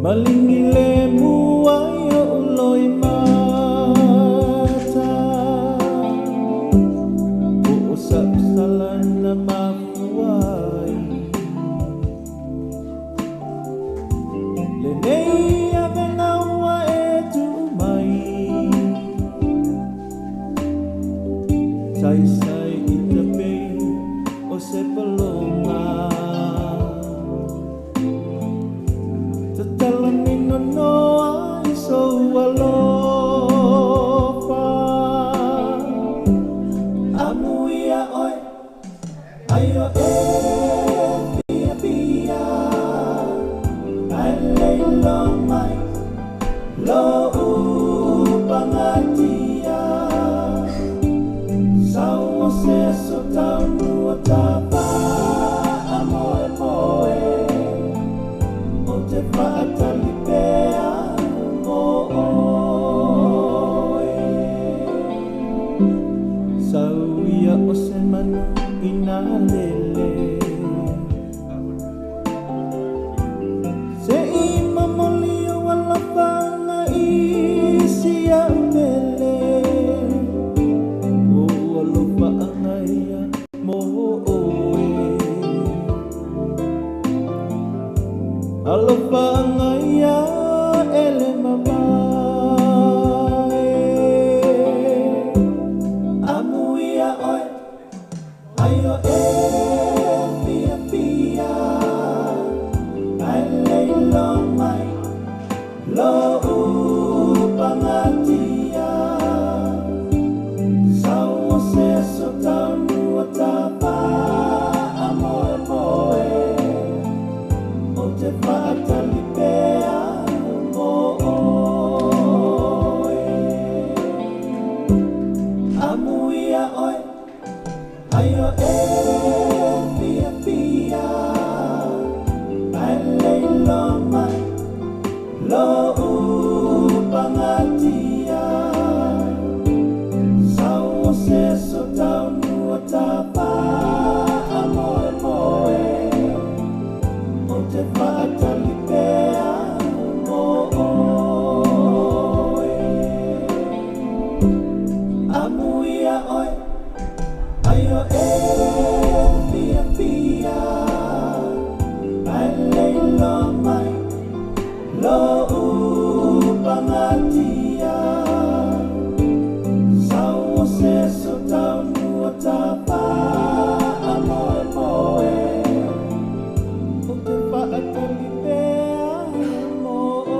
Malingile muayo uloy mata uusap-salan na mafuay Lenea venawa etumay Say-say itape o se palonga Tatalamin no ay so alofa Amuia oi ayo pia pia Ay leilong may lo upangatia Sao se so tau mua tapa amoe moe O te whaatalipea moe Sau ia o se manu ina lele Se ima moli o alawhanga isi au tele O alawhanga ia moe Alawhanga ia ele mamae Amuia oi ayo pia pia Ai leilong mai lo upangatia Sao se so tau nua tapa amoe moe O te whaatalipea moe Amuia oi ayo pia pia Ai leilong mai lo upangatia Sao se so tau nua tapa amoe moe O te whaatalipea moe Amuia oi ayo pia pia Ai leilong mai lo upangatia Sao se so tau nua tapa amoe moe O te whaatalipea moe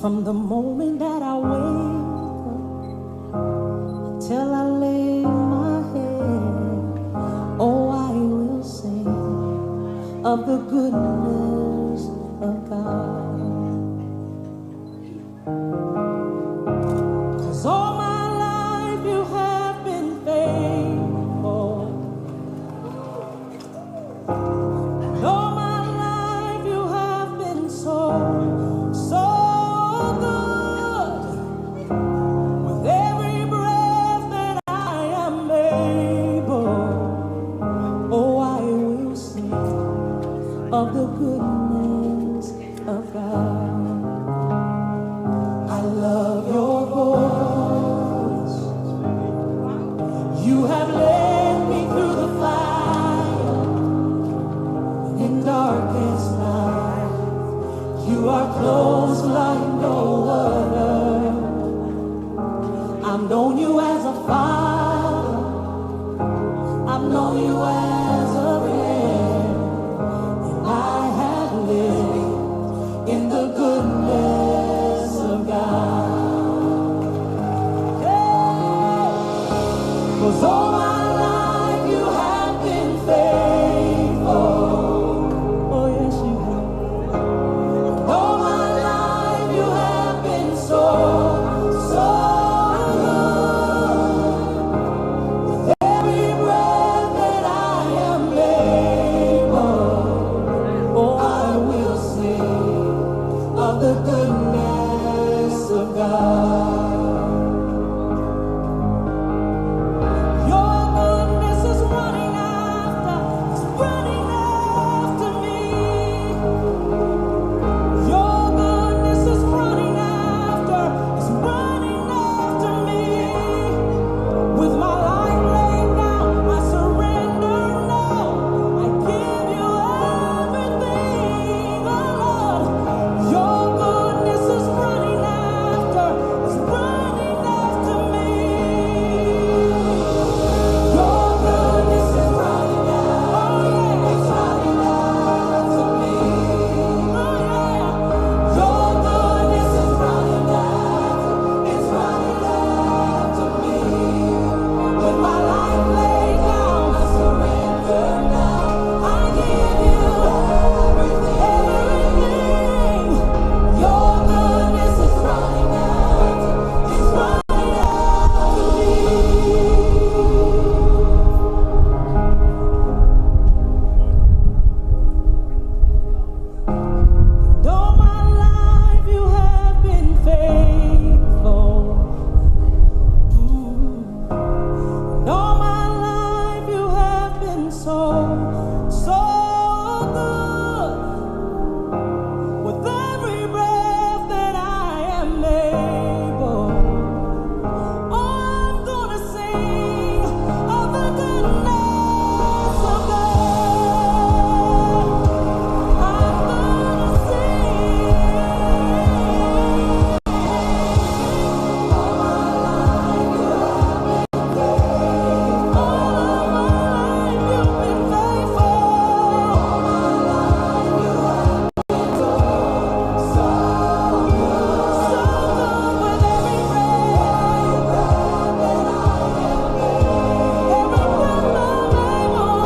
From the moment that I wake up till I lay my head, oh, I will sing of the goodness of God. 'Cause all my life you have been faithful. And all my life you have been so good. With every breath that I am able, oh, I will sing of the goodness of God. I love your voice. You have led me through the fire in darkest night. You are close like no other. I've known you as a father. I've known you as a friend. And I have lived in the goodness of God. Yeah. 'Cause all my life you have been faithful. Oh, yes, you have. All my life you have been so good. Every breath that I am able, oh, I will sing of the goodness of God. Your goodness is running after me. Your goodness is running after me. With my life laid down, I surrender now. I give you everything, oh Lord. Your goodness is running after me. Your goodness is running after, oh yeah, it's running after me. Oh yeah, your goodness is running after, it's running after me. With my life laid down, I surrender now. I give you everything. Your goodness is running after, it's running after me. And all my life you have been faithful. And all my life you have been so good. With every breath that I am able, oh, I'm gonna sing of the goodness of God. I'm gonna sing. All my life you have been faithful. All my life you've been faithful. All my life you have been so good. So good with every breath that I am able. Every breath I'm able,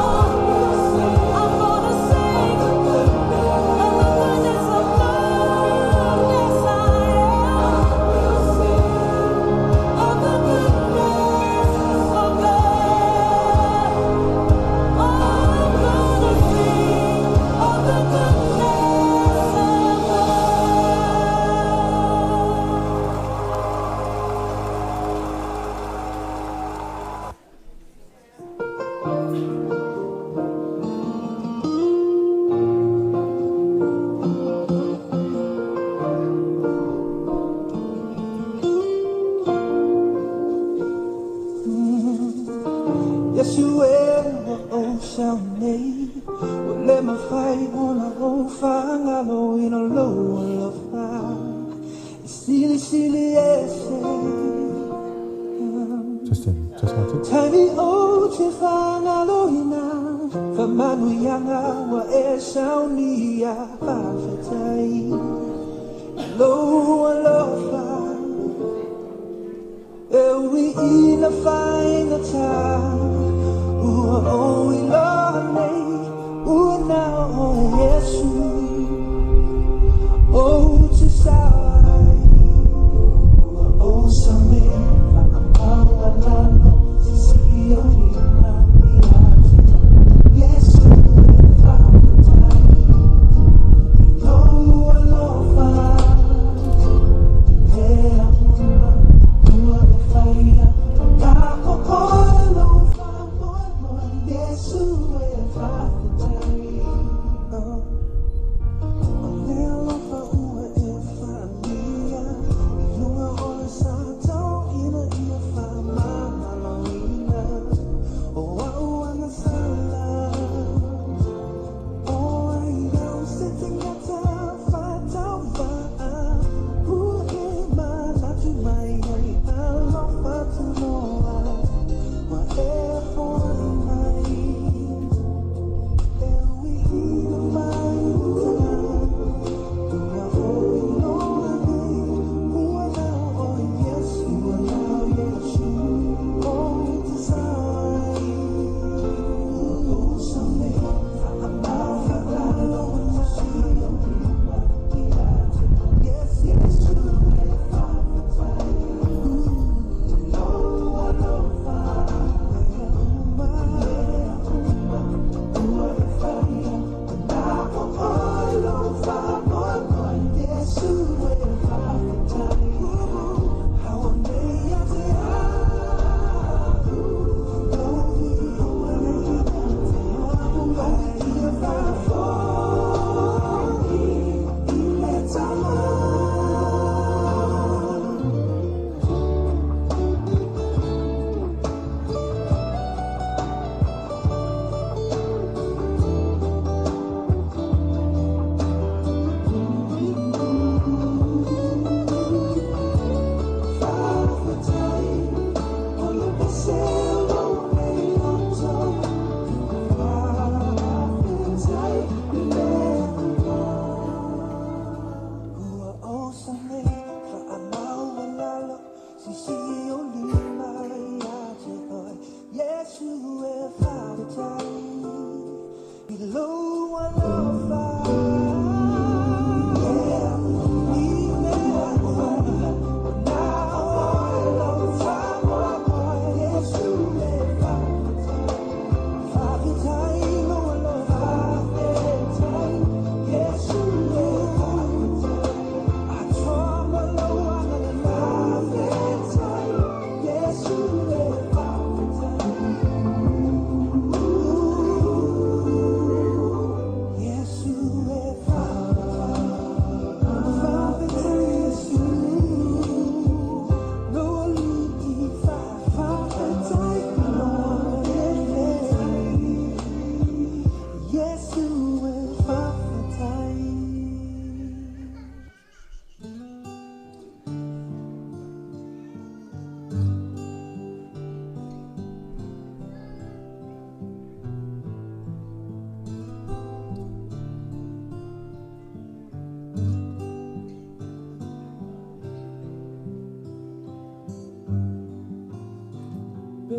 I'm gonna sing of the goodness of God. Yes, I am. Of the goodness of God. Oh, I'm gonna sing of the goodness of Yes, you will, ocean made. Well, let my fight on a whole fire, I know in a low of fire. Silly, yes, Just want it. tiny ocean fire, I know now. For Manu Yanga, what else shall me? Faafauateaga. Low,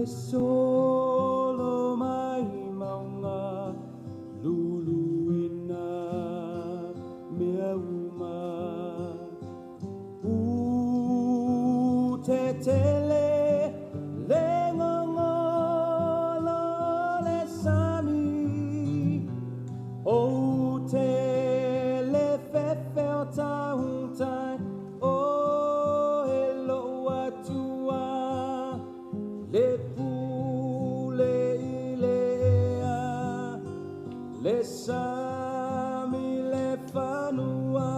Solo mai maunga luluina mea uma utetele lengongolo le sami o tele fefeo tauntai o elo atua le pule ilea le sami le fanua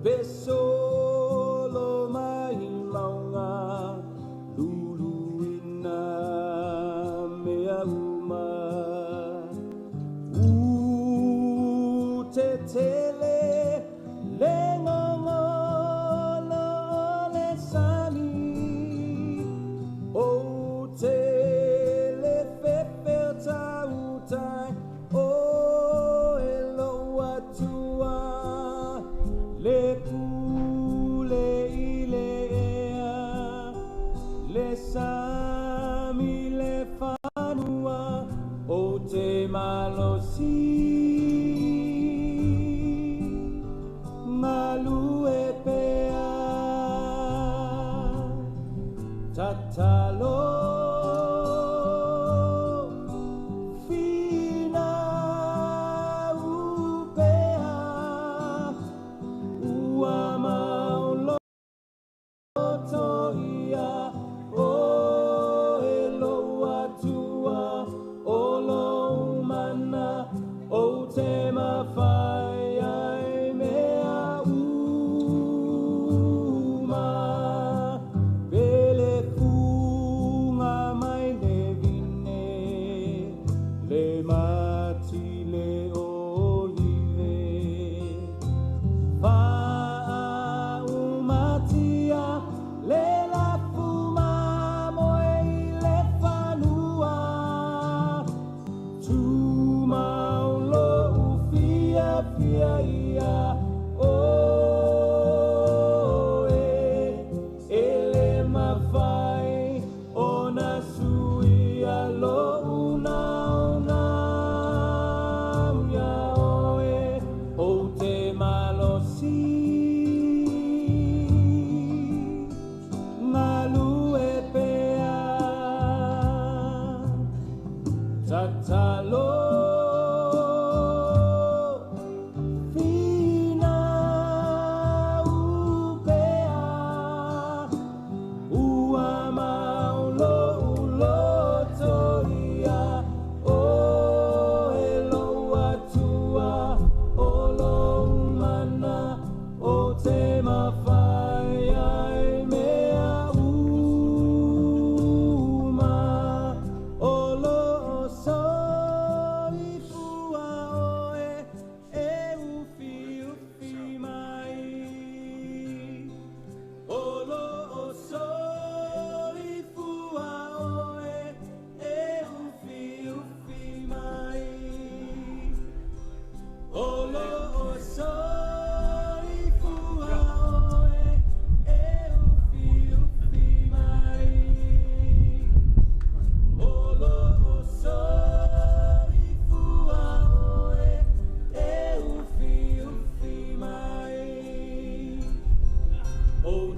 besolo mai maunga luluina mea uma utetele lengongolo le sami o tele fefeo tautai o elo atua le pu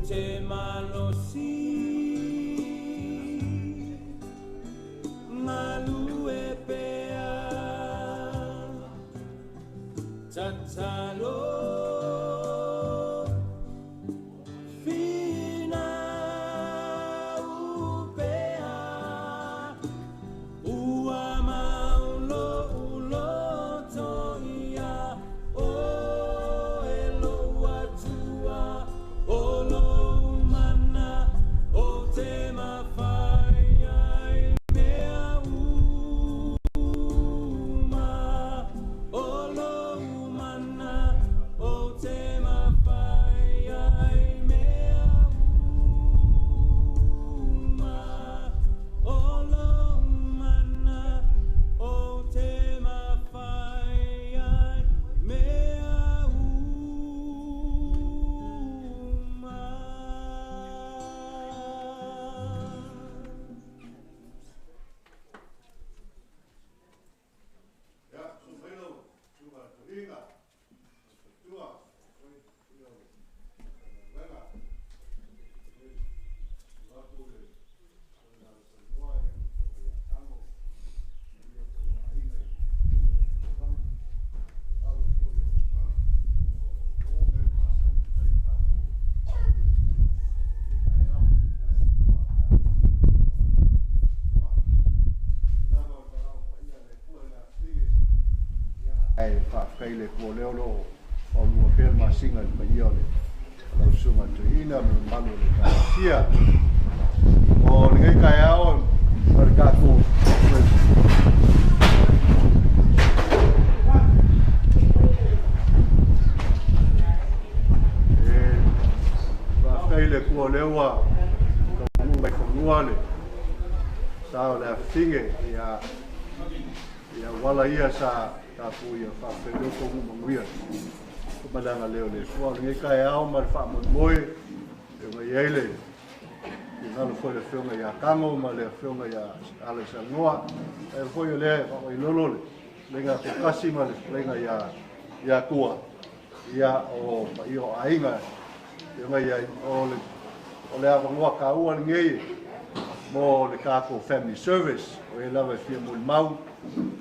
te malosi malue pea tatalo fina upea ua maulo ulo toia o elo watua olo mana o te mawhai ai mea uma olo mana o te mawhai ai mea uma olo mana o te mawhai ai mea uma. ai whakaile kua leo lo o lua pēr masinga i pa ia le lau sunga tu ina me manu le kāsia o le ngai kai ao par kāko whakaile kua leo a ka mu mai whanua le sao le awhinge ia wala ia sa Tago ia whawheweko mu manguia. Kumalanga leo le fua ngai kai ao ma le whaamoi e ngai eile. I ngalo foi le whiunga ia kango ma le whiunga ia alesa noa. E foi le whako i lolo le. Lenga kukasi ma le lenga ia kua. Ia o ainga. Ia ngai o le awa ngoa ka ua ngai. Mo le kako family service. O e lawa fia mul mau.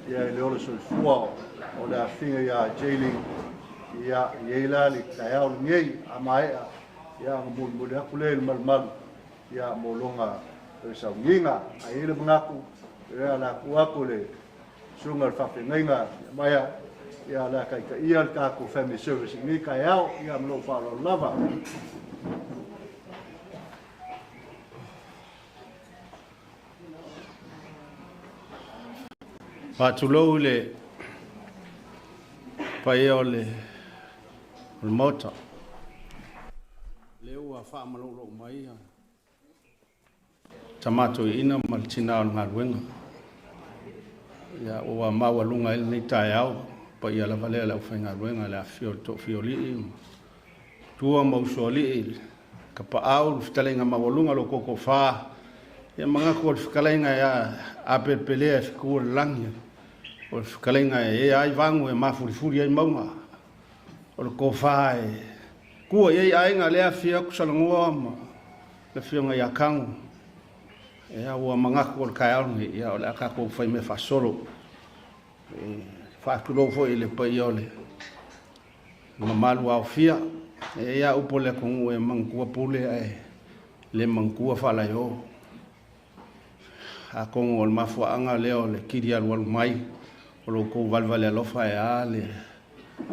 Ia le ora so fua o le afinga ia Jayleen ia ila le kaya o ngei a mai ia mo le akule mal ia mo longa e sa nginga a ile ngaku ia la kuaku le sunga fa penga mai ia la kai ka ia ka ko family service ngi kaya ia mo fa lo lava Patulou le pai o le mota. Le ua wha malolo mai ha. Tamato ina maltina o ngā ruenga. Ia ua maua lunga ili ni tae au. Pai ala vale ala uwhai ngā ruenga le a fioli. Tua mausoli ka pa au fitalenga maua lunga lo koko wha. Ia mga kua fikalenga ia a pepelea fikua langia. O fikalenga e ai vangu e mafurifuri ai maunga. O le kofa e kua e ainga lea fia kusalangua ma le fionga ia kangu. E a ua mga kua le kaiaungi ia o le akako fai me fasolo. Whaatulo fo i le pai o le mamalu au fia. E ia upo le kongu e mangkua pule e le mangkua falai o. A kongo o le mafuaanga leo le kiri alualu mai o lo kou valvale alofa e a le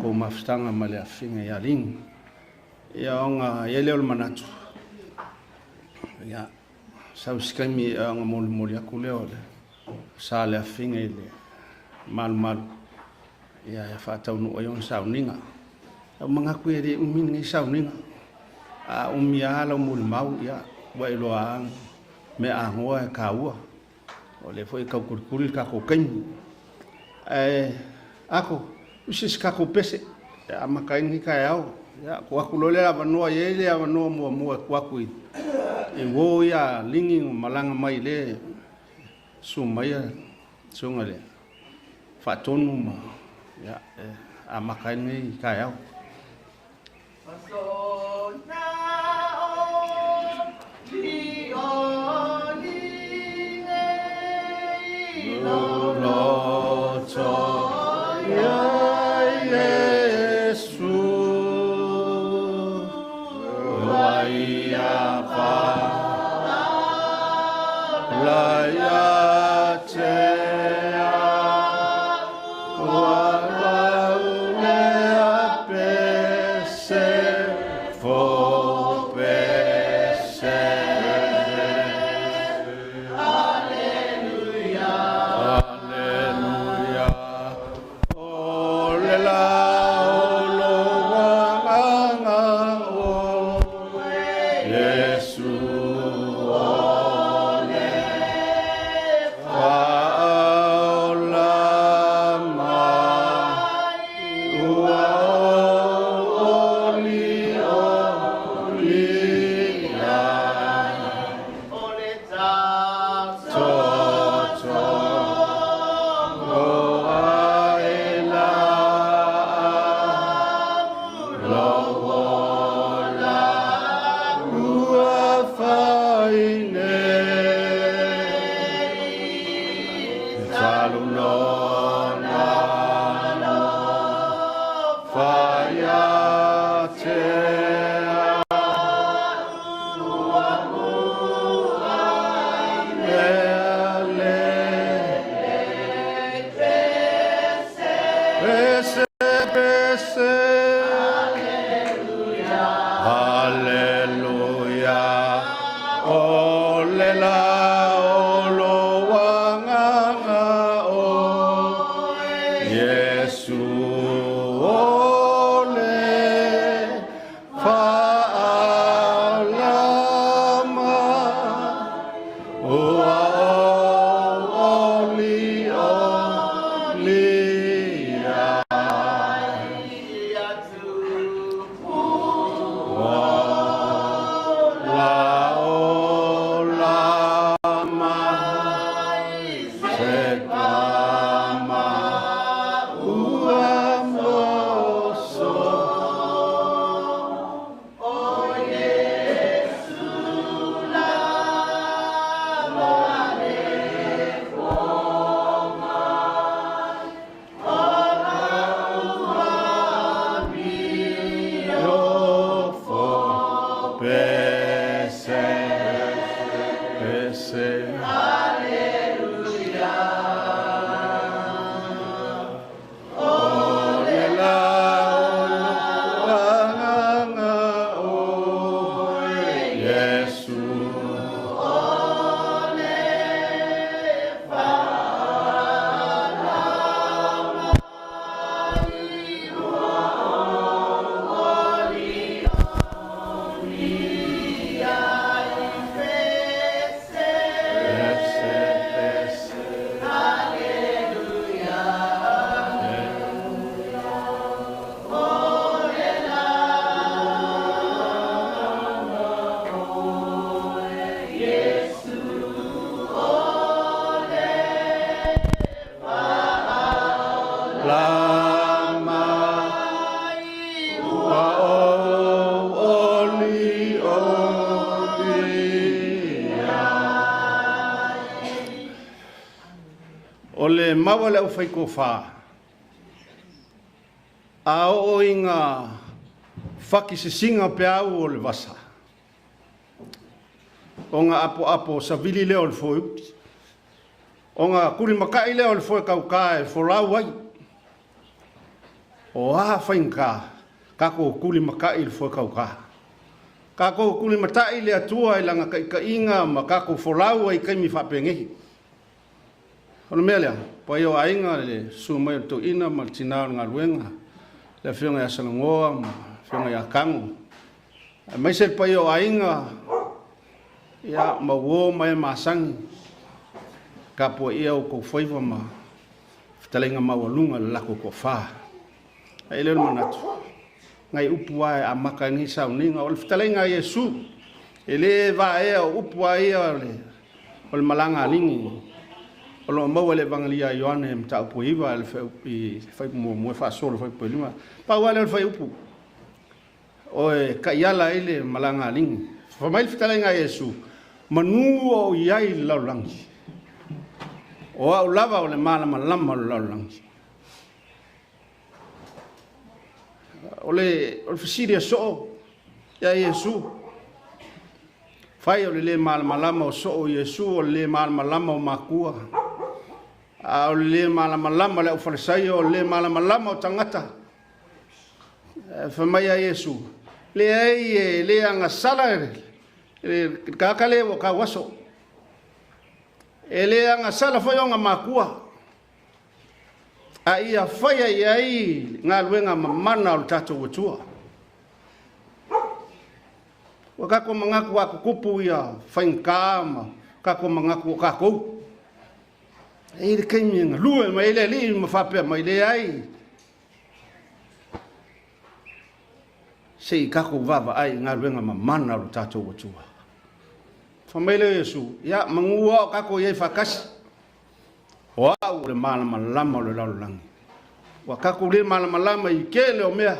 kou mafstanga ma le afinga ia ring ia onga ia leo le manatu ia sau skami onga moli aku leo le sa le afinga i le malu ia whaataunu o yon sauninga au mga kue re umini ngai sauninga a umia ala muli mau ia wailoa me a ngoa e kaua o le foi kau kurikuri ka ko kain ako usis ka ko pese a makaingi ka yao ya ko aku lole la vanoa yele a vanoa mo ko aku e wo ya lingi malanga mai le sumaya sungale fatonu ma ya a makaingi ka yao le maua le au fai ko wha. A o inga whaki se singa pe au o le wasa. O ngā apo sa vili leo le fōi uti. O ngā kuri makai leo le fōi kau kāe whorau ai. O aha whainka, kako kuri makai le fōi kau kāe. Kako kuri matai le atua i langa kai ka inga ma kako whorau ai kai mi whapengehi. Ono mea lea, pai o ainga le sumai o to ina ma tinao ngā ruenga. Le whiunga ia sanangoa ma whiunga ia kango. Mai se pai o ainga ia mawo mai masangi. Ka po ia o kou whaiva ma whitalenga maualunga le lako ko wha. Ai leo manatu. Ngai upu ai a maka ngi sauninga o le whitalenga Yesu. E le va ea o upu ai o le malanga lingi. O lo mau le vangalia Ioane mta upu iwa le whai mo wha solo whai po lima. Pau ale le whai upu. O e ka iala ele malanga lingi. Whamail whitalenga Yesu. Manu o iai laulangi. O au lava o le malama lama o laulangi. O le whasiria so ia Yesu. Fai o le malamalama o so o Yesu o le malamalama o makua. O le malamalama le o farisai o le malamalama o tangata. Whamai a Yesu. Le ai le anga sala le kakale o kawaso. E le anga sala foi o nga makua. A ia whaia iai ngā luenga mamana o tatou atua. Wa kako mangaku aku kupu ia whainkama, kako mangaku o kako. E le keimienga lue mai le li ma whapea mai le ai. Sei kako vava ai ngā luenga mamana o tatou atua. Whamaile Yesu, ia mangua o kako iai whakasi. O au le malamalama o le laulangi. Wa kako le malamalama i kele o mea.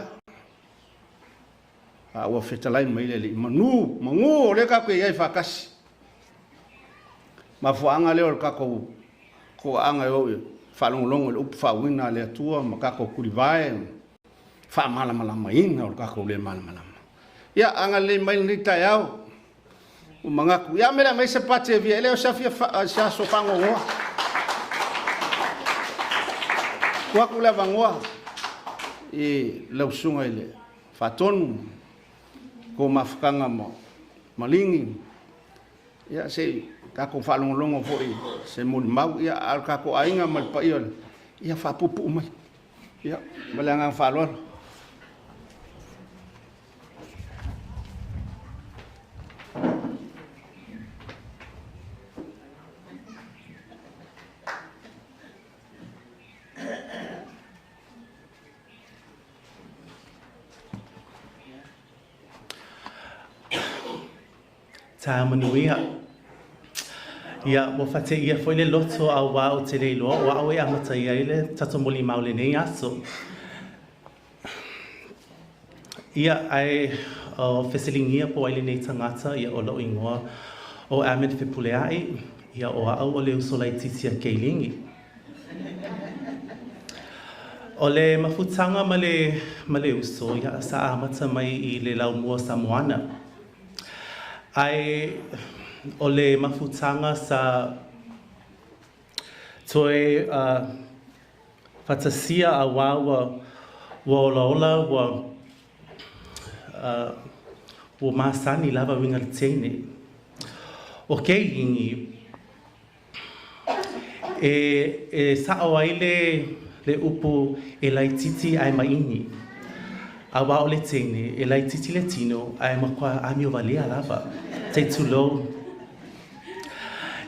Wa fetalai mai le mangu o le kako iai whakasi. Ma fuanga leo kako ko anga o whalongolongo le upu whawina le atua ma kako kurivae. Wha malamalama ina o kako le malamalama. Ia anga le mai nita iau. O mangaku, ia mera mai se pate via, ele o safia sa sofango ngoa. Waku leva ngoa. E lausunga ele fatonu ko mafkanga mo malingi. Ia se kako falongolongo foi se mau ia al kako ainga mal paiol. Ia fa pupu mai. Ia malanga falor. Ta manuia. Ia mo fate ia foi le loto au wa o te leilo o au e amata ia ele tato moli maule nei aso. Ia ai o fesilingia po ai nei tangata ia o lo ingoa o amen fepuleai ia o au o le usolai tisia keilingi. O le mafutanga male uso ia sa amata mai I le laumua Samoana. Ai o le mafutanga sa toe fatasia a wawa wa ola wa masani lava winga tene o keilingi e sa o ai le upu e laititi ai maini a wa o le tene e laititi le tino ai makwa Aumoeualogo lava te tulo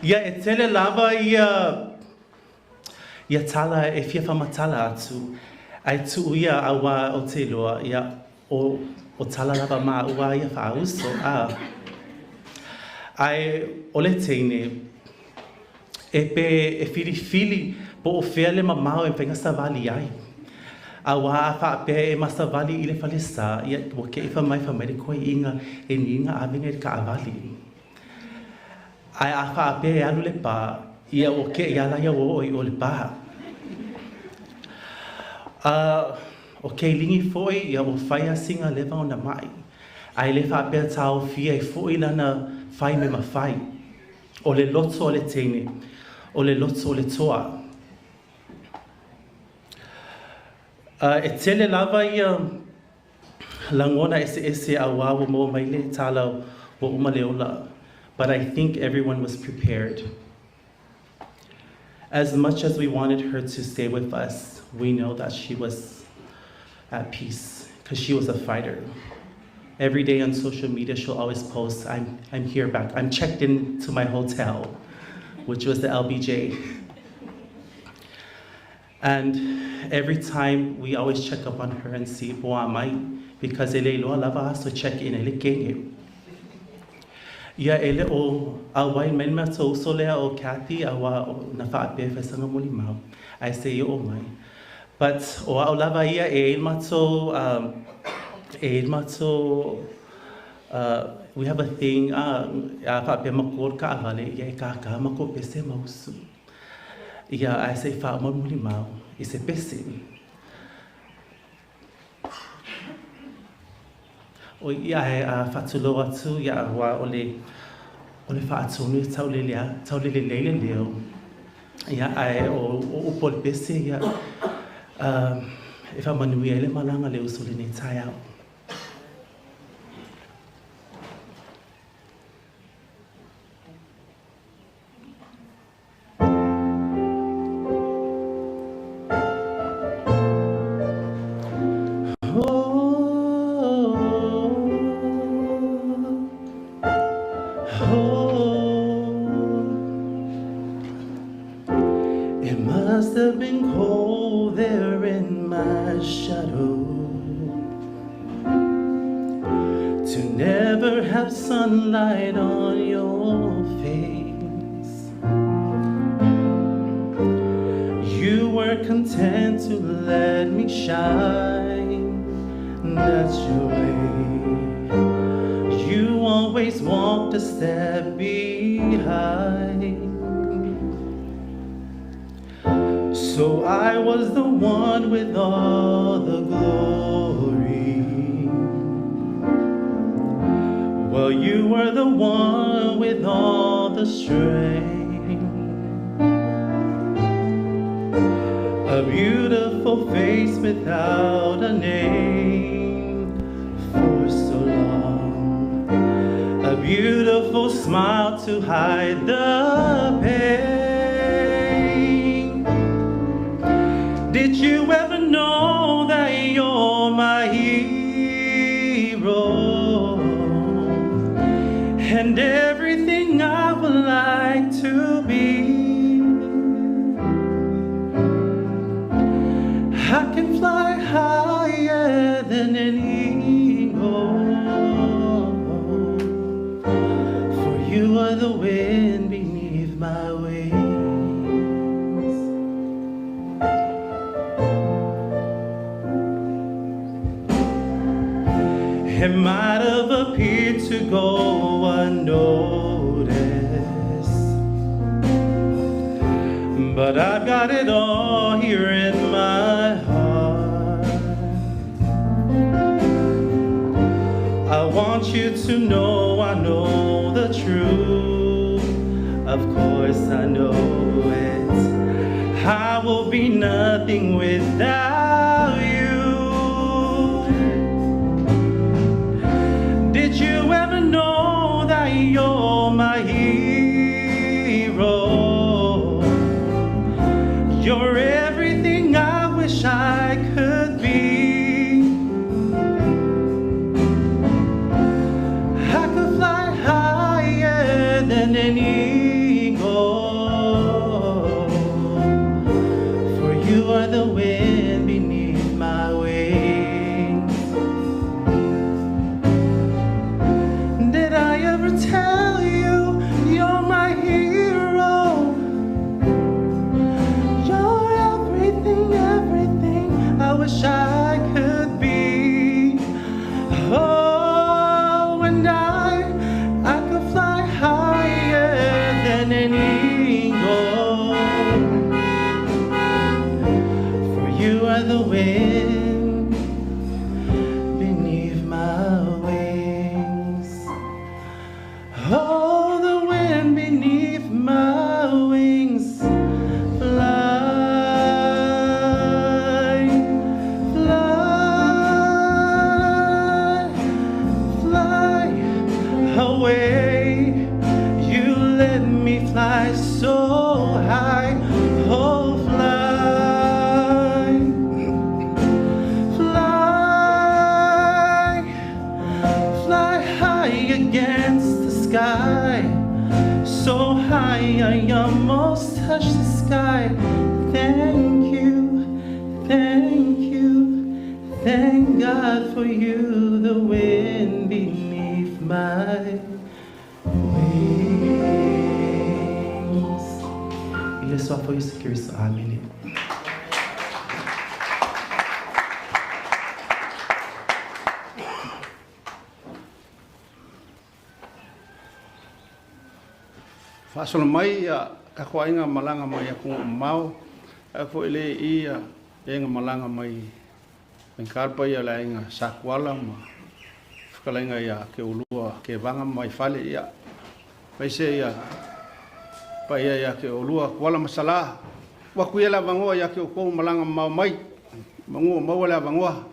ia e tele lava ia tala e fia whamatala atu ai tu ia awa o te loa ia o tala lava ma ua ia whauso ai o le teine e pe e fili po o fea le mamao e whenga savali ai awa a whape e masavali I le whalesa ia o ke iwha mai whamere koe inga e ninga awenga I ka avali ai a whape e anu le pā ia o ke iala ia o le pā o ke lingi foi ia o whaia singa lewa o na mai ai le whape tau fia I foi lana whai me mawhai o le loto o le teine o le loto o le toa e tele lava ia langona ese awawa mo mai le tala o umaleola, but I think everyone was prepared. As much as we wanted her to stay with us, we know that she was at peace because she was a fighter. Every day on social media, she'll always post, I'm here back. I'm checked in to my hotel, which was the LBJ. And every time we always check up on her and see boa mai because ele lo lava so check in ele kenge. Ia ele o awai menma so solea o Kathy awa na fa pe fa sanga moli mau. I say o mai. But o lava ia e mato we have a thing fa pe makor ka vale ia ka mako pe se mausu. Ia I say fa moli mau I se pese. O ia e fatulo atu ia wa o le whaatonu tau lele leile leo. Ia ai o upole bese ia e whamanui ele malanga leo sole nei tai au. It must have been cold there in my shadow to never have sunlight on your face. You were content to let me shine, that's your way. You always walked a step behind. So I was the one with all the glory. Well, you were the one with all the strength. A beautiful face without a name for so long. A beautiful smile to hide the pain. Did you ever know that you're my hero and everything I would like to be? I can fly higher than an eagle, for you are the wind beneath my wings. It might have appeared to go unnoticed, but I've got it all here in my heart. I want you to know I know the truth. Of course I know it. I will be nothing without you. Did you ever know that you're my hero? You're everything I wish I could be. I could fly higher than an eagle, for you are the wind beneath my wings. Did I ever tell you you're my hero? You're everything, everything I wish I could be. Oh, and I could fly higher than an eagle, for you are the wind beneath my wings. Oh, the wind beneath my wings. Fly, fly, fly away. You let me fly so high. Oh, fly, fly, fly high against the sky. So high I almost touch the sky. Thank you, thank you, thank God for you, the wind beneath my wings. Il est soit for you secure so amen. Whaasolo mai ia ka koainga malanga mai a kung mau a ko ele ia enga malanga mai penkarpa ia la inga sakwala ma whakalenga ia ke ulua ke vanga mai fale ia pai se ia pai ia ke o lua kuala masala wa kuela vangoa ia ke o ko malanga mau mai mangu mau la vangoa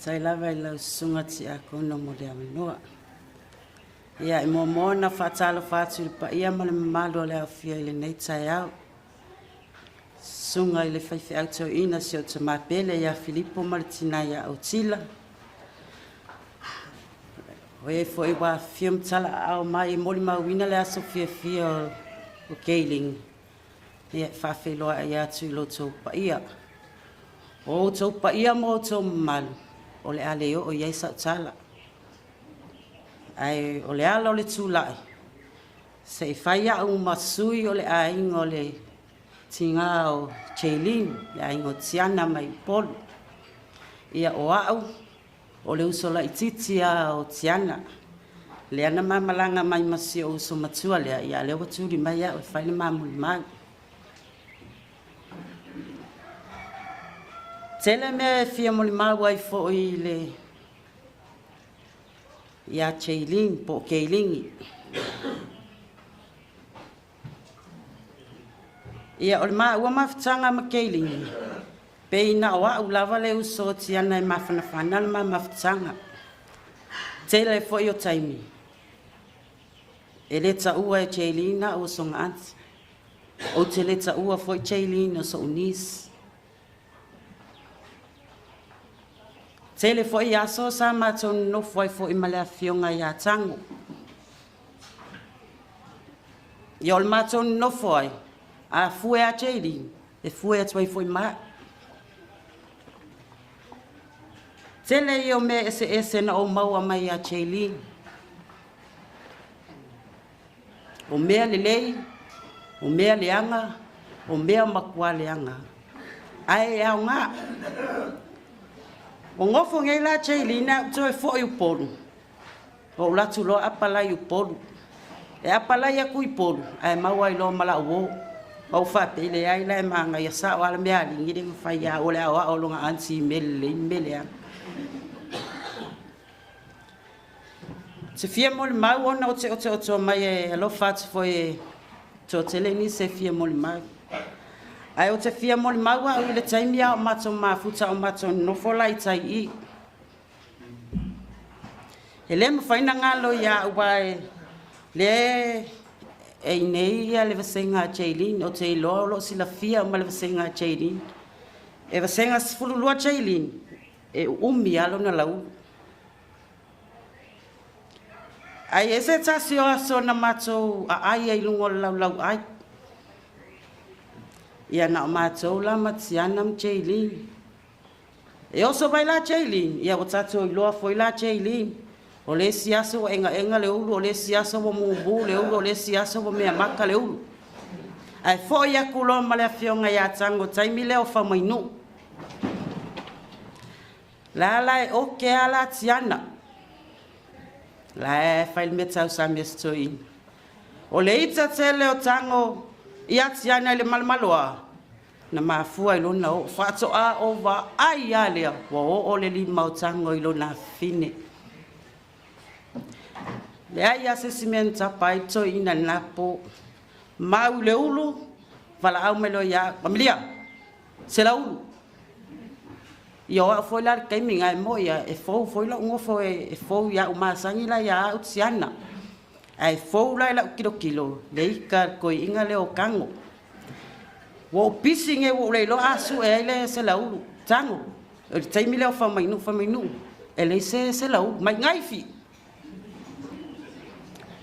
Sai lava I lau sunga ti a kona mo le aminoa. Ia I mo na whatala whāturi pa ia ma le mamalo le au fia I le nei tai au. Sunga I le whaiwhi au tau ina si o ta mapele ia Filipo ma le tina ia au tila. O e fo I wa fium tala au mai I moli mawina le aso fia o Jayleen. Ia whawhiloa ia tui lo tau pa ia. O tau pa ia mo tau malu. O le ale o iai sa tala. Ai o le ala o le tūlai. Se I whai au masui o le ainga o le tinga o Jayleen, le ainga o tiana mai polu. Ia o au, o le uso la ititia o tiana. Le ana mamalanga mai masi o uso matua lea, ia le waturi mai au, e whai le mamuli mai. Tele me fia moli maua I fo I le ia Jayleen po Jayleen. Ia o le maua mawhitanga ma Jayleen. Pe ina o au lava le uso tiana I mawhanawhana le mawhitanga. Tele fo I o taimi. E le ta ua e Jayleen na o songa anti. O te le ta ua fo I Jayleen o so unis. Tele fo I aso sa mato no foi fo I malea fionga I a tango. Iol mato no foi. A fue a Jayleen. E fue a toi foi ma. Tele I o me ese na o maua mai a Jayleen. O mea le lei. O mea le anga. O mea makua le anga. Ai au ngā. O ngofo ngai la Jayleen na toi fo I polu. O la tu lo apala I polu. E apala ia kui polu. Ai maua I lo mala uo. O fa pele ai la manga ia sa wala mea lingi de fai ya o le awa o longa ansi mele. Se fia mo le mau ona o te mai e lo fat foi to tele ni se fia mo le mau. Ai o te fia mo le mau au le taimia o mato mafuta o mato no fola I tai I. E le mawhaina ngalo ia uai le e nei ia le vasenga Jayleen o te lo sila fia o ma le vasenga Jayleen. E vasenga sifululua Jayleen e umi alo na lau. Ai ese tasi o aso na mato a ai ai lungo lau ai. Ia na o mato la matiana m Jayleen. E oso vai la Jayleen. Ia o tato I loa foi la Jayleen. O le siasa o enga le ulu. O le siasa o mubu le ulu. O le siasa o mea maka le ulu. Ai fo ia kulo ma le fionga ia tango. Taimi le o whamainu. La e o ke ala tiana. La e whail me tau sa mestoi. O le ita tele o tango. Ia tiana le malmaloa. Na mafua I lona o whato a o wa ai alea. Wa o le li mautango I lona fine. Le ai asesimenta pai to ina napo. Mau le ulu. Vala au melo ia. Pamilia. Se la ulu. Yo a foi la kaiminga e moia. E fou foi la ngofo e fou ia umasangi la ia utsiana. Ai fou la kilo. Le ika koi inga le o kango. Wo pising e wo le lo asu e le se la ulu. Tango. E taimi le o whamainu. E le se la ulu. Mai ngaifi.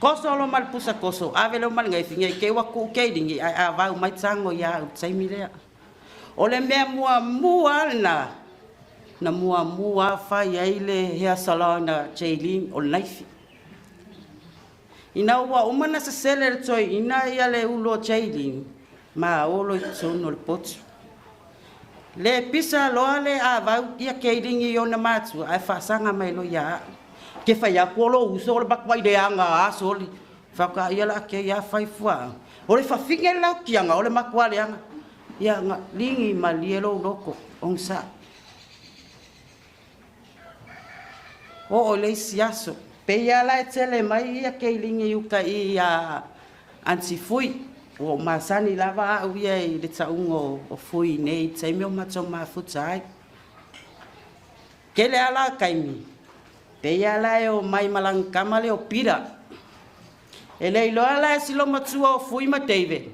Koso lo mal pusa koso. Ave lo mal ngaifi. Nge ke waku keidingi. A vau mai tango ia taimi le. O le mea mua na. Na mua fai aile hea salana Jayleen o naifi. Ina ua umana se sele toi ina ia le ulo Jayleen. Ma olo I tono le potu. Le pisa loa le a vau ia keiringi o na matu ai whaasanga mai lo ia. Ke whai a kolo uso le bakwai de anga a soli. Whaka ia la ke ia whai fua. O le whawhinge lau ki anga o le makua le anga. Ia nga lingi ma lielo loko ong sa. O le siaso. Pe ia la e tele mai ia keiringi uka i a ansifui. O masani lava au ia i le taungo o fui nei taimeo matau mafutai. Kele ala kaimi. Pe ia la e o mai malang kamale o pira. E le ilo ala e silo matua o fui ma David.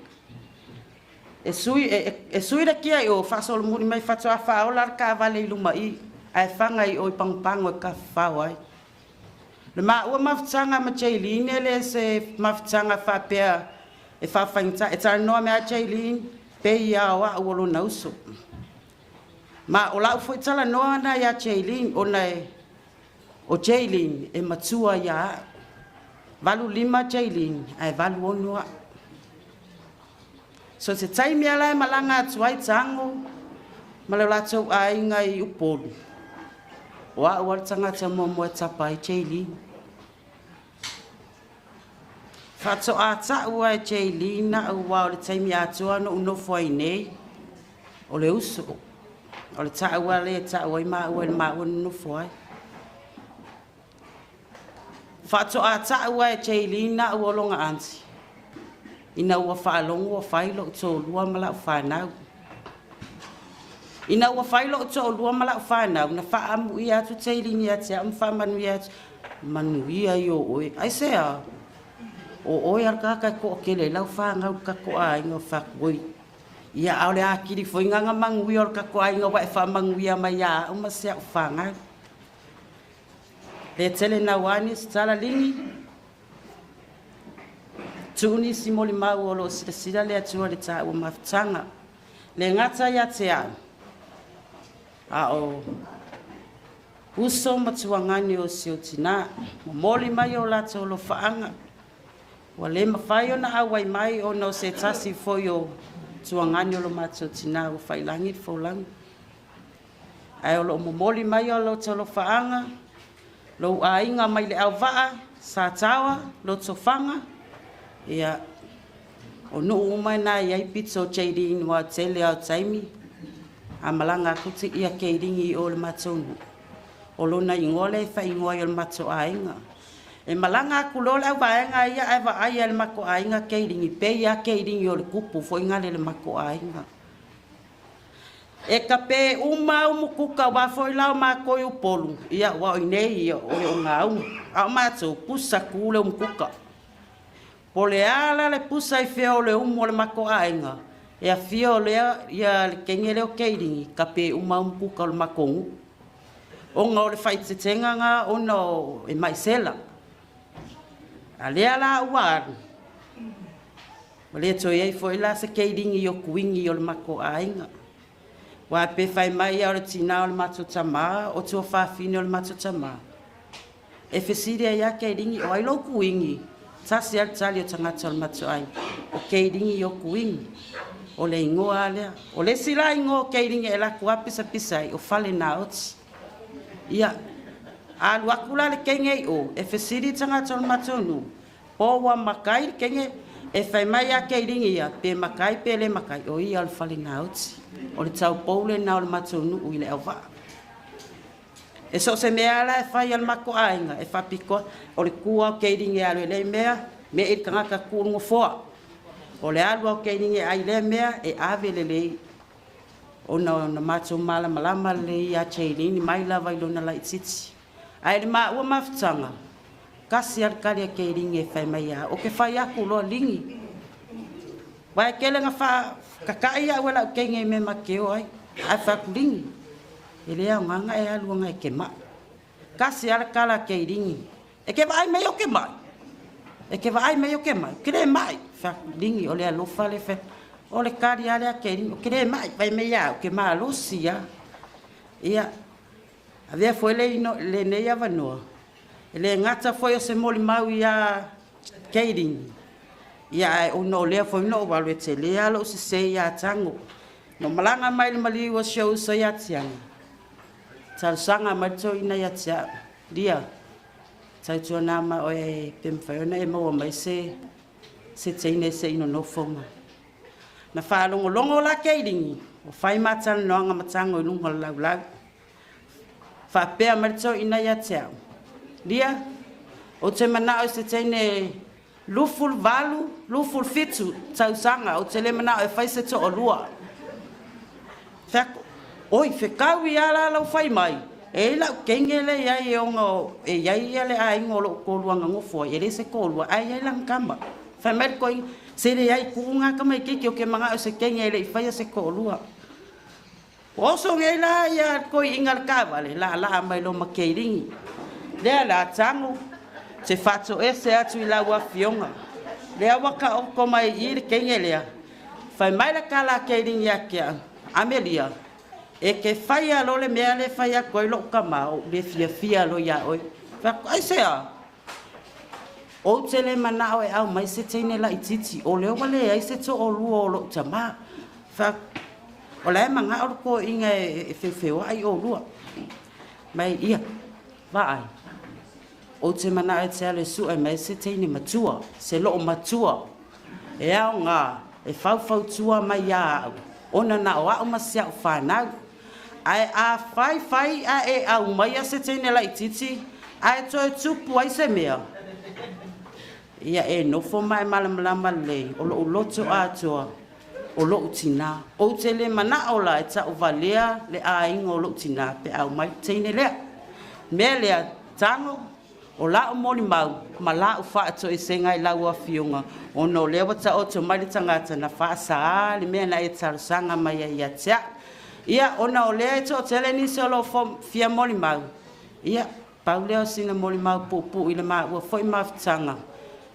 E sui da kia i o fasol muri mai fatua fao lar ka vale iluma i. Ai fanga i o i pangpango e ka fao ai. Le ma ua mafutanga ma Jayleen e le se mafutanga whapea e whawhainta. E tara noa mea Jayleen pe ia o a uolo nauso. Ma o lau fui tala noa na ia Jayleen o nei o Jayleen e matua ia. Valu lima Jayleen ai valu onua. So se taimi ala e malanga atuai tango ma le latou ainga i upolu. O a ua tangata momo e tapa i Jayleen. Fato a ta ua e Jayleen na ua o le taimi atua no unofo ai nei. O le uso. O le ta ua le ta ua i maa ua unofo ai. Fato a ta ua e Jayleen na ua longa anti. Ina ua whaalongo o whailo o tō lua mala o whanau. Ina ua whailo o tō lua mala o whanau. Na whaamu i atu Jayleen i atu. Am whamanu i atu. Manu i ai o oi. Ai sea. O oi ar kaka ko kele lau whangau kako a ingo whakoi. Ia au le akiri whoinganga mangui or kako a ingo wa e whamangui a mai a uma sea o whangau. Le tele na wani stala lingi. Tuni si moli mau o lo sira le atua le ta ua mafutanga. Le ngata ia te a. A o. Uso matuangani o si o tina. Moli mai o lato lo whaanga. Wa le mawhai o na awai mai o no se tasi foi o tuangani o lo mato tina o whailangi fo langi. Ai o lo momoli mai o lo to lo whaanga. Lo a inga mai le AUVA'A, sa tawa, lo to whanga. Ia, o no umai na iai pizza o Jayleen wa tele au taimi. A malanga kuti ia keiringi o le matonu. O lo na ingole fa ingoi o le mato a inga. E malanga kulole au vaenga ia ai va ai le mako a inga keiringi. Pe ia keiringi o le kupu fo inga le mako a inga. E ka pe uma umukuka wa foi lau mako i upolu. Ia wa o nei o le o ngau. Au mato pusa kule umukuka. Po le ala le pusa i feo le umo le mako a inga. E a fio le ia le kenge le o keiringi. Ka pe uma umukuka o le mako ngu. O nga o le whaitetenga nga o no e maisela. A lea la uaru. O lea toi ei foi la se keiringi o kuingi o le mako a inga. Wa pe fai mai o le tina o le mato tama, o tua whawhine o le mato tama. E whesiria ia keiringi o ai lo kuingi. Tasi al tali o tangata o le mato ai. O keiringi o kuingi. O le ingoa lea. O le sila ingoa keiringi e la kua pisa pisai o fale na oti. Ia. Alu akula le kenge o. E whesiri tangata o le mato nu. Po wa makai kenge. E fai mai a keiringi ia. Pe makai pe le makai. O ia le fale na oti. O le tau poule na o le matonu ui le AUVA'A. E so se mea la e fai al mako ainga, e whapiko, o le kua o keiringi alu e le mea, me e kangaka kurungo foa. O le alu o keiringi ai le mea, e ave le lei. O na mato mala malama le a Jayleen, mai lava ilo na lai titi. Ai le maa ua mafutanga, kasi al kari a keiringi e fai mai a, o ke fai aku loa lingi. Wai kele nga wha kakai a wala kenge me makeo ai. Ai whakuringi. E lea nganga e alua ngai ke ma. Kasi ala kala keiringi. E ke vai mei o ke mai. E ke vai mei o ke mai. Kere mai. Whakuringi o lea lofa le whe. O le kari ale a keiringi. Kere mai. Vai mei au ke maa losi ya. Ia. A vea foi le nei avanoa. E le ngata foi o se moli mau ia keiringi. Ia o no lea foi no walu te lea lo se ia tango. No malanga mai le mali wa show so ya tiang. Tal sanga mai to ina ya tia. Dia. Tai tu na ma o e pem fa na e mo mai se tene se ino no fonga. Na fa longo la ke dingi. O fai matan no nga matango lungo la la. Fa pe mai to ina ya tia. Dia. O te mana o se tene luful valu, luful fitu tau sanga o te le mana o fai se to o lua. Fak oi fekau ia la lau fai mai e la kengele ia e ongo e ia ia le ai ngolo ko luanga ngofo e le se ko lua ai ia lang kamba fa mer ko se le ai kunga ka mai ke ke manga se kengele fai se ko lua o so ngela ia ko ingal ka vale la mai lo makeiringi le la tango se fato ese atu la wa fionga le waka o ko mai i kengele fa mai la kala keiringi ya kia Amelia, e ke faya lo le mea le faya koi lo kamau, le fia lo ya oi. Fa ai sea. O te le mana o e au mai se teine la ititi, o le wale ai se to o luo lo tama. Fa o le manga o ko inga e fefeo ai o lua. Mai ia, va ai. O te mana e te ale su ai mai se teine matua, se lo matua. E au ngā, e fau tua mai ia au. Ona na o masia o whanau. Ai a fai a e au mai a se tene la ititi. Ai to e tupu ai se mea. Ia e nofo mai malamalama le. O lo loto atoa. O lo utina. O te le mana o la e ta o valea le a ingo o lo utina. Pe au mai tene lea. Mea lea tango. O la o moni mau. Ma la o wha ato e senga i lau a fionga. O no lewa ta o to mai tangata na wha saa le mea na e tarusanga mai ia tia. Ia ona o lea e to tele ni se o lo fia moni mau. Ia pau leo sina moni mau pupu i le maa ua foi mawhitanga.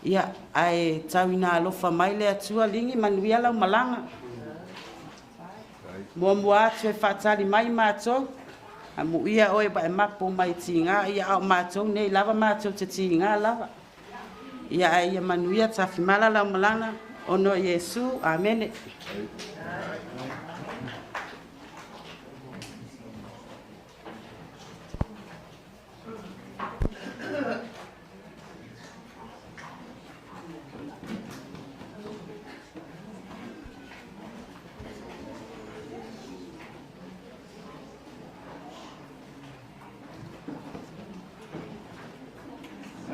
Ia ai tawina alofa mai lea tua lingi manuia lau malanga. Mua atu e whatari mai mātou. Amu ia oe ba e mapo mai tinga ia au mātou nei lava mātou te tinga lava. Ia ai manuia tafi mala lau malanga ono Yesu. Amen.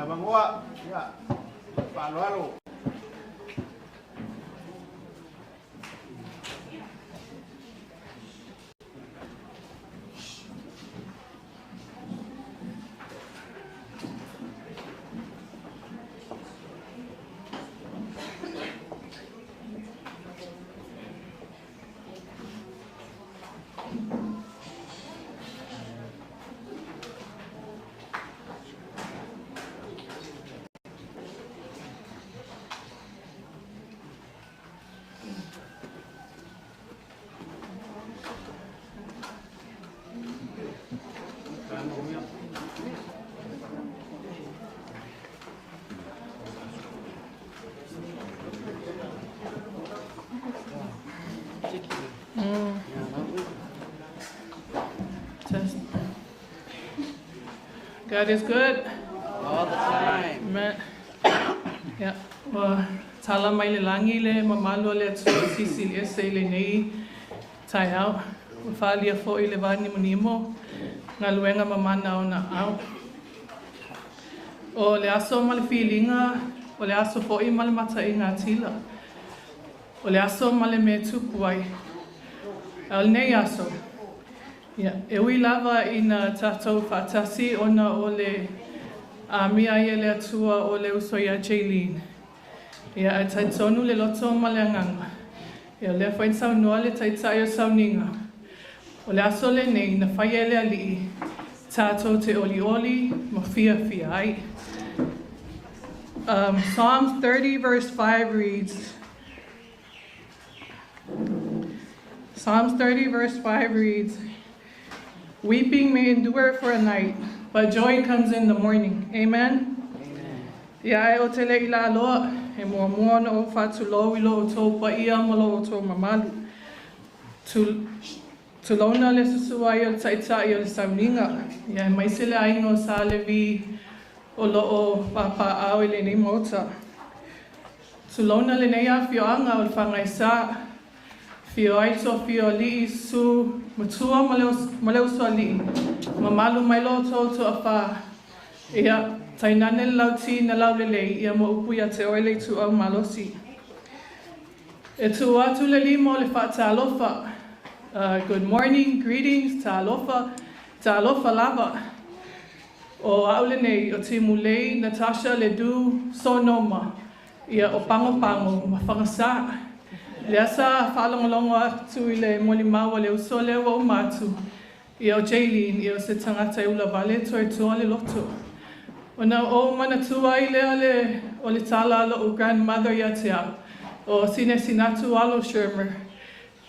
Bangua, ya, Aumoeualogo. God is good. All the time. Amen. Yeah. Tala mai le langi le mamalo le atua sisi le ese le nei tai au. Whalia fo i le wani munimo. Ngā luenga mamana o na au. O le aso ma le whilinga. O le aso fo i ma le mata i ngā tila. O le aso ma le me tupu ai. Al nei aso. Yeah, e ui lava i nā tātou whātasi ona o le mia ia le atua o le usoia Jayleen. Ia e taitonu le loto ma le anganga. Ia le whain sau noa le taitai o sau ninga. O le aso le nei na whaia le alii tātou te oli ma fia ai. Psalms 30 verse 5 reads, Psalms 30 verse 5 reads, weeping may endure for a night, but joy comes in the morning. Amen? Ia e o te lei la loa, e mua no o whatu lo i lo o tō pa ia mo lo o tō mamalu. tulona le susua i o taita i o le sauninga. Ia mai se le aingo sa le vi o loo papa au i le nei mota. Tulona le nei a fioanga o le whangai sa. Fio aito fio li su matua maleu sua li. Mamalu mai lo to a wha. Ia tainane lau ti na lau lelei ia mo upu ia te oile tu au malosi. E tu atu le limo le wha ta alofa. Good morning, greetings, ta alofa lava. O aule nei o timu lei Natasha le du sonoma. Ia o pango ma whangasa. Le asa whalongolongo atu i le moli maua le usole wa umatu. Ia o Jayleen, ia o se tangata ula vale toi tua le loto. O na o manatua i le o le tala alo o grandmother ia te au. O sine sinatu alo Shermer.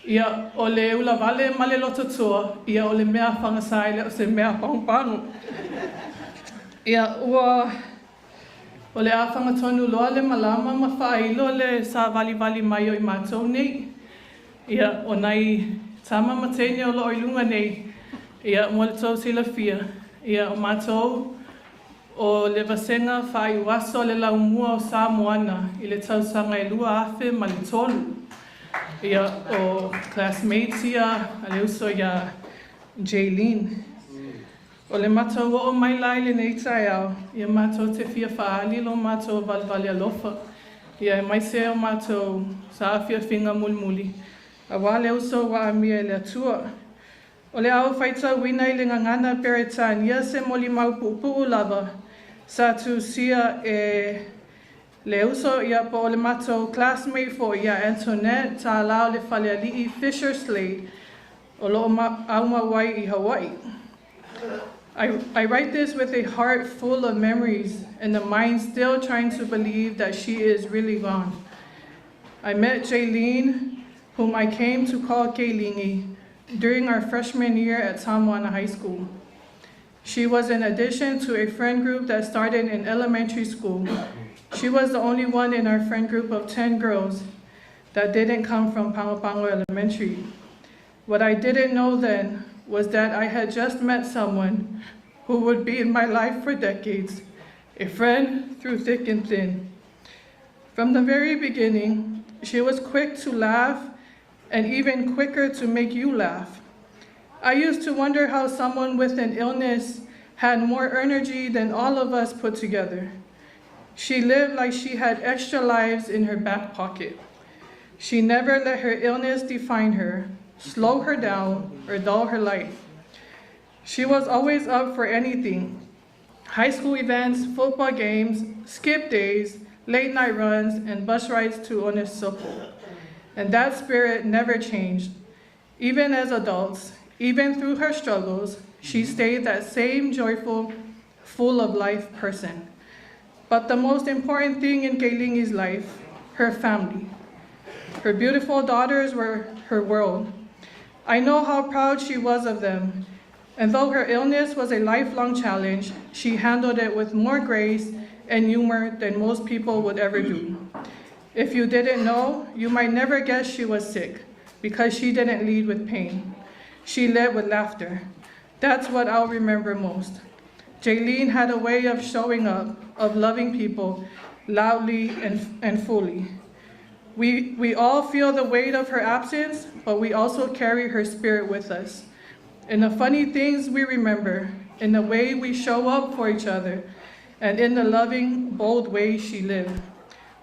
Ia o le ula vale ma le loto tua. Ia o le mea whangasai le o se mea pangpango. Ia ua o le a whangatonu loa le malama ma whailo le sa vali mai o i mātou nei. Ia o nai tama matene o lo o ilunga nei. Ia mo le tau sila fia. Ia o mātou o le vasenga whai waso le laumua o Samoana i le tausanga e lua afe ma le tolu. Ia o classmates ia a le uso ia Jayleen. O le mātou o mai lai le nei tai au. Ia mātou te fia whaali lo mātou valvali alofa. Ia mai se o mātou sa fia finga mulmuli. A wale uso wa amia le atua. O le au whaita wina i le ngangana Peretania se moli mau pupu lava. Sa tu sia e le uso ia po le mātou classmate fo ia Antoinette ta lao le whale alii Fisher Slade. O lo Aumoeualogo i Hawaii. I write this with a heart full of memories and a mind still trying to believe that she is really gone. I met Jayleen, whom I came to call Kaylingi, during our freshman year at Samoana High School. She was an addition to a friend group that started in elementary school. She was the only one in our friend group of 10 girls that didn't come from Pango Elementary. What I didn't know then was that I had just met someone who would be in my life for decades, a friend through thick and thin. From the very beginning, she was quick to laugh and even quicker to make you laugh. I used to wonder how someone with an illness had more energy than all of us put together. She lived like she had extra lives in her back pocket. She never let her illness define her, slow her down, or dull her life. She was always up for anything. High school events, football games, skip days, late night runs, and bus rides to Aumoeualogo. And that spirit never changed. Even as adults, even through her struggles, she stayed that same joyful, full of life person. But the most important thing in Kaylingi's life, her family. Her beautiful daughters were her world. I know how proud she was of them. And though her illness was a lifelong challenge, she handled it with more grace and humor than most people would ever do. If you didn't know, you might never guess she was sick, because she didn't lead with pain. She led with laughter. That's what I'll remember most. Jayleen had a way of showing up, of loving people loudly and fully. We all feel the weight of her absence, but we also carry her spirit with us. In the funny things we remember, in the way we show up for each other, and in the loving, bold way she lived.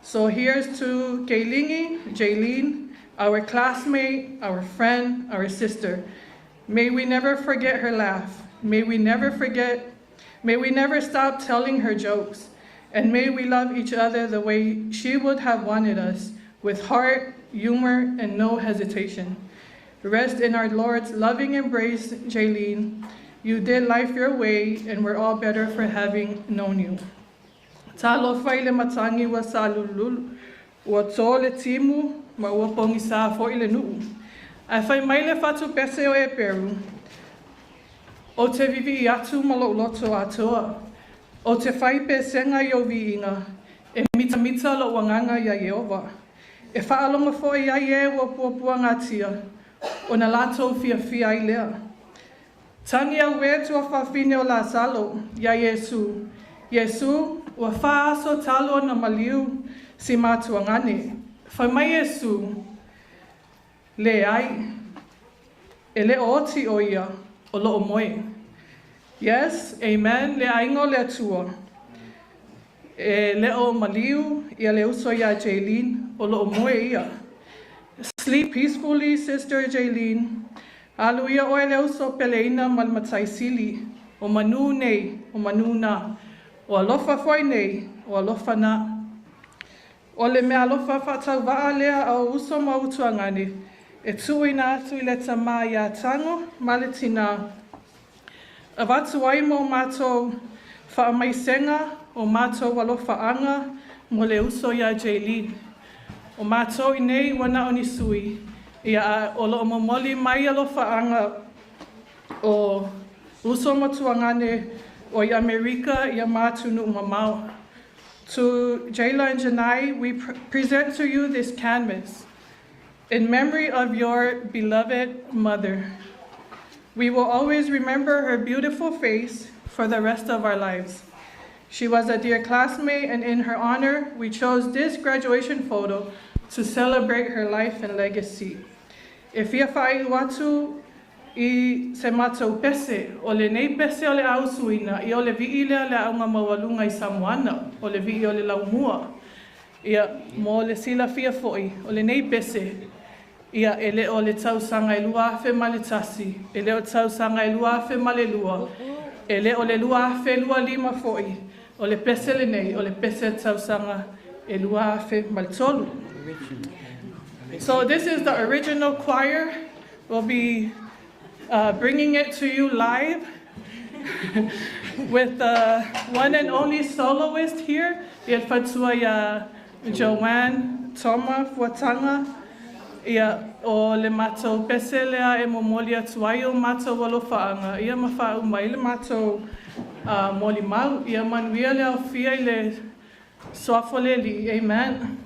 So here's to Kaylingi, Jayleen, our classmate, our friend, our sister. May we never forget her laugh. May we never stop telling her jokes. And may we love each other the way she would have wanted us, with heart, humor, and no hesitation. Rest in our Lord's loving embrace, Jayleen. You did life your way, and we're all better for having known you. Talo faile matangi wa salulul, wa tole timu, ma wa pongi sa fo ile nuu. A fai maile fatu pese o e peru. O te vivi I atu malo loto atoa. O te fai pesenga I o viinga, e mita lo wanganga ia Yehova. E whaalonga fo ia ye wa puapua ngatia. o na lātou fia i lea. Tangi au e tua whawhine o la salo, ia Yesu. Yesu, ua whaaso talo na maliu si mātua ngane. Whai mai Yesu, le ai, e le oti o ia, o lo o moe. Yes, amen, le aingo le atua. E le o maliu, ia le uso ia Jayleen, o lo o moe ia. Sleep peacefully, Sister Jayleen. Aluia o ele uso peleina malmatai sili. O manu nei, o manu na. O alofa foi nei, o alofa na. O le mea alofa whatauwaa lea au uso mautuangani. E tui na atu i le tama ia tango, male tina. A watu ai mo mātou whaamaisenga o mātou alofa anga mo le uso ia Jayleen. O mātou i nei wana o ni sui. Ia o lo momoli mai alofa anga o uso matuangane o i Amerika ia mātunu mamau. To Jayla and Janai, we present to you this canvas in memory of your beloved mother. We will always remember her beautiful face for the rest of our lives. She was a dear classmate, and in her honor, we chose this graduation photo to celebrate her life and legacy. E fia whai watu i se mātou pese, o le nei pese o le ausuina, i o le vii lea le Aumoeualogo i Samoana, o le vii o le laumua. Ia mo le sila fia foi, o le nei pese, ia e le o le tausanga i lua afe ma le tasi, e le o tausanga i lua afe ma le lua, e le o le lua afe lua lima foi, o le pese le nei, o le pese tausanga e lua afe ma le tolu. So this is the original choir. We'll be bringing it to you live with the one and only soloist here, Ia Fatua ia Joanne Toma Fuataga. Ia o le mātou pese lea e momoli atu ai o mātou walofaaga. Ia mawhau mai le mātou moli mau. Ia manuia lea o fia i le soafoleli. Amen.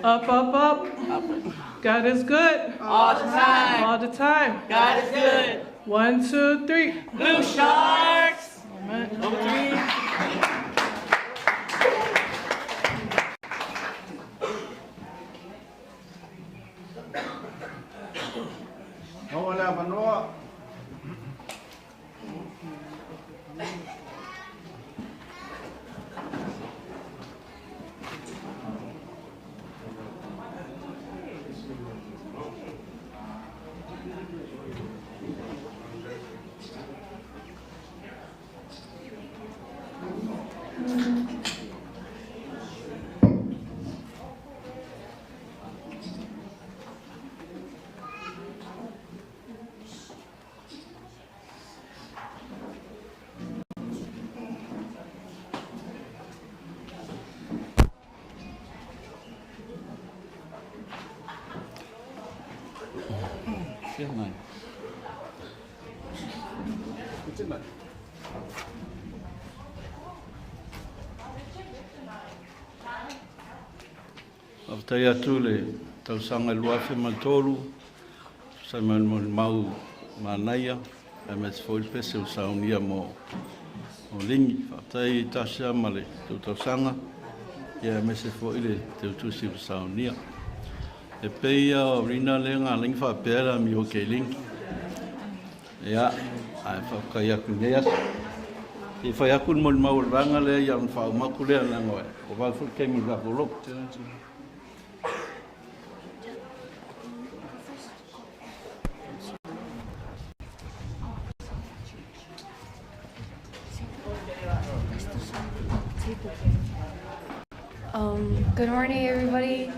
Up, up, up. God is good. All the time. All the time. God is good. 1, 2, 3. Blue Sharks. Amen. Number 3. Hola, Manoa. Tai atu le tausanga luafe maltolu, sa mau manaia, e me te fōi pese o saunia mo lingi, tai tasia male tau tausanga, ia me se fōi le tau tusi o saunia. E peia o rina le ngā lingi whapera mi o ke lingi. Ia, ai whakai aku neas. E whai aku mo le mauranga le, ia un whau maku lea nangoe. O walfu kei mi rapolok. Good morning, everybody.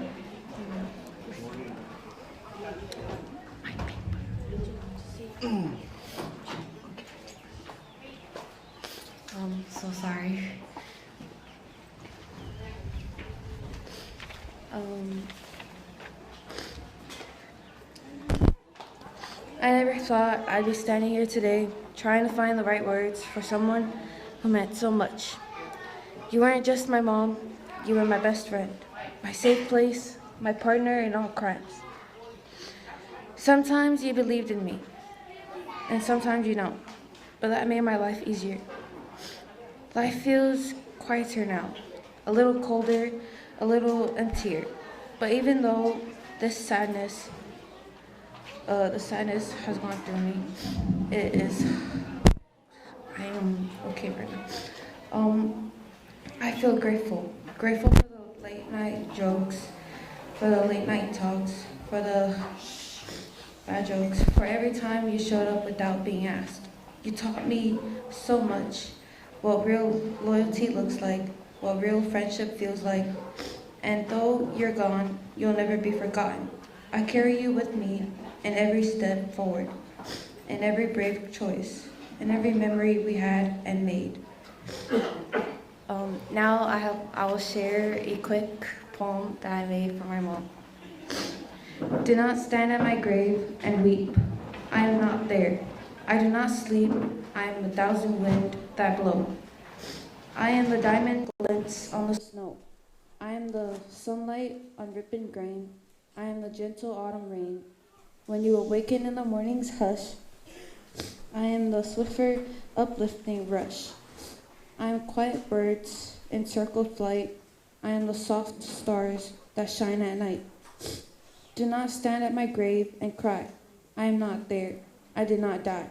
So sorry. I never thought I'd be standing here today trying to find the right words for someone who meant so much. You weren't just my mom, you were my best friend, my safe place, my partner in all crimes. Sometimes you believed in me, and sometimes you don't, but that made my life easier. Life feels quieter now, a little colder, a little emptier. But even though this sadness, the sadness has gone through me, I am okay right now. I feel grateful for the late night jokes, for the late night talks, for the bad jokes, for every time you showed up without being asked. You taught me so much, what real loyalty looks like, what real friendship feels like. And though you're gone, you'll never be forgotten. I carry you with me in every step forward, in every brave choice, in every memory we had and made. Now I will share a quick poem that I made for my mom. Do not stand at my grave and weep. I am not there. I do not sleep. I am 1,000 winds that blow. I am the diamond glints on the snow. I am the sunlight on ripened grain. I am the gentle autumn rain. When you awaken in the morning's hush, I am the swifter uplifting rush. I am quiet birds in circled flight. I am the soft stars that shine at night. Do not stand at my grave and cry. I am not there. I did not die.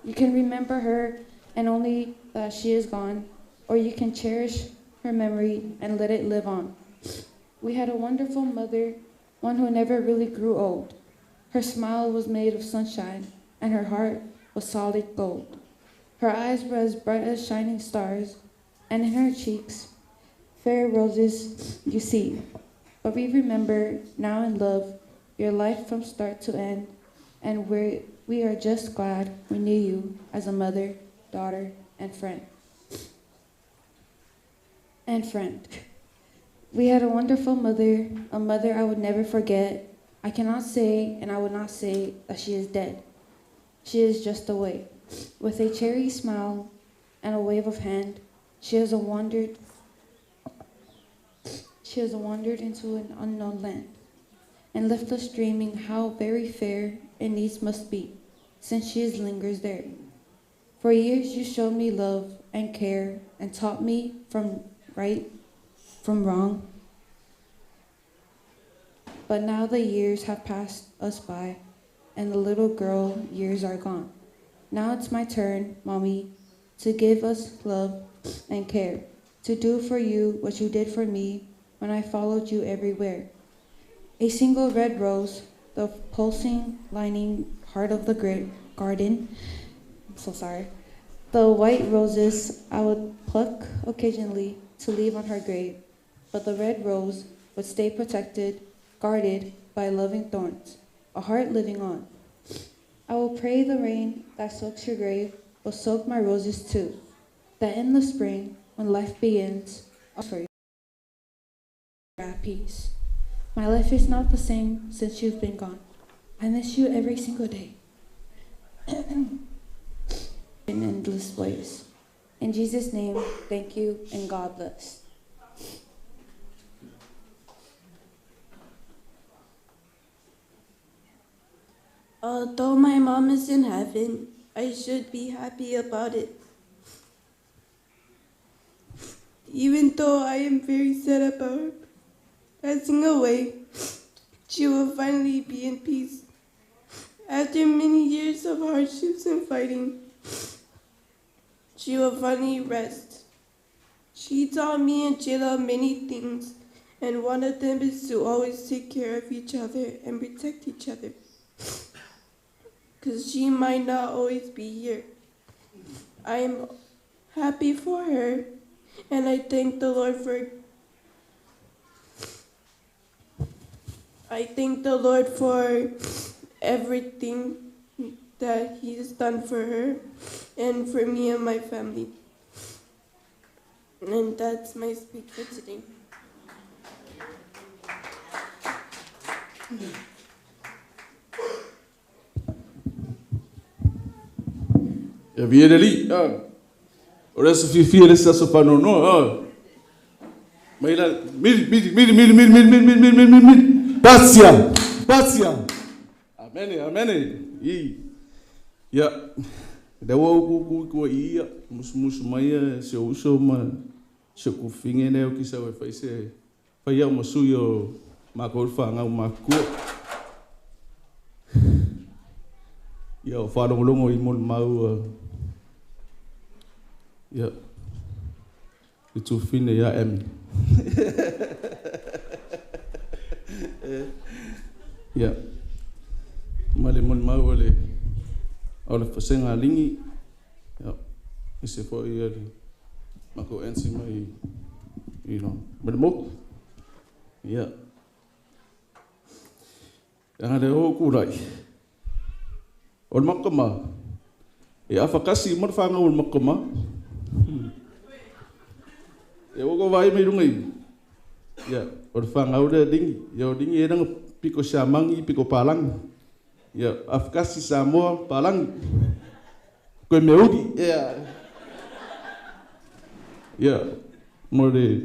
You can remember her and only that she is gone, or you can cherish her memory and let it live on. We had a wonderful mother, one who never really grew old. Her smile was made of sunshine, and her heart was solid gold. Her eyes were as bright as shining stars, and in her cheeks, fair roses you see. But we remember now in love your life from start to end, and we are just glad we knew you as a mother, daughter, and friend. We had a wonderful mother, a mother I would never forget. I cannot say, and I would not say, that she is dead. She is just away. With a cherry smile and a wave of hand, she has wandered into an unknown land, and left us dreaming how very fair it needs must be, since she lingers there. For years you showed me love and care, and taught me from right from wrong. But now the years have passed us by, and the little girl years are gone. Now it's my turn, Mommy, to give us love and care, to do for you what you did for me when I followed you everywhere. A single red rose, the pulsing, lining heart of the garden. I'm so sorry. The white roses I would pluck occasionally to leave on her grave, but the red rose would stay protected, guarded by loving thorns, a heart living on. I will pray the rain that soaks your grave will soak my roses too, that in the spring, when life begins, I'll for you at peace. My life is not the same since you've been gone. I miss you every single day. In endless ways. In Jesus' name, thank you and God bless. Although my mom is in heaven, I should be happy about it. Even though I am very sad about her passing away, she will finally be in peace. After many years of hardships and fighting, she will finally rest. She taught me and Jayla many things, and one of them is to always take care of each other and protect each other. Because she might not always be here. I am happy for her, and I thank the Lord for everything that He has done for her and for me and my family. And that's my speech for today. E viene lì, ora se fia le stesso fanno no, ma ila miri, pazia, amen, ya, dawa ku ia, mus mai se uso ma se ku finge ne o ki sa fai se fai o masuyo ma ko fa nga ma ku ya fa lo longo I mol mau ya itu fine ya em ya male mol mau le ole fasenga lingi ya ese foi ele mako ensi mai mermo ya ada o kurai ol makama ya afakasi mar fanga ol makama ya o vai mai rungai ya ol fanga o dingi ya dingi edang piko Samangi, piko Palang. Ya, Afkasi Samoa, Palang. Koe meuri, ya, more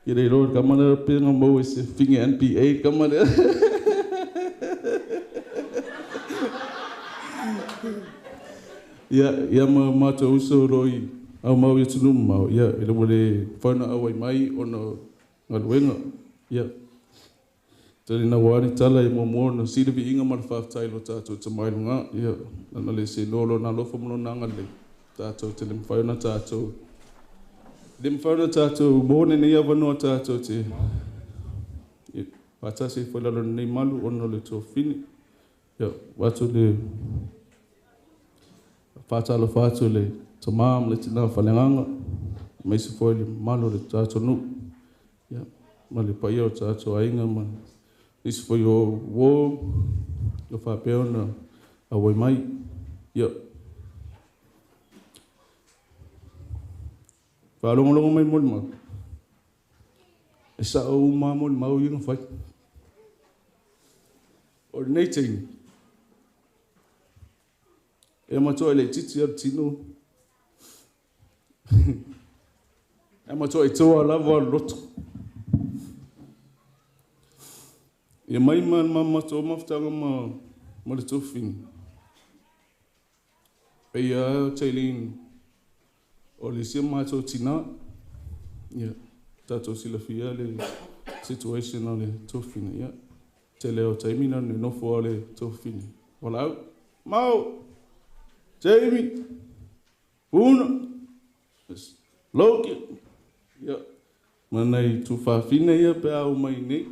kira ro kamana penga mau ese finga NPA kamana. Ya mata uso roi au mau ia tunu mau ya ila mole whana awai mai ono ngaluenga ya tari na wani tala i momo no sidavi inga mana whaftai lo tātou ta mai lunga ya nana le se lolo na lofa mono nanga le tātou te lim whauna tātou mōne ne ia wanoa tātou te wata se whalalo nei malu ono le tō fini ya watu le Whātalo whātu le ta māma le tina whalenganga, mai se whoi le malo le tātou nu. Ya, ma le pai au tātou ainga ma. Ni se whoi o wō, o whāpeo na a wai mai. Ya. Whālongolongo mai moli mau. E sa o mā moli mau inga whai. O nei teini. E matoa le titi ar tino. E matoa I toa lava roto. E mai man matoa mafutanga ma le tofini. E ia Jayleen o le sia matoa tina. Ia, tato sila fia le situation o le tofini. Ia, te leo taimina ne nofo o le tofini. Wala au, mau! Jamie, Una, Loki, ya, manai tu whawhine ia pe au mai nei.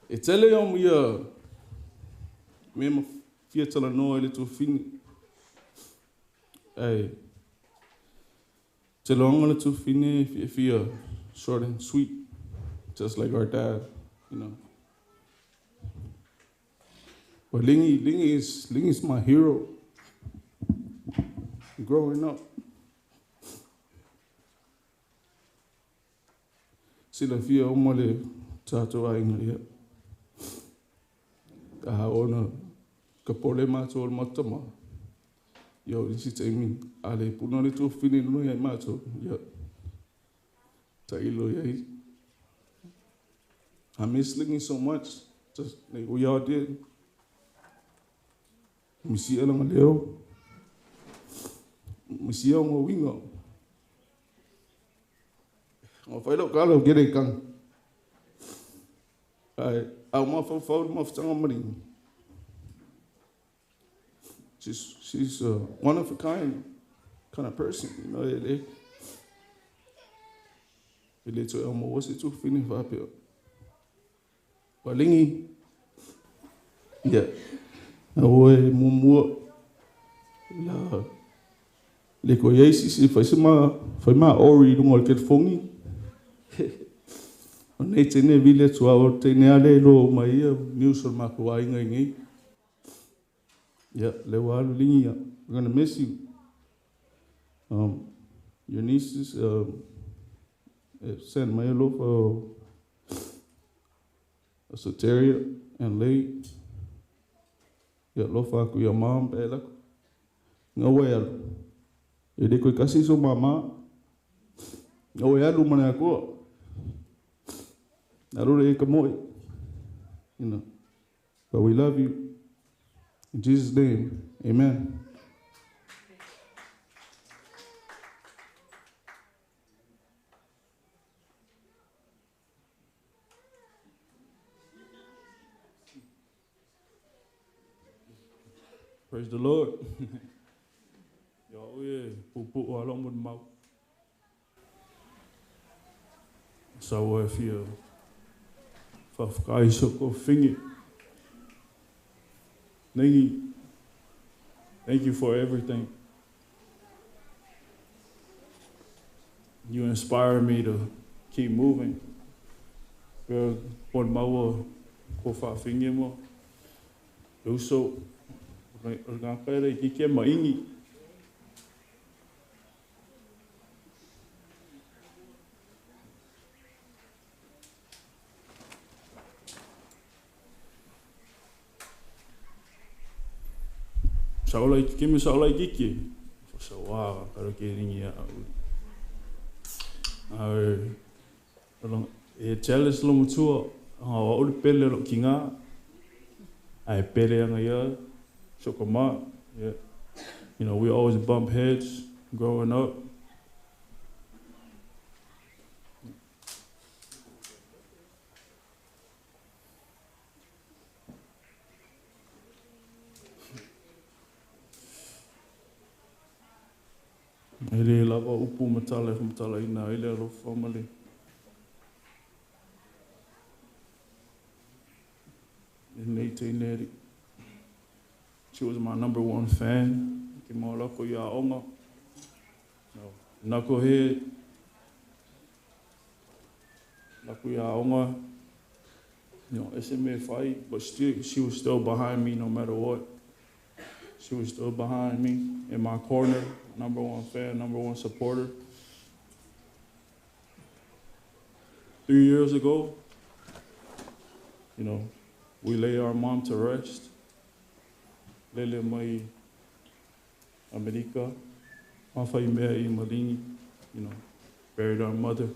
E tele au ia, me ma fia tala noa ele tu whine. Ei, te longa le tu whine fia short and sweet, just like our dad, you know. But Lingy is my hero. Growing up. Sila fia omole tātou ainga ia. Ka haona ka pole mātou o matama. Yo, isi taimi. Ale puna le tō whine nuna iai mātou. Ia. Ta ilo iai. I miss Lingy so much. Just like we all did. Misia langa leo. Misia ngō winga. Ngō whailo kālo gere kang. Ai, au mawhau mawhtanga maringi. She's one of a kind of person, you know. Ele to Aumoeualogo se tu fini whapeo. Walingi. Yeah. Oe mumua la le ko yeisi si fai ma ori lungo ke fongi o nei tene vile tua o tene ale lo mai news on ma ko ainga ngi ya le walu lingia we're going to miss you. Your nieces sent my love Soteria and Lee. Ya lofa ku ya mam pela ngawel ele ko kasi so mama ngawel mana ko narure kamoy, you know, but we love you in Jesus' name, amen. Praise the Lord. Yahweh, pupu along with mau. So if you fafkai soko fingi. Thank you for everything. You inspire me to keep moving. Girl, pon mau ko fa fingi mo. Also, nga pere ki ke maingi. saola kemi saola kiki sawa karo ke ringi e challenge lo mutua o le pele lo kinga ai pele nga ya sokoma yeah. You know, we always bump heads growing up. Ele lava upu matala ina ele lo family. In 1880, she was my #1 fan. Ki maolako ia onga. Knucklehead. Naku ia onga. You know, SMA fight, but still, she was still behind me no matter what. She was still behind me in my corner. #1 fan, #1 supporter. 3 years ago, you know, we lay our mom to rest. Lele mai America, mawhai mea I Malingi, you know, buried our mother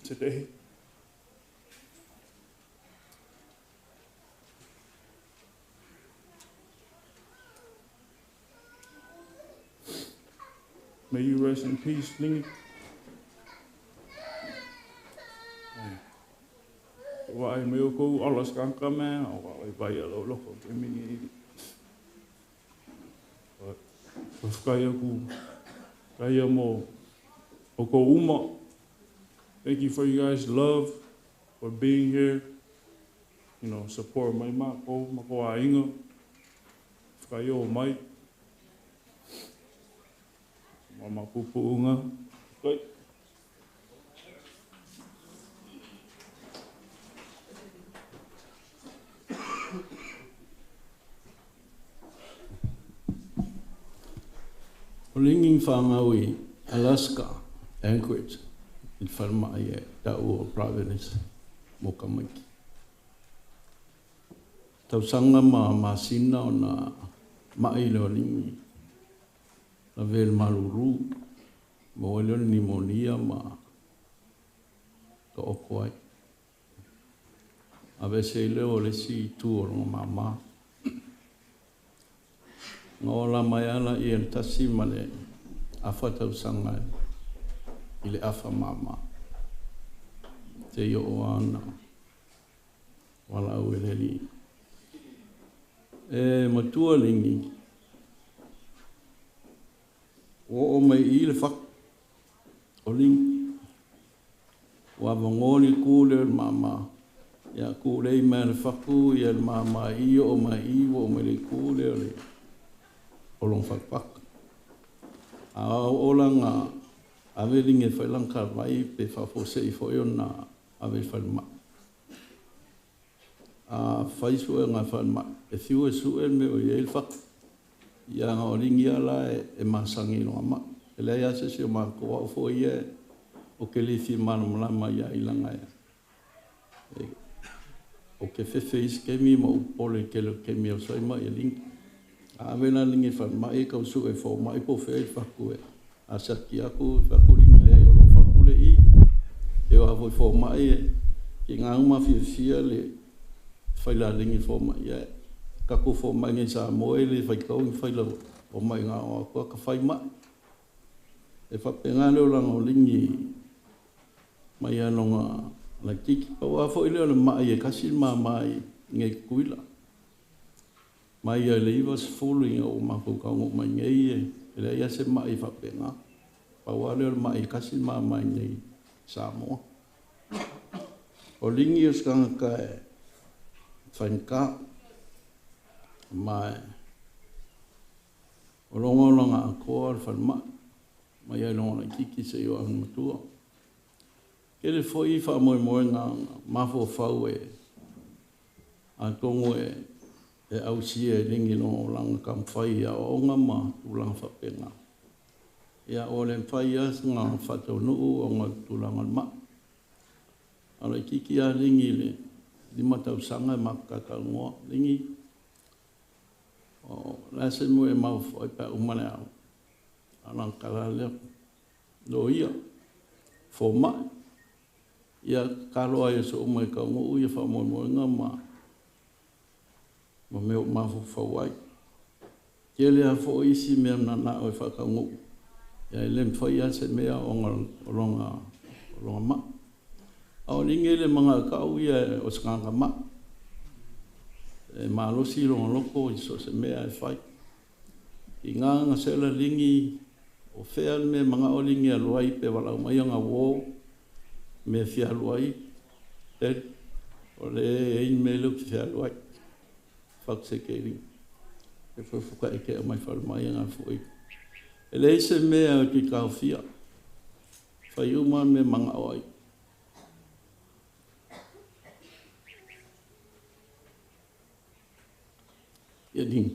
today. May you rest in peace, Lingi. Wai meo kou alas kanka mea, o wai vai alo loko ke mini. Kaya ku, kaya mo, oko uma. Thank you for you guys' love, for being here. You know, support mai mako ainga. Kaya o mai. Mama pupu unga. Okay. Olinging whangaui, Alaska, Anchorage, I whanmai e Tago province, Mokamaki. Tausanga masina o na maile o lingi. La vel maruru, mo ele pneumonia ma ka oko ai. A vese leo le si tu o mama. Ngola mai ala I el tasi male afa tausanga I le afa mama. Te yo ana wala ueleli. Matua lingi. O mai I le whak o lingi. Wa vangoli kule mama. Ya kule I mea le whaku I el mama I o mai I o mai le kule o le. Olong whakpak. A ola ngā awe ringe whailang karwai pe whafose I whoio na awe whalma. A whaisua ngā whalma. E thiu e sue me o I whak. Ia ngā o ringi ala e masangi no ama. E lei ase si o maa koa o fo ia o ke lithi mana malama ia ilanga ia. O ke whewhe isi kemi ma upole ke lo kemi o saima ia lingi. A vena lingi whanmai kau su e whau mai po whea I whaku e. A saki aku whaku ringi lea I o lo whaku le I. E wa voi whau mai e. Ki ngā uma whiawhia le whaila ringi whau mai e. Kako whau mai ngai sa moe le whaikau I whaila o mai ngā o akua ka whai mai. E whapenga leo langa o lingi mai anonga la kiki. Pau a whau I leo le mai e kasi mai ngai kuila. Mai ia le iwa se fulu o mako kaungo mai ngei e. Ele ia se mai whapenga. Pau a leo le mai kasi mai ngei Samoa. O lingi o skanga ka e whainka. Mai. O longa a koa al whanma. Mai ia longa kiki se i o anu matua. Kele foi wha moe ngā mafo whau e. A tongo e au sia e ringi no langa kam whai a onga ma tulanga whapenga. Ia o le whai as ngā whatau nuu o ngā tulanga ma. Ala kiki a ringi le lima tau sanga e makaka ngoa ringi. O la se mo e mau foi pa umane au. Alang kalale no ia fo ma ia kalo ai so mai ka mo ia fa mo ngama mo me ma fo wai ele a fo isi me na o fa ka ngo ia lem fo ia se me o longa ma o lingele manga ka u ia o skanga ma e malo si loko i so se me ai fai inga se la lingi o fea me manga o lingi a luai pe wala mai nga wo me fia luai o le e me lu fia luai fak se ke ring e foi fuka e ke mai fal mai nga foi e le se me a ki ka fia fai uma me manga oi e ding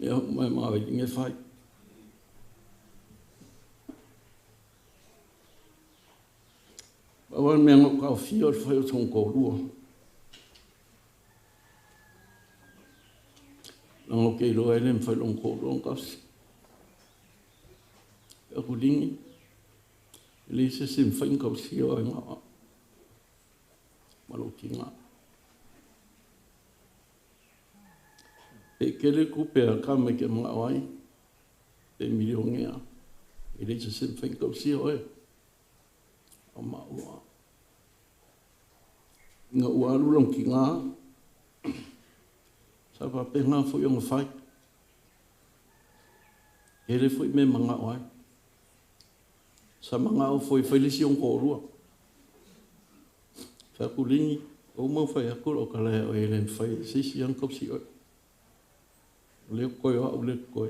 eu mai mai nge fai awan me ngo ka fio foi o son ko ruo no ke lo ele foi long ko long kas eu kuding ele se sim foi ko sio nga malukinga e kele kupe a kame ke mga wai e milionea e le se sim foi ko sio o maua nga ualu long kinga sa pa penga foi on fai ele foi me mga wai sa mga o foi felicion ko rua sa kulingi o mo fai akul o kala o ele fai sisi yang ko si o le ko yo o le ko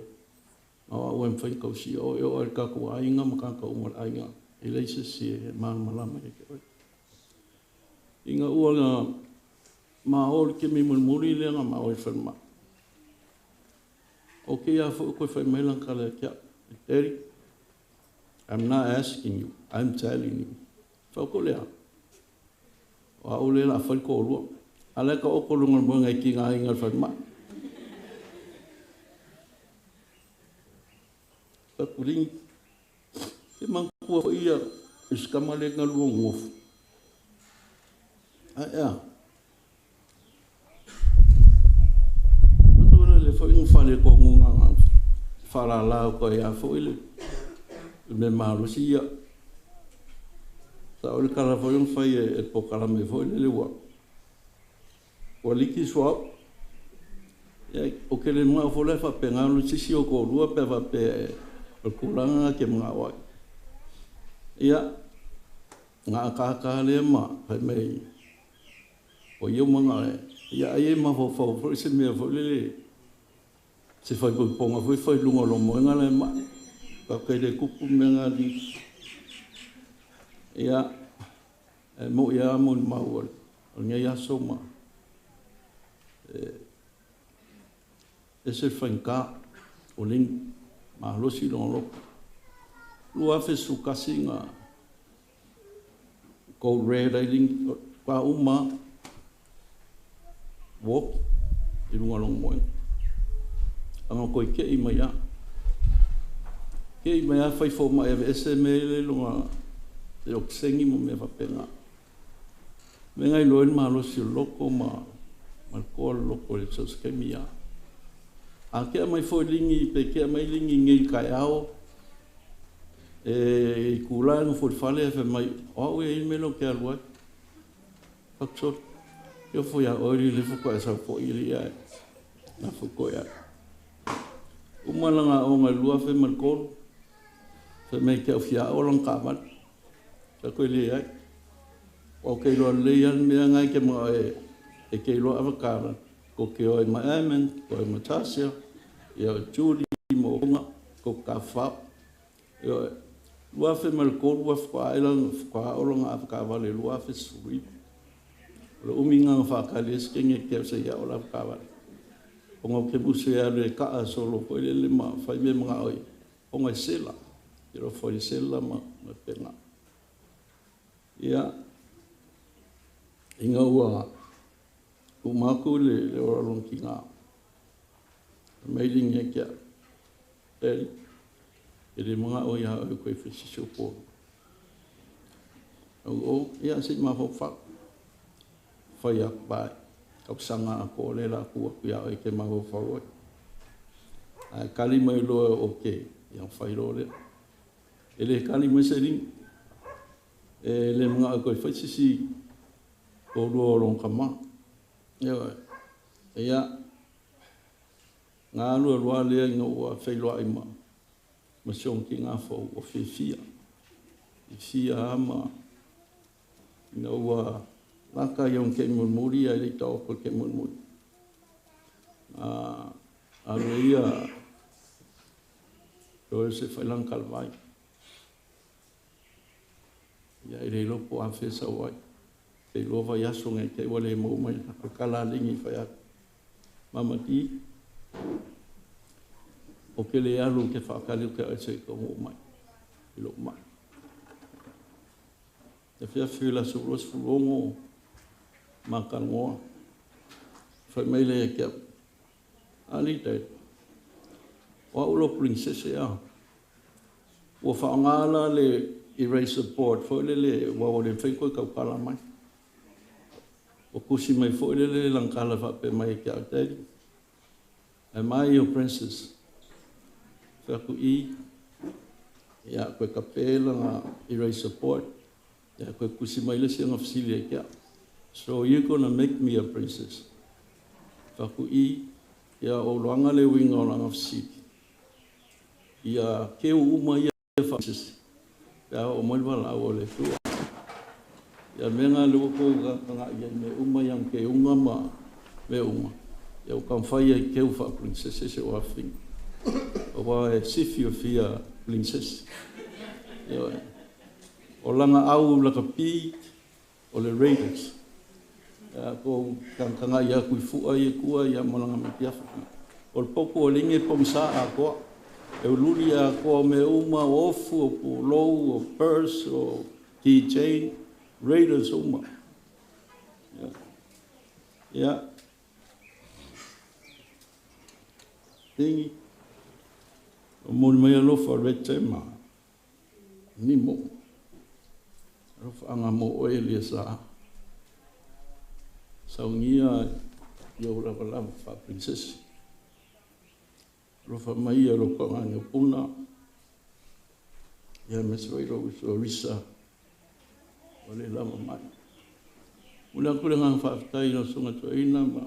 o en fai ko si o o ka ko ainga maka ko mo ainga ele se si mal malama e ko inga uanga maol ke mi mulmuli le nga maol ferma okay ya fo ko fai melan kala kia eri I'm not asking you, I'm telling you. Whakolea. Wa ole la whai ko rua. Ale ka oko lunga mo ngai ki ngā inga whai ma. Whakuringi. Te mangkua o ia, iskamale ngā lua ngofu. Ea. Matula le whai ngwhare ko ngunga whara lao ko ea whaile. Me malo si ia sa o le kala foi un fai e pokala me foi le wa o liki so ya o ke le mo fo le fa penga no si o ko lua pe va pe o kulanga ke mga wa ia nga ka le ma fa me o yo manga ia ai ma fo se me fo le se fai ko ponga foi lungo lo mo nga le ma ka le kupu menga di ia mo ia mo maul nga ia soma ese fanka o ling ma lo si lo lo afe su kasinga ko red I think pa uma wo i lunga long mo anga ko ke i maya ke i mea whai fo mai ave ese me le lunga e o ksengi mo me whapenga. Me ngai loen ma lo si loko ma ko loko le sos ke mia. A ke mai fo lingi pe ke mai lingi ngai kai ao e kula no fo fale fe mai o e me lo ke alwa. Fakso yo fo ya ori le fo ko sa fo ili ya na fo ko ya. Umalanga o ngai lua fe mal ko se me ke ofia o lang kamat sa ko le ai o ke lo le yan me ngai ke mo e ke lo avakara ko ke o ma amen ko ma tasia ya juli mo ko ka fa yo lo fe mal ko lo fa ilang fa o lang avaka vale lo fe suri lo uminga fa ka le skenge ke se ya o la ka va o ngo ke bu se ya le ka solo ko le ma fa me mga oi o ngai sela iro foi sela ma penga Ia, inga ua, umaku le ora long ki ngā. Mailing e kia, teri, e re mga o ia o koe whisisio pō. O, ia si ma whawhak, whai ak bai, kau sanga a ko le la kua kuia o ke ma whawhak. Kali mai loa o ke, ia whai lo le. E le kali mai se ring, e le mga o koe whisisi o lua o long kama. Ia, ngā lua lua lea inga ua whailoa ima. Ma siong ki ngā whau o whiwhia. I whia ama. Inga ua laka iong ke munmuri ai rei tau ko ke munmuri. Alu ia roe se whailang kalwai. Ia i rei lopo a whesa wai. Kei lova yaso ngai kei wale mou mai. Ko kala lingi whaiak. Mamati. O ke le alu ke whakali o ke aise ko mou mai. I lo mai. Te whia whila suros fulongo makangoa. Whai mai le e kia. Ali tei. Wa ulo prinsese a. Wa whaangala le eraser board. Whai le wawo le whaikoi kau kala mai. O kusi mai whai le langkala whape mai e kia tei. Am I your princess? Whaku I. Ia koe kapela ngā eraser board. Ia koe kusi mai le sianga whasili e kia. So you're gonna make me a princess. Whaku I. Ia o loanga le winga o langa whasili. Ia keu uma ia whasis. Ia o moiwala o le tua. Ia menga lua kou ngā ia me uma yang ke unga ma me uma. Ia o kamwhai ai keu wha princess se o awhinga. O wa e sifi o fia princess. Ia o langa au laka pi o le raiders. Ia ko kanga ia kui fua ia kua ia malanga me piafa. O le popo o linge pomsa a koa. E uluri a koa me uma o ofu o pulou o purse o keychain. Raiders uma. Ia. Tingi. O moni mai alofa rete ma. Ni mo. Alofa anga mo oelia sa. Saungia yo la wala fa princess. Alofa mai alofa ngani puna. Ia meswairo so risa. Ole lama mai. Mula kule ngang whaafitai no sunga tua ina ma.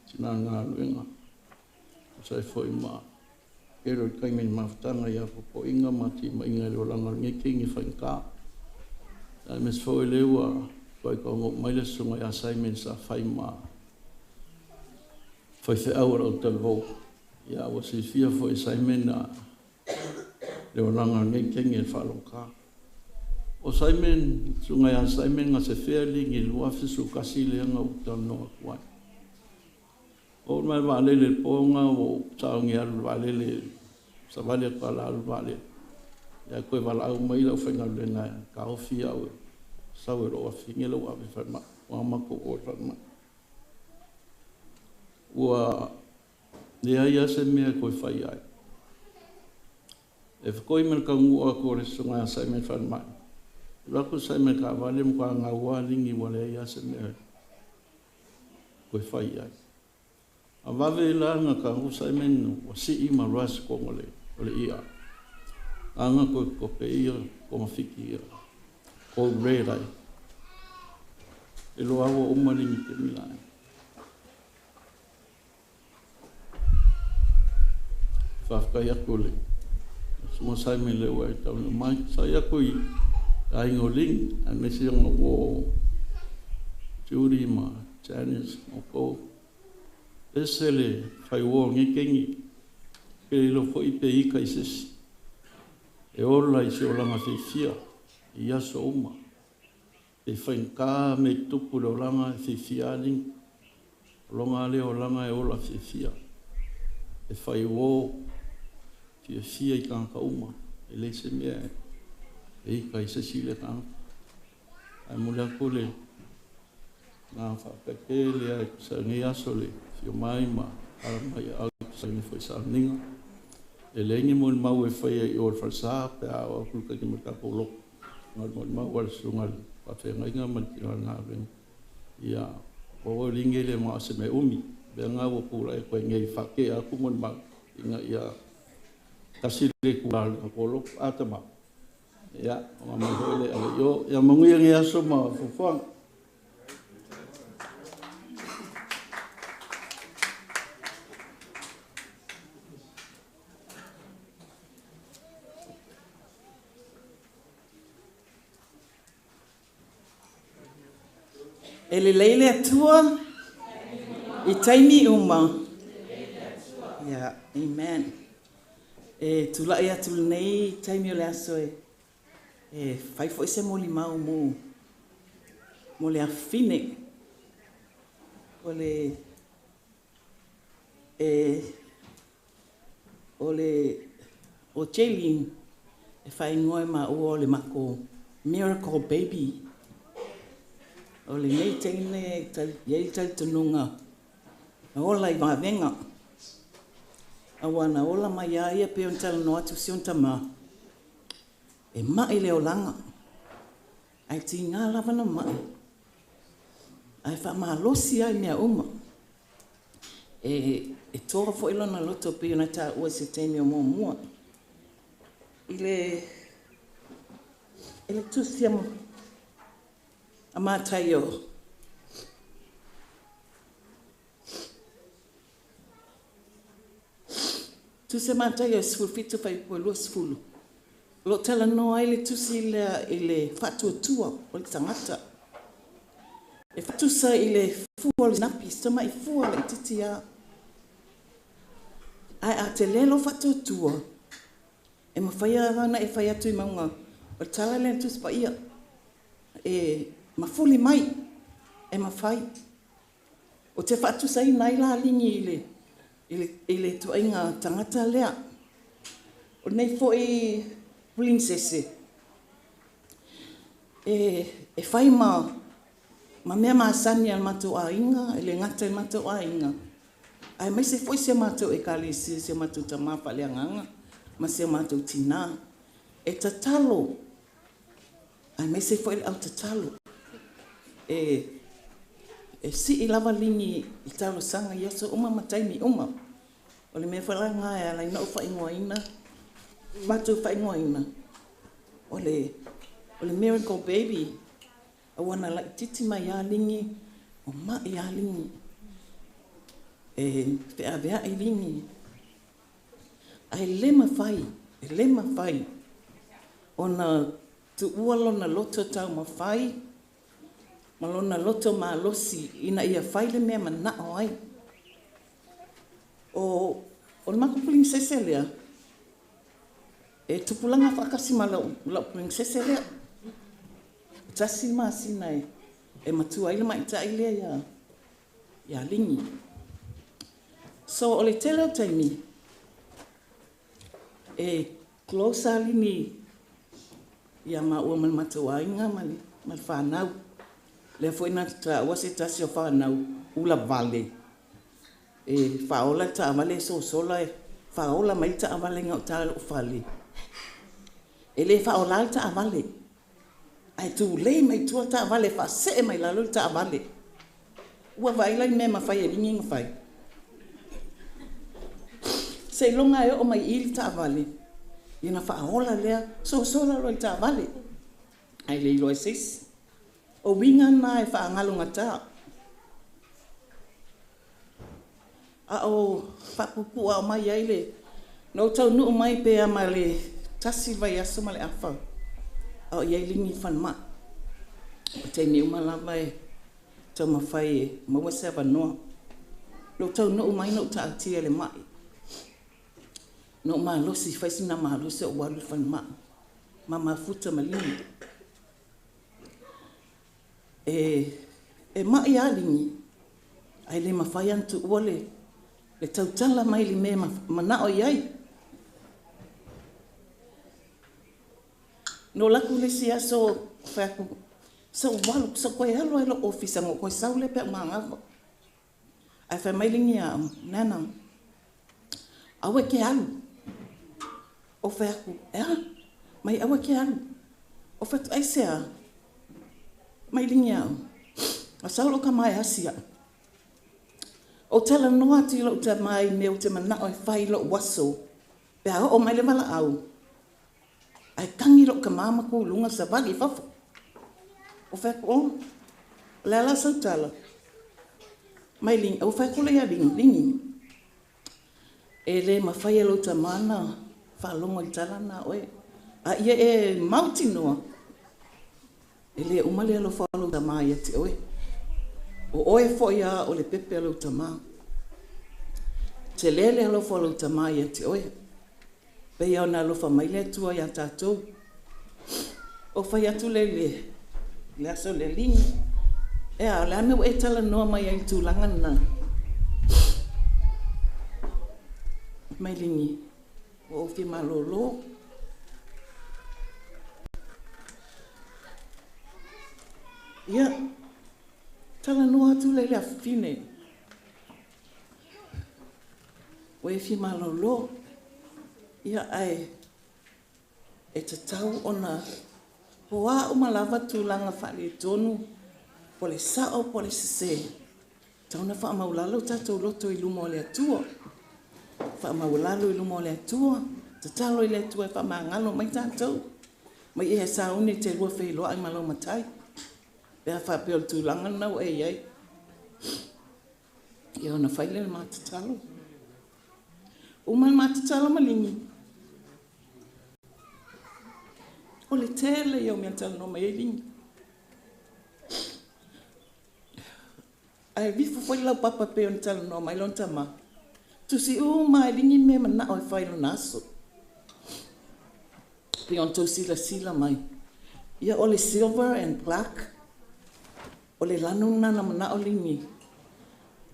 Tina ngā luenga. Sai foi ma. Ero i kaimen mawhtanga ia popo inga mati ma inga leo langa nge kingi whainka. Ai mes foi lewa. Koi ka ngok maile sunga ia saimen sa whai ma. Whai whi awara o talvo. Ia wasi fia foi saimen na. Leo langa nge kingi e whalonka. O Simon, sunga ia Simon nga se whealing i lua fisu kasi leanga o tanoa kuai. O mai walele ponga o taongi alu walele, sa wale kala alu wale. Ia koe wala au mai lau whainga lenga ka ofi au. Sau e roa whinge lau awe whaima, o amako o whaima. Ua, nea ia se mea koe whai ai. E whakoi mena ka ngua kore sunga ia Simon whaima. Rako sai me ka wale mo ka ngā walingi wale ia se mea koe whai ai. A wawe la ngā ka ngu sai menu wa si i ma ras ko ngole ole ia. Anga koe kope ia, ko mawhiki ia, ko reirai. E lo awa umaringi te milai. Whafkai ako le. Suma sai me lewa e tau mai, sai ako i ai ngoling an me se ngo wo Judy ma Janice o ko esele fai wo ngi kengi ke lo foi pe i kai sis e ola i se ola ma fia ia so uma e fai ka me tupu lo langa fia ling longa le o langa e ola fia e fai wo fia i ka uma e le se me e kai se sile ka ai mula kule na whakakele ai sa ngi aso le fio mai ma ara mai au sa ngi foi sa ninga e lengi mo mau e fai e o falsa pe a o kuka ki mata polo ngal mo mau wal sungal pa fe ngai nga man na ben ya o lingele mo se me umi be nga wo pula e ko ngai fakke a ku mon ma inga ya kasile ku al polo atama ya o ma hole ale yo ya mangu yang ya so ma fufang Ele leile atua I taimi uma. Yeah, amen. Tula ia tulu nei taimi o le aso fai fo se mo limau mo le afine. O Jayleen fai ngoe ma o le mako miracle baby. O le nei teine yei tal tununga. Ola I mavenga. Awana ola mai ia pe on tal no atu sion tama. E mai le olanga. Ai tinga lava na mai. Ai fa ma losi ai mea uma. E tora fo ilo na loto pe ona ta o se temi o mua. Ile tusiam amatayo. Tu se matayo sfulfitu fai po lo sfulu. Lo tala no ai le tusi ile fatu tua o le tangata. E fatu sa ile fuol napi stama I fuol I titia. Ai a te lelo fatu tua. E mawhaia wana e whai atu I maunga. O tala le tusi pa ia. E mafuli mai. E mawhai. O te fatu sa I nai la lingi ile to inga tangata lea. O nei fo I princesse. E whai ma mea maasani al mato a inga, ele ngata il mato a inga. Ai mai se foi se mato e kali se mato tamapa le nganga, ma se mato tina. E tatalo. Ai mai se foi au tatalo. E si I lava lingi I talo sanga yeso uma matai mi uma. O le mea whalanga e ala ina o whaingoina. Mato whaingoina. O le miracle baby. Awana la titi mai a lingi. O ma I a lingi. Te avea I lingi. Ai lema fai. O na tu ualo na loto tau ma fai. Malona loto ma losi ina ia fai le mea mana o ai. O le mako princesse lea. E tupulanga whakasi ma lau princesse lea. Tasi ma sina e matua ile mai ta ile ya lingi. So o le tele o taimi. Closer lini ia ma ua mal matua inga mal whanau. Le foi na tra wase tasi o whanau ula vale. Whaola ta avale so sola whaola mai ta avale ngau ta o whale. Le whaola ta avale. Ai tu le mai tua ta avale fa se mai lalo ta avale. Ua vaila me ma fai lingi fai. Se longa o mai il ta avale. Ina whaola lea so sola lo ta avale. Ai le lo sis. O winga na e whaangalunga ta. O whapupu a mai aile. No tau nuu mai pe a mai le tasi vai aso ma le awha. O iai lingi whanma. O te mi umalawa tau mawhai maua se wanoa. No tau nuu mai no ta atia le mai. No maa losi whaisina maa losi o walu whanma. Ma mafuta malini. Mai alingi. Ai le mawhai antu uole. Le tautala mai li mea manao iai. No laku le si aso whaku Sa walu sa koe halo elo ofisa ngo koe saule pe mangava. Ai fa mailingi a nana. Awe ke alu. O fa aku, mai awe ke alu. O fa ai sea. Mailingi a. A saulo ka mai asia. O tala noa ti lo te mai me o te mana o fai lo waso. Pe o mai le mala au. Ai kangi lo ka mama ko lunga sa vali fafu. O fa ko la sa tala. Mai ling o fa ko le ya ling. Ele ma fai lo te mana fa longo i tala na oe. A ia e mauti noa. Ele umale lo fa lo te mai ati oe. O oe fo ia o le pepe lo te mai. Te lele lo fa lo te mai ati oe. Pe ia na lo fa mai le tua ia tātou. O fa ia tu lele. Le aso le lingi. E a le ame o e tala noa mai ai tūlanga na. Mai lingi. O fi malolo. Ia. Tala noa tu lele a fine. O e fi malolo. Ia ai. E te tau ona. Hoa o malava tūlanga whale tonu. Pole sao, pole sese. Tauna wha maulalo tatou loto i lumo le atua. Wha maulalo i lumo le atua. Te talo i le atua e wha maangalo mai tatou. Mai e sauni te lua whailoa ai malo matai. Pea wha peo tūlanga nau e iei. Ia ona whaile le mātatalo. Uma le mātatalo malingi. O le tele iau mea tala no mai e lingi. Ai vifu foi lau papa pe on tala no mai lon tama. Tu si mai lingi me mana o fai lo naso. Pe on to sila mai. Ia o le silver and black. O le lanuna na mana o lingi.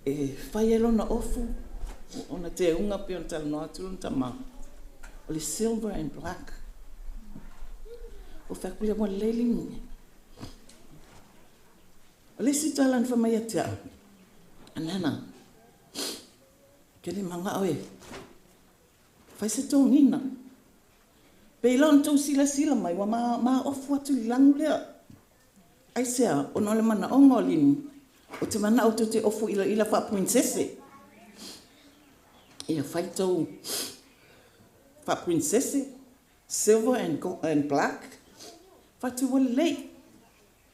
E fai elo na ofu. Ona te unga pe on tala no atu lon tama. O le silver and black. O fa kuia mo le lingi. O le si talan fa mai atia. Anana. Kele manga oe. Fai se tōngina. Pe ilon tō sila mai wa ma ofu atu langu lea. Ai sea, o no le mana ongo lini. O te mana o te ofu ila fa princesse. Ia fai tō fa princesse. Silver and black. Fa tu wale lei.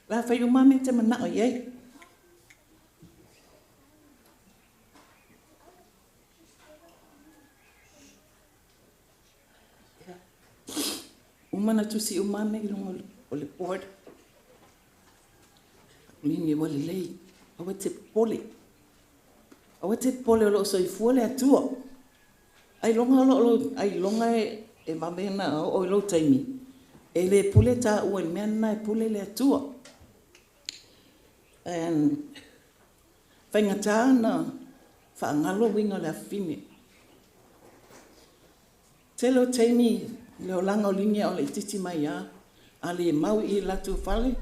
La fai umame te mana o iei. Umana tu si umame i lungo o le board. Lini wale lei. Awa te pole. Awa te pole o lo so i fuole atua. Ai longa e mamena o lo taimi. E le pule ta ua i mena e pule le atua. Whaingata na whaangalo winga le awhine. Telo taimi leo langa o linia o le titi mai a le mau i latu whale,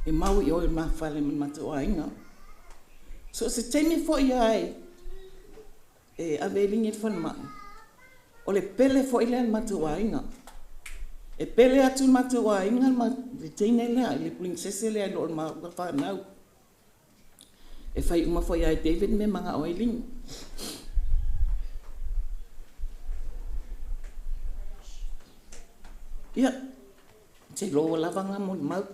e mau i oi maa whale man matu o ainga. So se taimi fo i ai, e ave lingi whanma, o le pele fo i le matu o ainga. E pele atu matu o ainga, ma le teine lea, le princesse lea lo ma whanau. E whai uma fo i ai David me manga o lingi. Ia, te loa lavanga mon mau.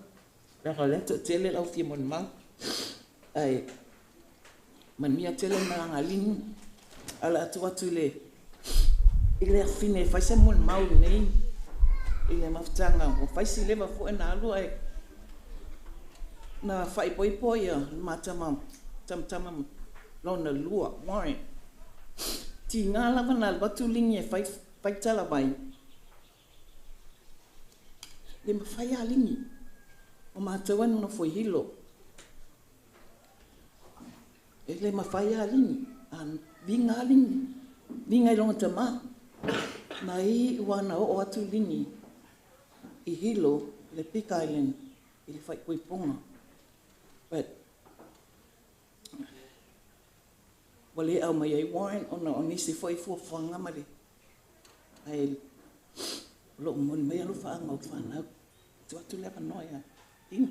Raka leto tele lau fia mon mau. Ai, man mia tele maranga lingi. Ala atu le. Ile a fine, fai se mon mau nei. Ile maftanga, o fai si leva fo e na alu ai. Na fai poi poi a, matama, tam lona lua, moe. Ti ngā lava na batu lingi e fai tala mai. Le mawhai a lingi. O mātua no foi hilo. E le mawhai a lingi. Vinga a lingi. Vinga i longa tama. Na i wana o atu lingi. I hilo, le Pig Island. i le whaipoiponga. But, wale au mai ai warrant ona o nisi whaifuafanga mare. Ai, lo mon mai alu whaanga o whanau. Tu atu lewa noia. Ina.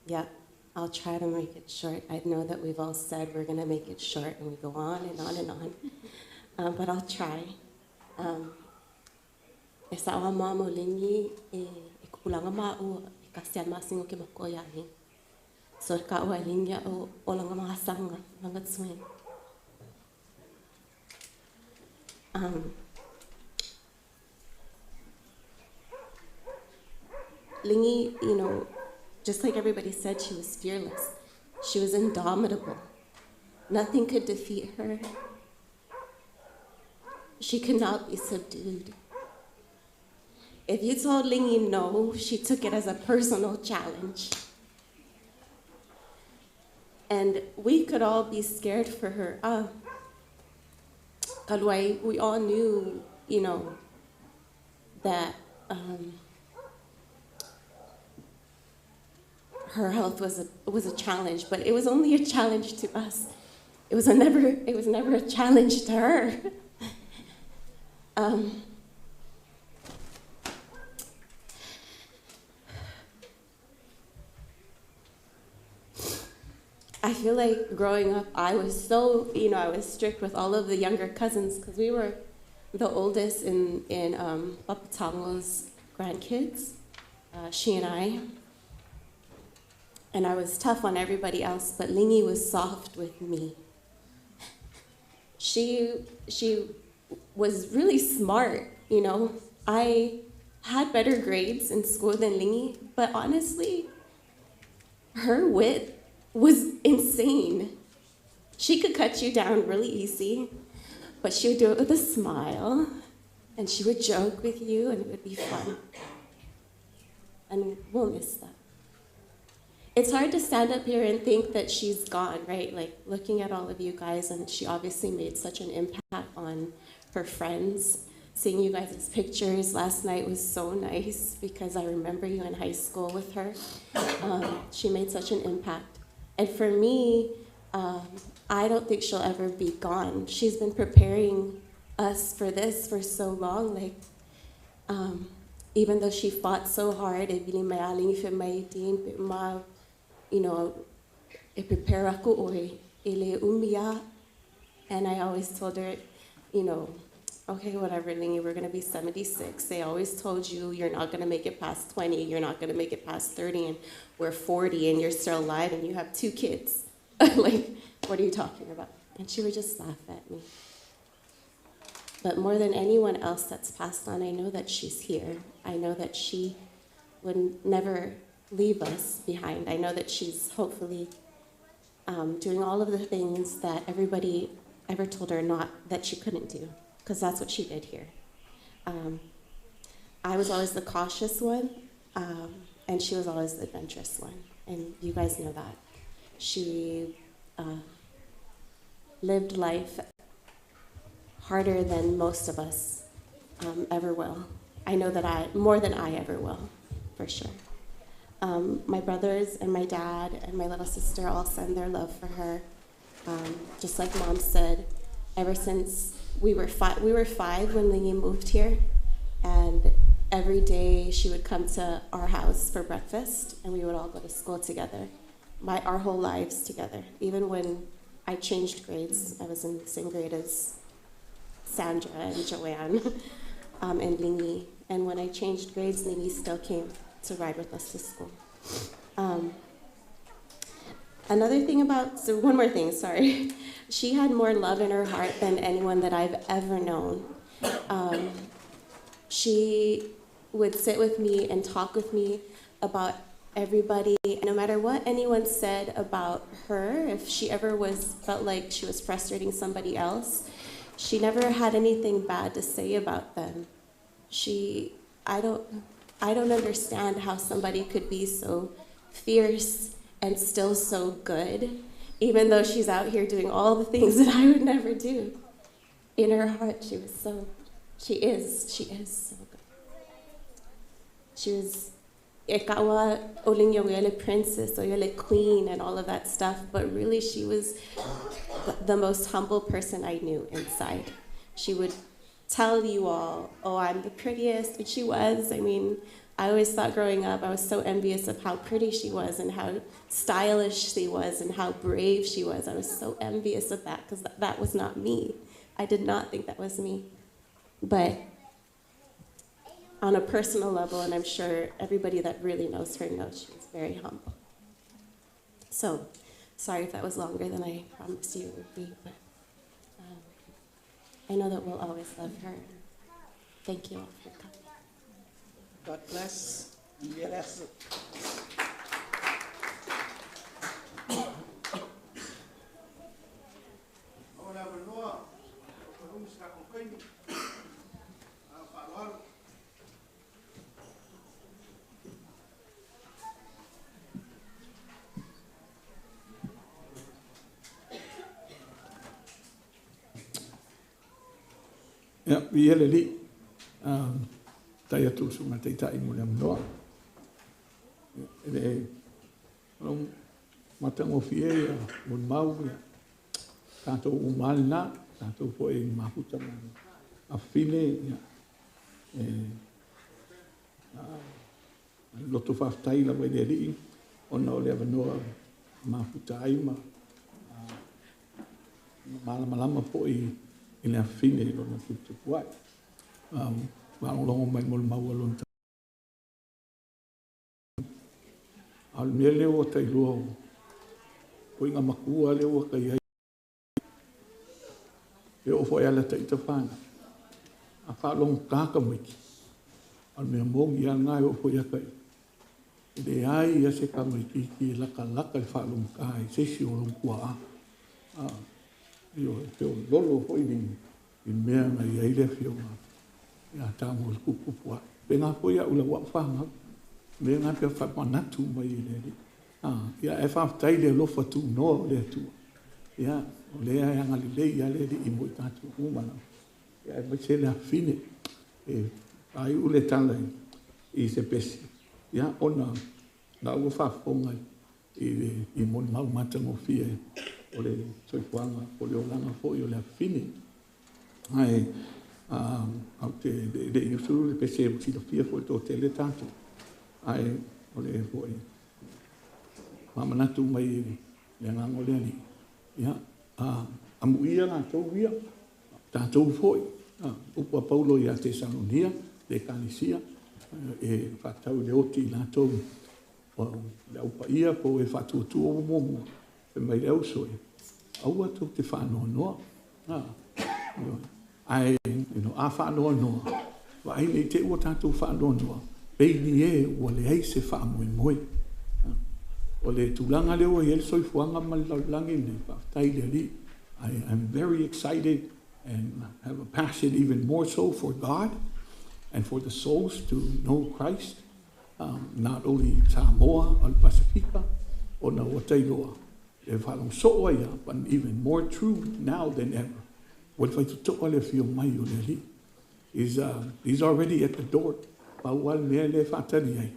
Yeah, I'll try to make it short. I know that we've all said we're going to make it short, and we go on and on and on. But I'll try. E sawa mamo lingi e kulanga ma'u e kasian masingo ke makoya hi. So ka ua lingi o langa mga sanga, langa tsuen. Lingi, you know, just like everybody said, she was fearless. She was indomitable. Nothing could defeat her. She could not be subdued. If you told Lingi no, she took it as a personal challenge. And we could all be scared for her. Kalwai, we all knew, you know, that her health was a challenge, but it was only a challenge to us. It was never a challenge to her. I feel like growing up, I was so, you know, I was strict with all of the younger cousins because we were the oldest in Papa Tango's grandkids, she and I. And I was tough on everybody else, but Lingi was soft with me. She was really smart, you know. I had better grades in school than Lingi, but honestly, her wit was insane. She could cut you down really easy, but she would do it with a smile, and she would joke with you, and it would be fun. And we'll miss that. It's hard to stand up here and think that she's gone, right? Like, looking at all of you guys, and she obviously made such an impact on her friends. Seeing you guys' pictures last night was so nice because I remember you in high school with her. She made such an impact. And for me, I don't think she'll ever be gone. She's been preparing us for this for so long. Like, even though she fought so hard, you know, e prepare aku oi, ele umbia. And I always told her, you know, okay, whatever, Lingi, we're gonna be 76. They always told you you're not gonna make it past 20, you're not gonna make it past 30, and we're 40 and you're still alive and you have 2 kids. Like, what are you talking about? And she would just laugh at me. But more than anyone else that's passed on, I know that she's here. I know that she would never leave us behind. I know that she's hopefully doing all of the things that everybody ever told her not that she couldn't do, because that's what she did here. I was always the cautious one, and she was always the adventurous one, and you guys know that. She lived life harder than most of us ever will. I know that more than I ever will, for sure. My brothers and my dad and my little sister all send their love for her. Just like Mom said, ever since we were 5 when Lingi moved here, and every day she would come to our house for breakfast, and we would all go to school together, our whole lives together. Even when I changed grades, I was in the same grade as Sandra and Joanne and Lingi. And when I changed grades, Lingi still came to ride with us to school. One more thing, sorry. She had more love in her heart than anyone that I've ever known. She would sit with me and talk with me about everybody. No matter what anyone said about her, if she ever felt like she was frustrating somebody else, she never had anything bad to say about them. I don't understand how somebody could be so fierce and still so good, even though she's out here doing all the things that I would never do. In her heart, she is so good. She was e kaua o lingi o ele princess, o ele queen, and all of that stuff, but really she was the most humble person I knew inside. She would tell you all, oh, I'm the prettiest, which she was. I mean, I always thought growing up, I was so envious of how pretty she was and how stylish she was and how brave she was. I was so envious of that because that was not me. I did not think that was me. But on a personal level, and I'm sure everybody that really knows her knows she's very humble. So, sorry if that was longer than I promised you it would be, but I know that we'll always love her. Thank you all for coming. God bless. Yes. Ya, ia le li. Tai atu sunga te tai mo le amanoa. E long matango fie mon mau ya. Tato umalna, tato po e maputa mo. A fine ya. Loto faftai la wele li. Ona o le amanoa maputa ai ma. Malama po i le fine lo na tutu kuai. Longo mai mo mau alon ta. Al mele o tai lo. Ko inga makua le o kai ai. E o foi ala tai ta fana. A fa long ka mai. Al me mo ia ngai o foi kai. De ai ia se ka mai ki laka le fa long kai se si o long kua. Io te o lolo foi in mea mai ai le fio ma. Ya tango kupua. Benga po ya ula wa fanga. Benga pe fa manatu mai le. Ya e fa tai le lo fa tu no le tu. Ya o le ya ngali le ya le i mo tatu umana. Ya e se la fine. Ai ule tala i se pesi. Ya ona na u fa fonga i mo mau mata mo fie. O le soi fuanga o le olanga fo i o le fine. Ai au te de iusuru le pese o tila fia fo to tele tanto. Ai o le foi. Mamanatu mai le ngango le ni. Ya amuia na tau ia. Tanto foi. Upa Paulo ia Tesalonia le kanisia e fatau le oti na tau. O le upa ia po e fatu tu o momo. E mai le usoi. Au atu te whanua noa. Ai, a whanua noa. Wa ai nei te ua tātou whanua noa. Pei ni e ua le ai se whaamoi moi. O le tūlanga leo e el soifuanga malalangi nei whaftai le li. I'm very excited and have a passion even more so for God and for the souls to know Christ. Not only Samoa, Al Pacifica, o na Watailoa. E whalong soa ia, but even more true now than ever. What if I took all of you mai o le li? He's already at the door. Paual mea le whatari ai.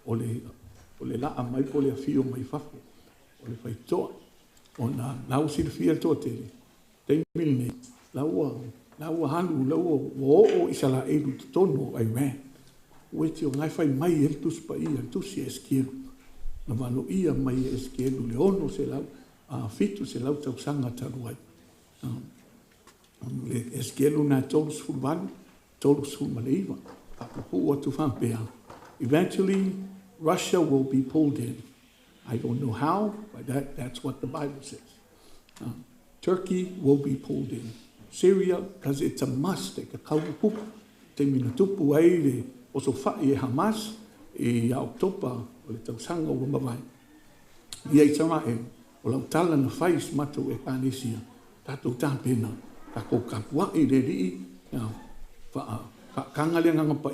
O le la mai po le fio mai whafo. O le whai toa. O na nau sir fia toa tere. Te milne. Laua hanu, laua o isa la eiru tono ai ran. Weti o ngai whai mai el tus pa ia, tus i eskielu. Na wano ia mai eskielu le ono se lau. Fitu se lau tau sanga taru ai. Le eskielu na tolus fulwanu, tolus fulmaleiva. Papapu atu whampea. Eventually, Russia will be pulled in. I don't know how, but that's what the Bible says. Turkey will be pulled in. Syria, because it's a must. Te ka kaupupu, te minatupu ai le oso whai e Hamas, e Octopa, o le tausanga o mawai. Ia i Samae, o lau tala na whais matu e Panesia, tātou tāpena, ka ko kapua i le rii, kanga le nganga pa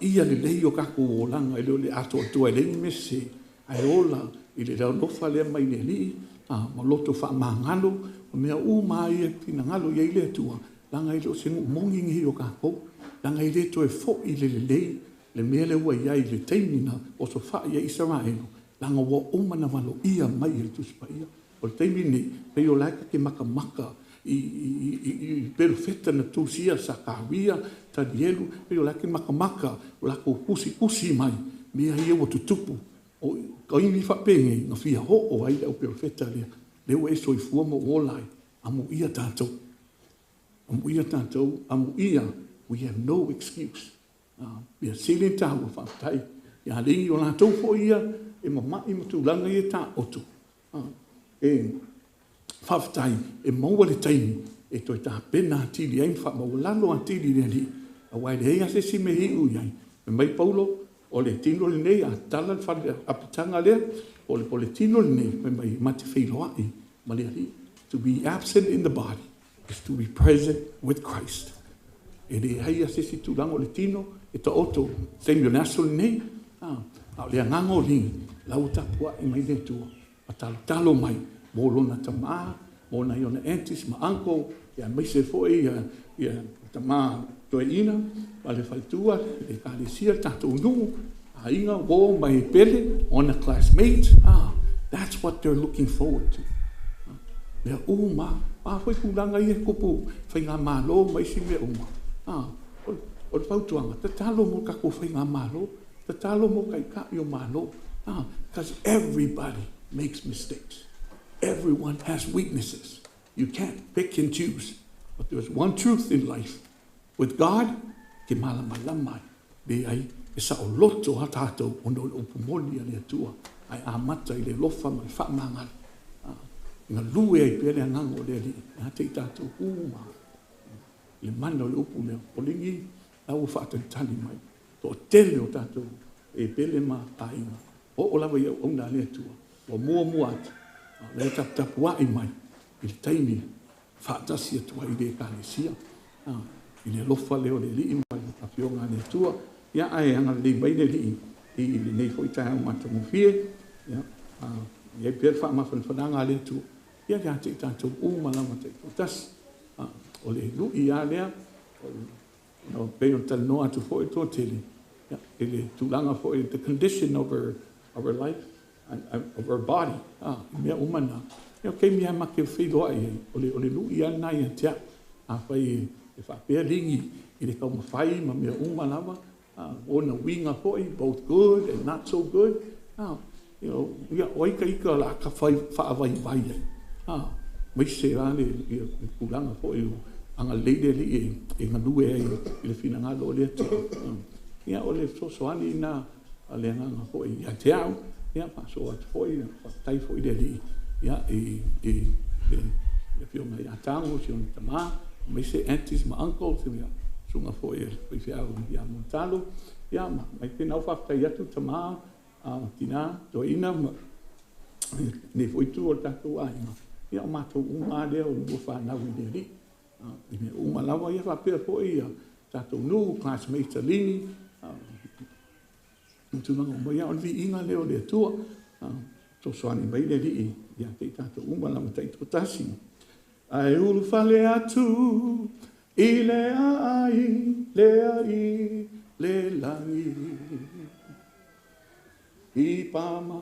ia le lehi o kako o langa i leo le ato atua e le mese, ai ola i le rau nofa le mai le rii, ma loto wha mahangalo, o mea mai e pina ngalo i le atua, langa i leo sengu mongingi o kako, langa i le to e fo i le lei, le mea le ua iai le teimina o so wha ia Israelo, langa wa umana malo ia mai le tusipaia. O le teimini, pei o laika ke maka i perufeta na tusia sa kawia, tadielu, pei o laika ke maka o lako kusi mai, mea ia wa tutupu. O kaini whapenge, nga fia ho o ai au perufeta lea, leo e soi fua mo olai, amu ia tātou. Amu ia tātou, amu ia, we have no excuse. Ia sili tāua whaatai, ia halingi o nātou fo ia, e mamai matulanga ia tā otu. E whaatai, e maua le taimi, e toi tā pena atili ai, wha maulalo atili le li, a wai le ea se si me hiu iai, me mai paulo, o le tino le nei, a tala le whare apitanga lea, o le pole tino le nei, me mai mate whailoa i, ma le ali, to be absent in the body is to be present with Christ. E le hai a se si tūrango le tino, e ta oto, teimio naso le nei, a le angango lingi, lau tapua e mai le tua, a talo mai, mo lona tamaa, mo na iona entis, ma anko, ia mai se foi, ia tamaa toe ina, ma le faitua, le kālesia, tato unungu, a inga, wo mai pele, on a classmate, that's what they're looking forward to. Mea uma, foi kulanga i e kupu, whai ngā mālo, mai si mea uma. O le pautuanga, ta talo mo kako whai ngā mālo, ta talo mo kai ka i o mālo. Because everybody makes mistakes. Everyone has weaknesses. You can't pick and choose. But there's one truth in life. With God, ke malamalamai, be ai, e sa o loto ha tātou, o no le upumoni a le atua, ai a mata i le lofa mai whaamangari. Nga lue ai pere angango le li, nga te tātou uma. Le mana o le upu leo, o lingi, au whaatantani mai. To tele o tātou, e pele ma ainga. O lawa iau ona le atua, o mua atu. Le tapu ai mai, i le taimi, whaatasi atua i le kālesia. I le lofa leo le li mai, a pionga le atua. Ia ai anga le mai le li, i le nei fo i tae au matamu fie. Ia pere whaamawhananga le atua. Ia ia te tātou umalama te kutasi. O le lu i a lea, o pei o tala noa atu fo i tō tele. E le tūlanga fo i the condition of her life, of her body. Mea umana. Ia kei mea make o whiloa i o le lu i a nai a tea. A whai e whapea ringi i le kaumawhai ma mea umalama. O na winga fo i, both good and not so good. Ia oika ika la ka whaawai vai ai. Mai se rane i kulanga fo i anga leide li e nganue ai i le fina ngalo o le atu. Ia o le sosoani na le nganga fo i a te au. Ia paso atu fo i tai fo i le li. Ia le fio mai a tango si on tama. Mai se aunties ma uncles ia sunga fo i fiau i a montalo. Ia mai pina whaftai atu tama tina to ina ne fo i tu o tātou ainga. Ia o mātou uma lea o nua whanau i le ri. I me uma lawa ia whapea po ia tātou nu, classmates alini. Tūnanga o mai au li inga leo le atua. Tō soani mai le ri ia te tātou uma lawa tai tō tasi. Ai ulu whale atu, i le ai, le ai, le langi. I pama.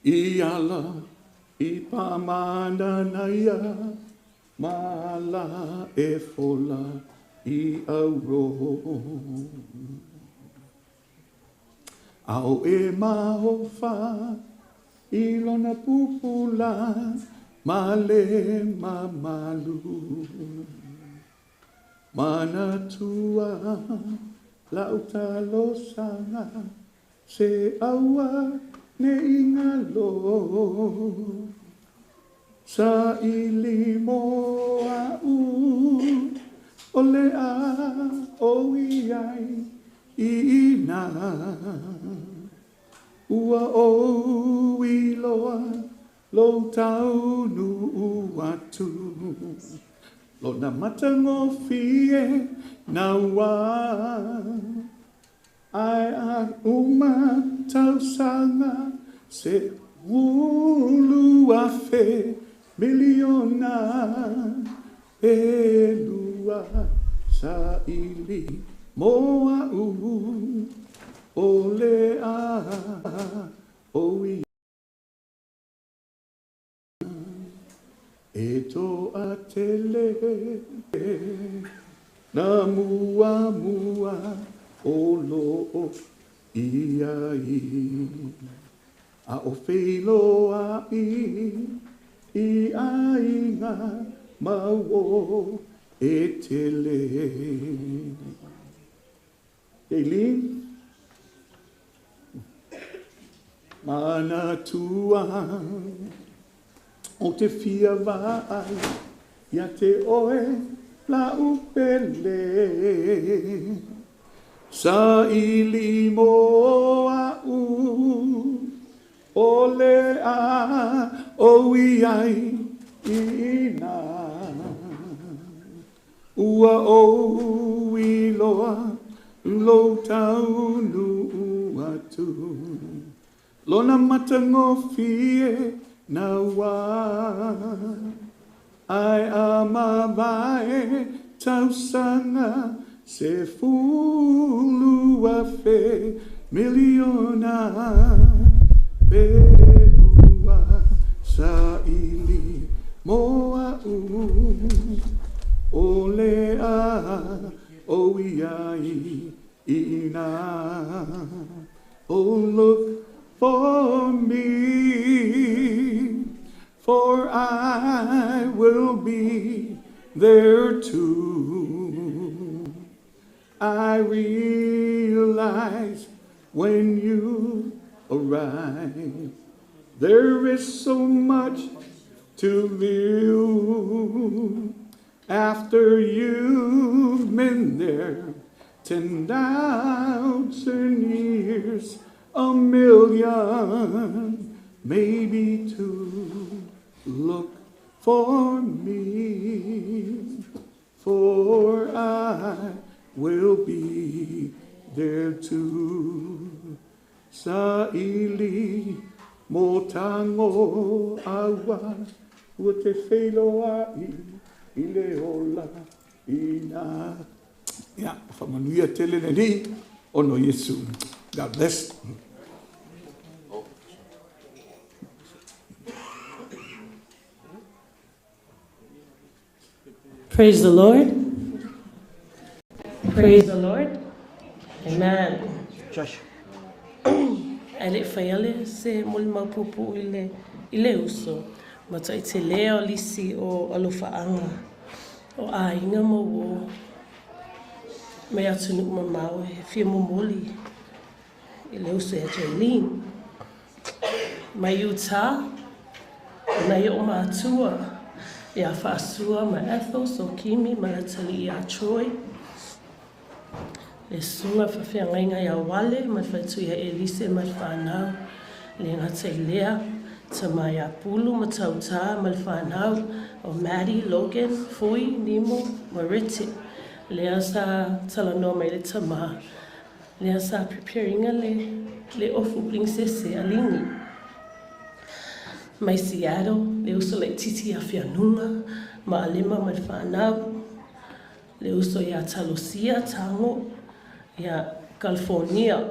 I ala, i pamana naia, mala e fola, i auro. Au e mahofa, i lona pupula, male mamalu. Mana tua, lauta sanga, se aua, ne ingalo sa ilimo o le a o iai ina ua o iloa lo tau nu atu lo na matango fie na wa ai a uma tau sanga se ulu a fe miliona e lua sa ili moa o le a o i e to a tele na mua o lo ia i a o feilo a i a inga mau e tele Jayleen mana tua o te fia vai ia te oe la upele sa ili mo a o le a o i ai ina ua o i loa lo tau nu atu lona matangofie na wa ai ama vai tausanga se fulu a fe miliona belua sa ili moa o le a o iai ina oh look for me for I will be there too. I realize when you arrive, there is so much to view. After you've been there 10,000 years, a million, maybe two. Look for me, for I will be there too. Sa ili mo tango awa, ua te wheloa I le ola ina. Ya, whamanuia tele neri, ono Yesu. God bless. Praise the Lord. Praise the Lord. Amen. Josh. Ale whaiale se muli maupupu ile uso. Mata I te leo lisi o alofaanga. O a inga mo wo. Me atu nuk mamau he fia momoli. Ile uso ya Jayleen. Mai uta. Na I o maatua. Ia whaasua ma ethos o kimi ma latali ia Troy. Le sunga whawhiangainga ia wale ma whaitu ia Elise ma whanau. Le ngata I lea ta mai a pulu ma tauta ma whanau o Maddie, Logan, Fui, Nemo, Mariti. Lea sa talanoa mai le tama. Lea sa preparinga le ofu princese alingi. Mai Seattle, le uso le titi a whianunga, ma alima ma whanau. Le uso ia Talosia, Tango, ia California.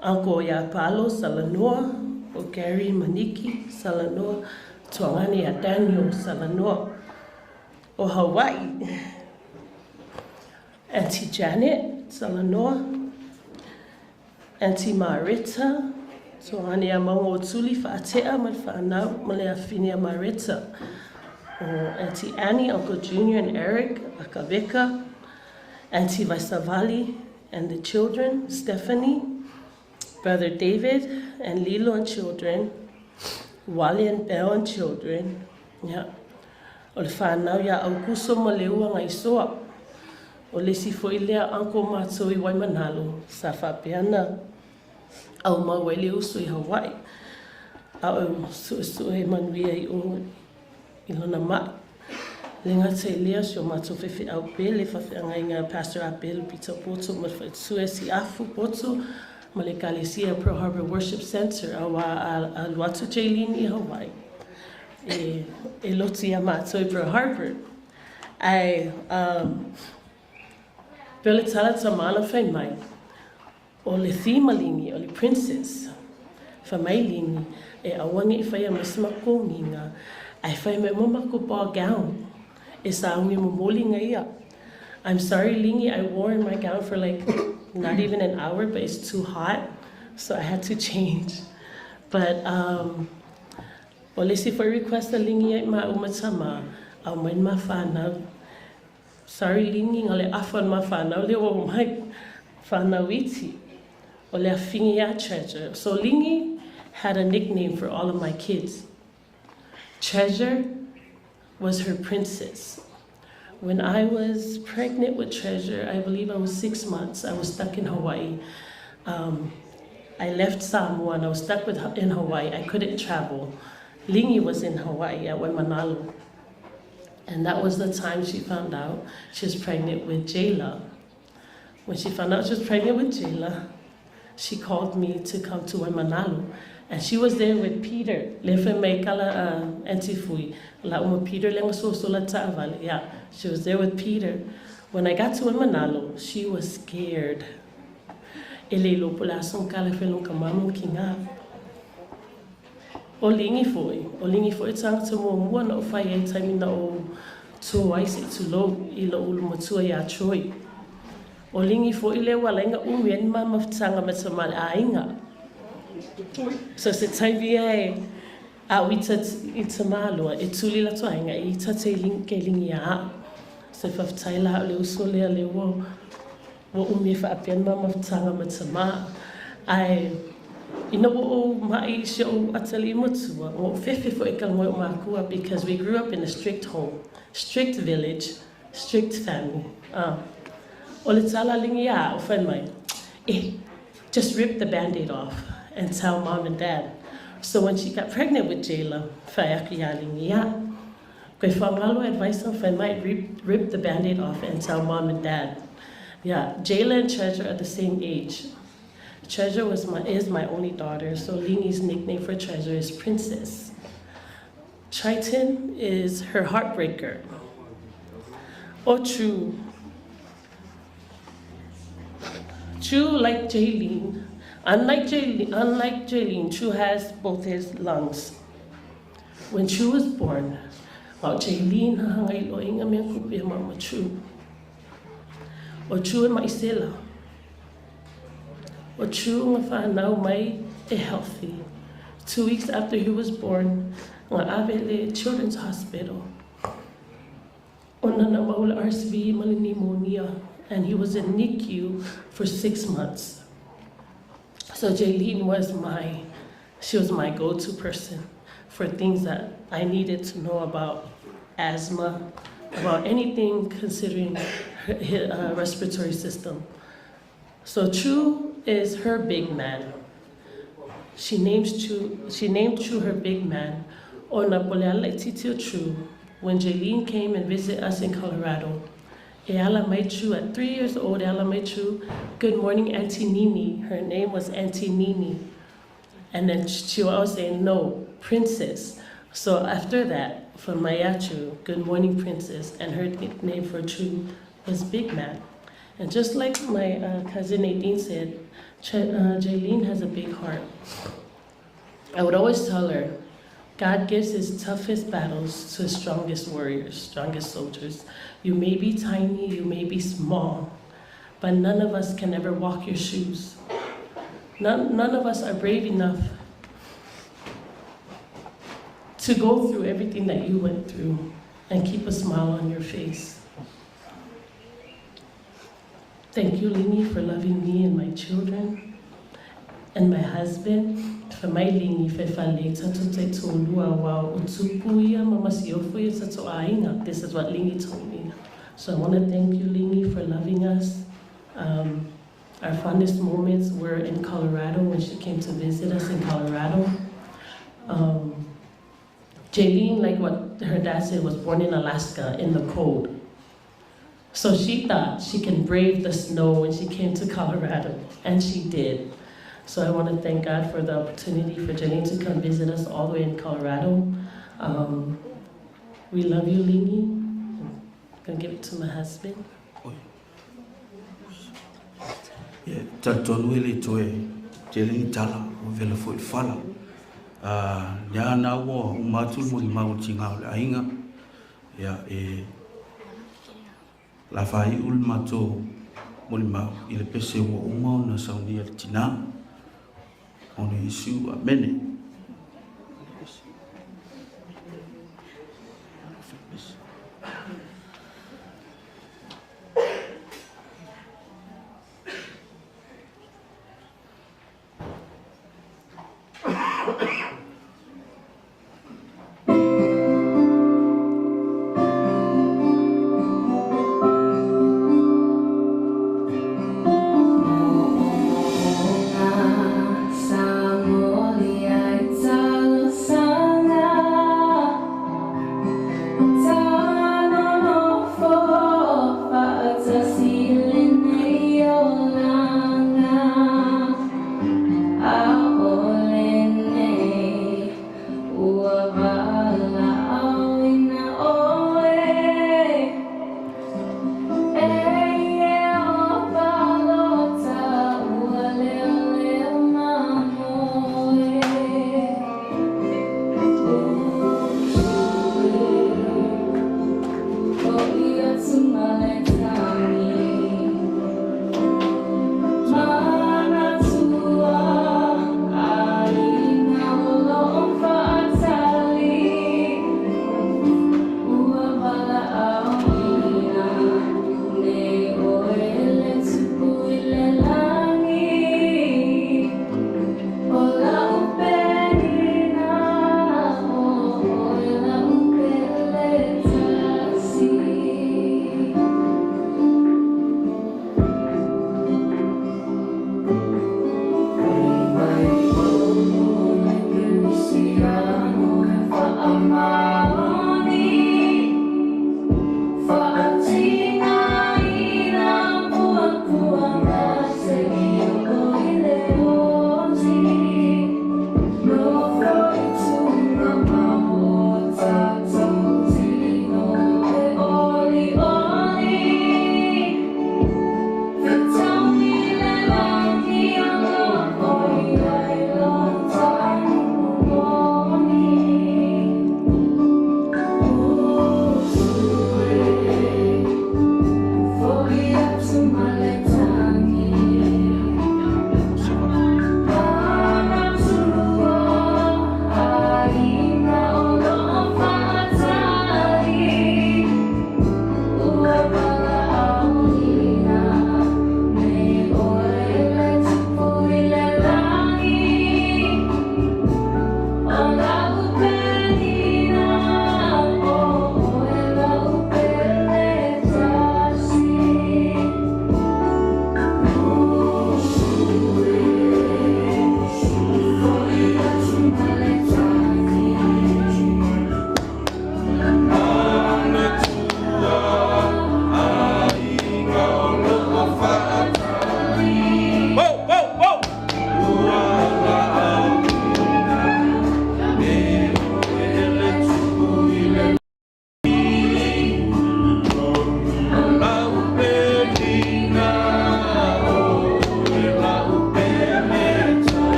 Anko ia Palo, Salanoa, o Gary, Maniki, Salanoa, Tuangani ia Daniel, Salanoa, o Hawaii. Auntie Janet, Salanoa, Auntie Marita, so ani a maungo tuli Faafauateaga ma whanau ma le awhini a Marita. Auntie Annie, Uncle Junior and Eric, Akaveka, Auntie Vaisavali and the children, Stephanie, Brother David and Lilo and children, Wally and Belle and children. Yeah. O le whanau ia Augusto ma le ua ngai soa. O le sifo I lea Uncle Matsui Waimanalo, sa whapeana. Aumoeualogo uso I Hawaii. Au su he manuia I o ilona mai. Le ngata I lea sio mato fefe au pele whawhiangainga Pastor Abel Peter Poto ma whaitsue si afu Poto ma le Kalesia Pearl Harbor Worship Center awa a luatu Jayleen I Hawaii. E loti a mato I Pearl Harbor. Ai, pele tala tamala whai mai, o le thima lingi, o le princess, wha mai lingi, e awangi I whai a mesima kōnginga, ai whai me mamako pā gown, e saungi mo molinga ia. I'm sorry, Lingy, I wore my gown for like not even an hour, but it's too hot, so I had to change. But Olesi for request a Lingy ma umatama, when ma whanau. Sorry, Lingy, ole afon ma whanau, le o mai whanau iti, ole a whingi a Treasure. So Lingy had a nickname for all of my kids. Treasure was her princess. When I was pregnant with Treasure, I believe I was 6 months. I was stuck in Hawaii. I left Samoa and I was stuck in Hawaii. I couldn't travel. Lingy was in Hawaii at Aumoeualogo. And that was the time she found out she was pregnant with Jayla. When she found out she was pregnant with Jayla, she called me to come to Aumoeualogo. And she was there with Peter. Lefe me kala antifui. La uma Peter lenga so la ta'avale. Yeah, she was there with Peter. When I got to Aumoeualogo, she was scared. Ele lo pula son kala felong kamamu kinga. O lingi foi tang to mo mua na o fai e taimi na o to waisi to lo ilo ulu matua ya troi. O lingi foi le walenga umien ma maftanga matamal ainga. So se taivia a wita itamalo e tuli la toinga e ita te ke lingi a se faftaila le usole le wo umi fa apian ma maftanga matama ai ina wo mai sho atali mutua o fefe fo e kango makua because we grew up in a strict home, strict village, strict family. O le tala lingi a o fai mai just rip the band-aid off and tell mom and dad. So when she got pregnant with Jayla, advice on might rip the band-aid off and tell mom and dad. Yeah, Jayla and Treasure are the same age. Treasure is my only daughter, so Lingy's nickname for Treasure is Princess. Triton is her heartbreaker. Or True. True, like Jayleen. Unlike Jayleen, True has both his lungs. When True was born, Jayleen hangai lo inga me kupi mama True. O True e maisela. O True nga whanau mai e healthy. 2 weeks after he was born, nga Avele Children's Hospital. Ona na maula RSV mali pneumonia, and he was in NICU for 6 months. So Jayleen was my go-to person for things that I needed to know about asthma, about anything considering her respiratory system. So True is her big man. She named True her big man. Ona poleala titio True. When Jayleen came and visited us in Colorado, Eala made True at 3 years old. Eala made True, good morning, Auntie Nini. Her name was Auntie Nini. And then she would always say, no, Princess. So after that, for Mayachu, good morning, Princess. And her nickname for True was Big Man. And just like my cousin Nadine said, Jayleen has a big heart. I would always tell her, God gives his toughest battles to his strongest warriors, strongest soldiers. You may be tiny, you may be small, but none of us can ever walk your shoes. None of us are brave enough to go through everything that you went through and keep a smile on your face. Thank you, Lingy, for loving me and my children and my husband. For my Lingy, this is what Lingy told me. So I want to thank you, Lingy, for loving us. Our fondest moments were in Colorado when she came to visit us in Colorado. Jayleen, like what her dad said, was born in Alaska in the cold. So she thought she can brave the snow when she came to Colorado, and she did. So I want to thank God for the opportunity for Jayleen to come visit us all the way in Colorado. We love you, Lingy. Gonna give it to my husband. Yeah, tatonu ele toe Jayleen tala o vela foi fala. Ya na wo matul mo di mau tinga o ainga. Ya la fai ul mato mo mau ile pese wo uma na sauni al tina. Ono Yesu amene.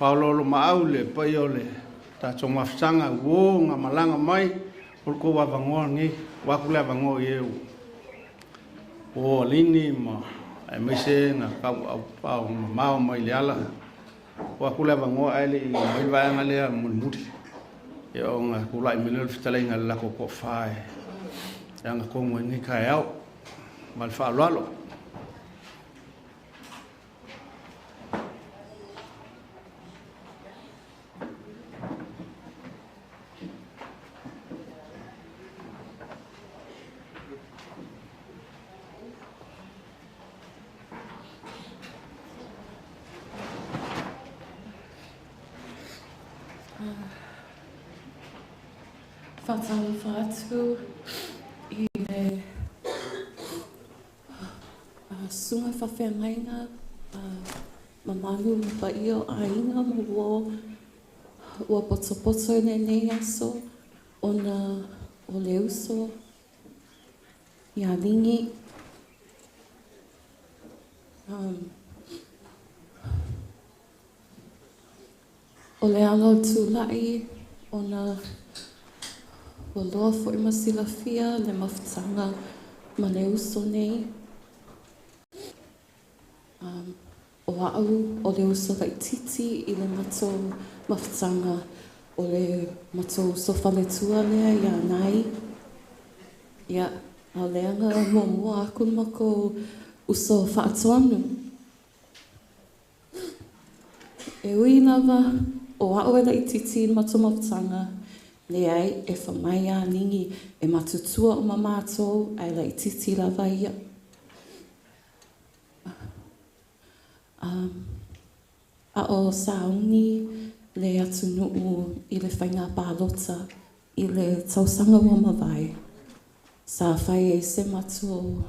Whaololo maau le pai o le tātou mawhitanga uo ngā malanga mai o ko wawangoa ngi waku le wawangoa i eu. O lini ma e meise ngā kau au pao ma mao mai le ala waku le wawangoa ele i mai waanga lea muti. E o ngā kulai minel fitalei ngā lako ko whae. E ngā kongo ni kai au ma le whaaloalo. Whatalo whātu I le sunga whawhengainga mamalu pa io ainga mo ua poto nei aso ona o le uso ia lingi o le alo tūlai ona o loa fo I masilafia le mawhitanga ma le uso nei o au o le uso vai titi I le matou mawhitanga o le matou sofa le tua lea ia nai ia a leanga mua aku mako uso whaatonu e ui lava o au e lai titi matou mawhitanga le ai e whamai a ningi e matutua o mamatou ai lai titi lava ia a o saungi le atu nuu I le whainga pālota I le tausanga ua mawai. Sa whai e se matu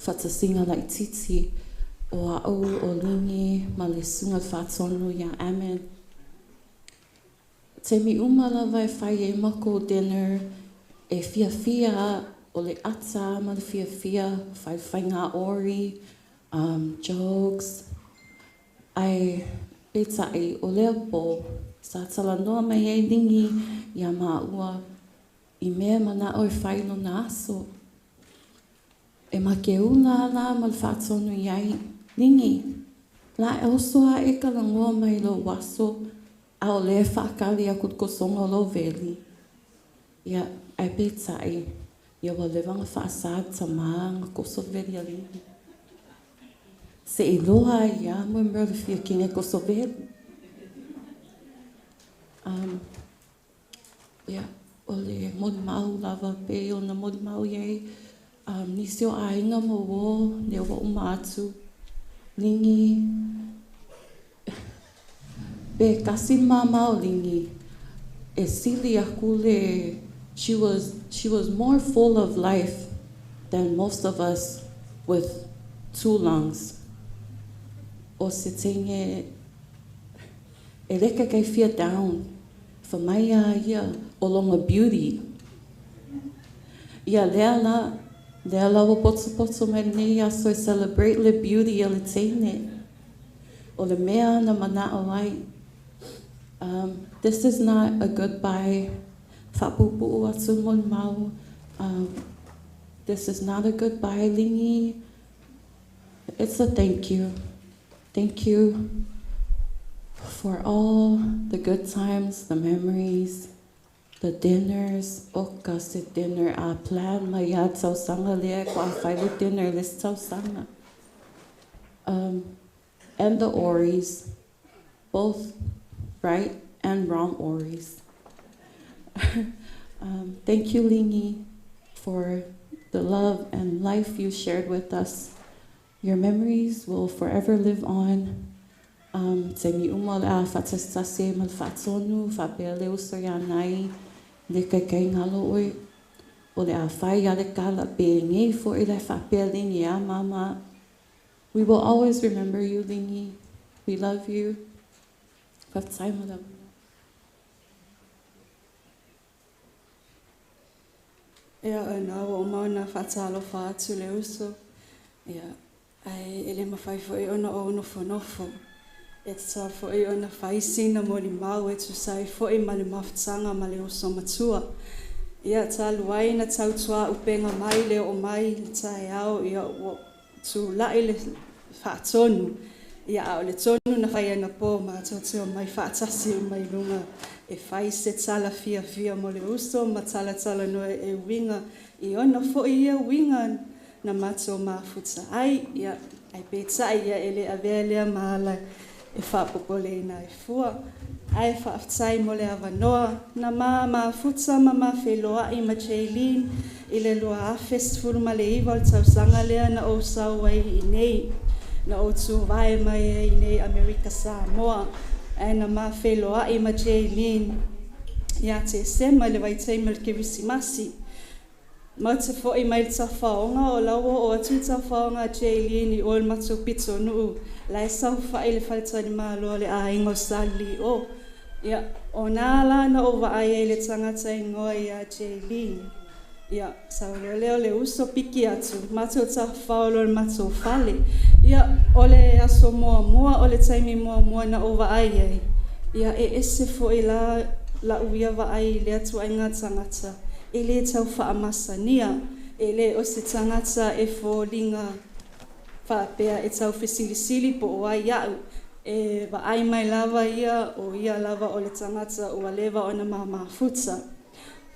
whatasinga lai titi o au o lingi ma le sunga whatonu ia amen. Te mi umalawa e whai e mako dinner e fia o le ata ma le fia whai whainga ori, jokes, ai petai o lea po sa tala noa mai e lingi ia maua I mea mana o e whaino na aso. E ma ke una la ma le whatonu iai lingi. La e osoa e kalangoa mai lo waso a o le whakali a kutkosonga lo veli. Ia ai petai ia wa levanga whaasad ta maa nga koso veli a lingi. Se I loa ia mo e mrele fia kinga koso veli. Ia o le modi mau lava pe o na modi mau iei nisi o ainga mo wo le o umatu lingi pe kasi mama o lingi e sili aku le she was more full of life than most of us with 2 lungs o se tenge e leka kai fia down whamaia ia o longa beauty. Ia lea la o poto mai nei aso e celebrate le beauty e le teine. O le mea na mana o ai. This is not a goodbye. Whapupu atu mon mau. This is not a goodbye, lingi. It's a thank you. Thank you for all the good times, the memories, the dinners, okase dinner, a plan maya tausanga lea kwa whaile dinner list tausanga. And the oris, both right and wrong oris. Thank you, Lingi, for the love and life you shared with us. Your memories will forever live on. Te mi umal a whatastase mal whatonu, whapea leo so ia nai, le kai ngalo oi, o le a whai a le kala pe ngei fo I le whapea lingi a mama. We will always remember you, Lingi. We love you. Whaftai mo lau. Ea ana o mauna whatalo whaatu le uso. Ea, ai ele mawhai fo e ona o nofo. E ta fo e ona whaisina mo li mau e tu sai fo e ma le mawhtanga ma le uso matua. Ia ta luai na tautua upenga mai le o mai le tae au ia o tu lai le whaatonu. Ia au le tonu na whai ana po ma tautua mai whaatasi o mai lunga. E whai se tala fia mo le uso ma tala no e winga. I ona fo ia winga na mato mafuta. Ai ia ai peta ia ele avelea maala. E whapopole na e fua. Ai whaftai mo le avanoa. Na ma futsa ma wheloa I ma Jayleen. I le lua a festival ma le iwa le tausanga lea na o sau ai I nei. Na o tu vai mai I nei Amerika Samoa. Aina ma wheloa I ma Jayleen. Ia te sema le vai teima le kirisimasi. Ma te fo I mai ta whaonga o lawa o atu ta whaonga Jayleen I o le matu pito nuu. Lai sau whae le whaletani maa loa le a ingo sali o. Ia, o nā lana o vaai le tangata ingoa ia Jayleen. Ia, sau leo le uso piki atu. Mato ta whaolo le mato whale. Ia, o le aso mua o le taimi mua na o vaai ei. Ia, ese fo I la uia vaai le atu ai ngā tangata. E le tau whaamasania. E le o se tangata e fo linga whaapea e tau whesilisili po o ai iau. E vaai mai lava ia o ia lava o le tangata o alewa o na mafuta.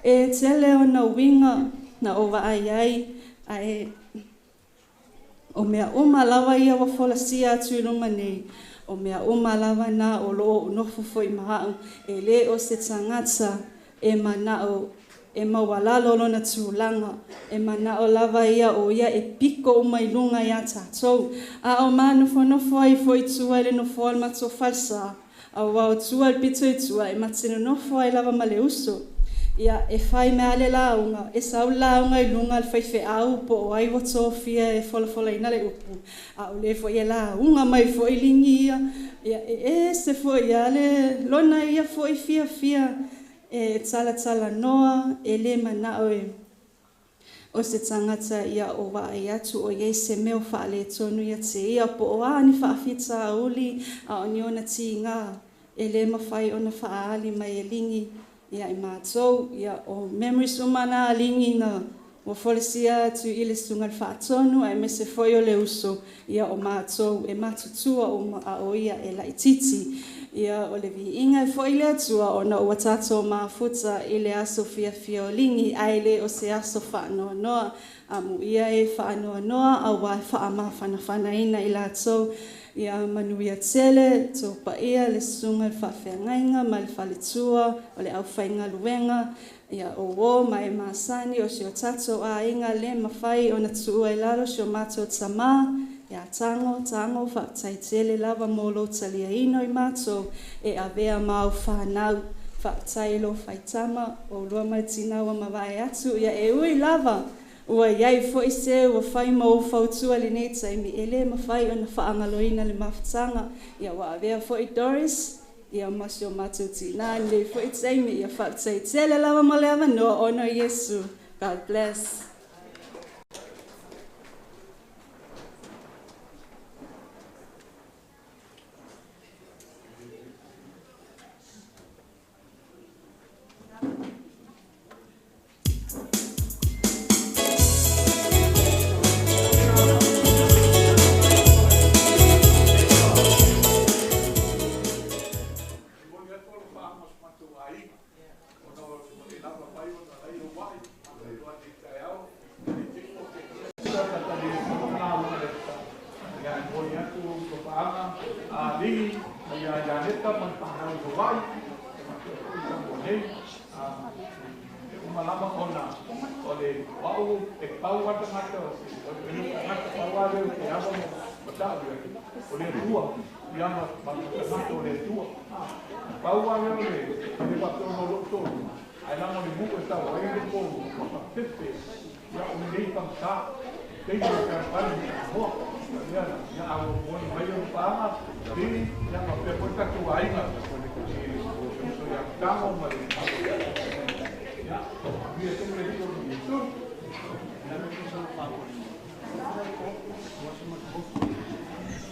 E tele o na winga na o vaai ai o mea uma lava ia wa folasia atu ilunga nei. O mea uma lava na o loo unofo foi mahau. E le o se tangata e manao e mawalalo lona tūlanga, e mana o lava ia o ia e piko o mai lunga ia tātou. A o manu whanofo ai foi tua le nofo al mato falsa. A o wao tua al pito I tua e matino nofo ai lava male uso. Ia e whai me ale launga, e sau launga I lunga al whaife au po o ai watofia e wholafola ina le upu. A o le fo ia launga mai fo I lingi ia. Ia e se fo ia le lona ia fo I fia. E tala noa e le manao e o se tangata ia o vaai atu o iei se meo whaale tonu ia te ia po o ani whaafita a uli a o ni ona ti ngā e le mawhai ona whaali mai e lingi ia I mātou ia o memories o mana a lingi na o wholesia atu I le sungal whaatonu a me se foi o le uso ia o mātou e matutua o a o ia e laititi. Ia o le vi inga fo I le atua o na ua tato mafuta I le aso fia o lingi ai le o se aso whaanoa noa a mu ia e whaanoa noa a wai whaama whana ina I la atou ia manuia tele tō pa ia le sunga le whawhiangainga ma le whaletua o le au whainga luenga ia o mai masani o si o tato a inga le mawhai o na tua I lalo si o mato tama ia tango whaatai tele lava molo talia ino I mato e avea mau whanau whaatai lo whaitama o lua mai tinaua mawai atu ia e ui lava ua iai fo I se ua whai mau whautua li nei taimi e le mawhai o na whaangaloina le mawhatanga ia wa avea fo I Doris ia masio mato tina le fo I taimi ia whaatai tele lava mole ava noa ono Yesu. God bless.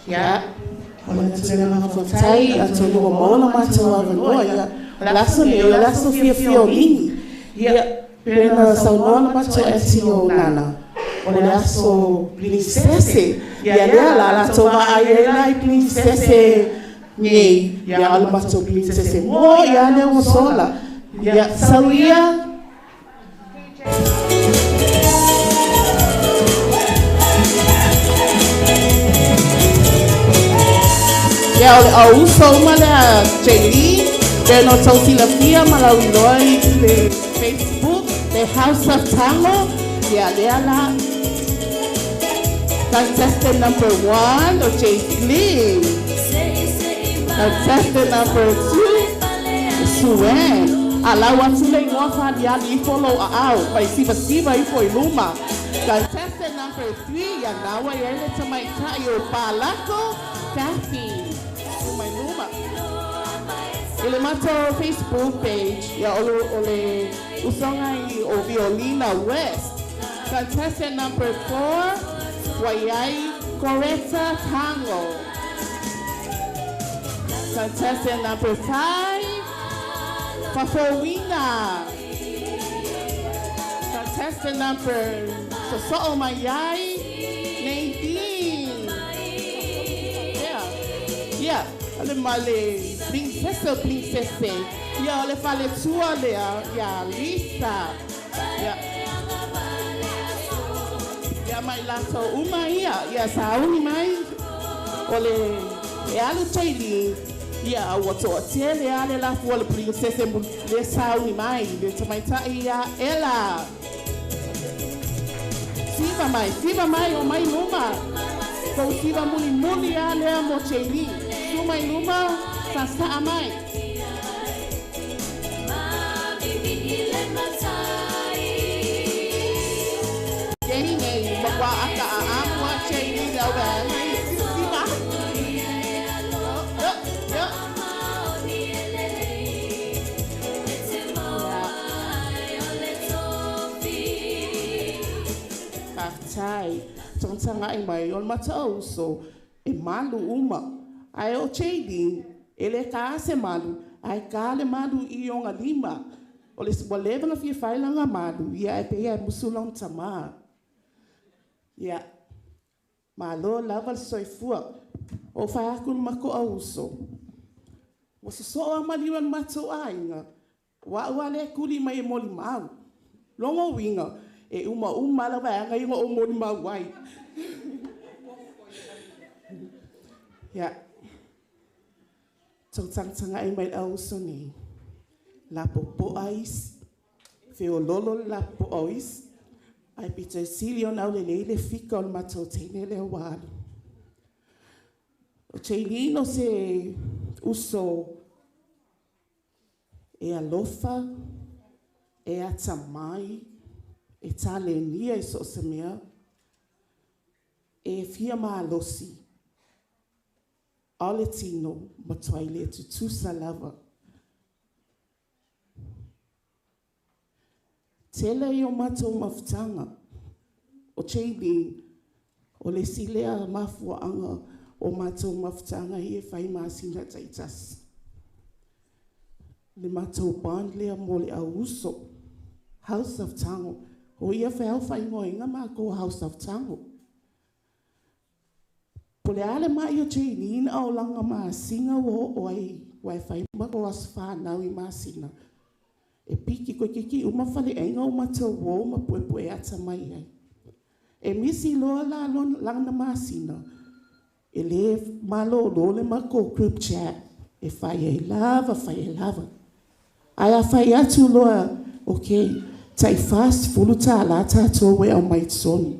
Ya, ona tūrenga mga whatai a tōnu o maona mātua avangoa ia laso leo, laso fia o lingi ia pena saunoa mātua e si o nana o le laso princese ia lea la lato wa aiela I princese Nei, ia ala mātua princese mo ia lea o sola ia sauia ia ole au uso uma le a Jayleen le no tausilafia ma lau iloa I le Facebook the House of Tago ia lea la contestant number 1 o Jayleen Contestant number 2, Suen. Alawa tule ngofa diali follow out. By siva ifo iluma. Contestant number 3, Yanawa yele tamaitayo palako Kathy. Suma iluma. Ilemato Facebook page ya ole usongai o Violina West. Contestant number 4, Wayai Coretta Tango. Contestant number 5, Faafauateaga. Contestant number Soso'o Mayai, Nadine. Yeah. Ale male princesse. Ya ole fale tua lea, ya Lisa. Ya mai lato umaia, ya sauni mai. Ole alu Jayleen. Ya wato tele ale la fole princesse le sauni mai, le tamaitai ya ela. Siva mai o mai numa. Ko siva muli ale mo Jayleen. Suma iluma sasa amai. Jayleen bakwa aka amu Jayleen awa. Kaftai, tonsanga mai on matau so e malu uma. Ai o Jayleen, ele ka se malu, ai ka le malu I onga lima. O le siboleva nga fia failanga malu, ia e pea musulong tama. Ia, malo lava soifua, o fai aku mako auso. O se soa maliwan mato ainga, wa le kuli mai moli mau. Longo winga, e uma lava anga inga o moli mau wai. Ia. Tau tanga I mai auso ni. La popo ais. Feo lolo la popo ais. Ai pita silio nau le fika o matau teine le wadu. O Jayleen o se uso e alofa, e atamai, e tale nia I so se mea, e fia maalosi. Ole tino matoile tutusa lava. Tele I o matou mafutanga. O Jayleen, o le silea mafuaanga o matou mafutanga I e whai masina taitas. Le matou band lea mo le auso. House of Tango. O ia whai ngoinga mako House of Tango. Pole ale mai o Jayleen au langa maasinga wo oi wai mako asfa nau I masina. E piki ko kiki uma fale enga o matou wo ma pue ata mai ai. E misi loa la langa masina. E le malo le mako group chat. E fai lava. Ai a fai atu loa, okay, tai fast fulu ta la tato we o mai soni.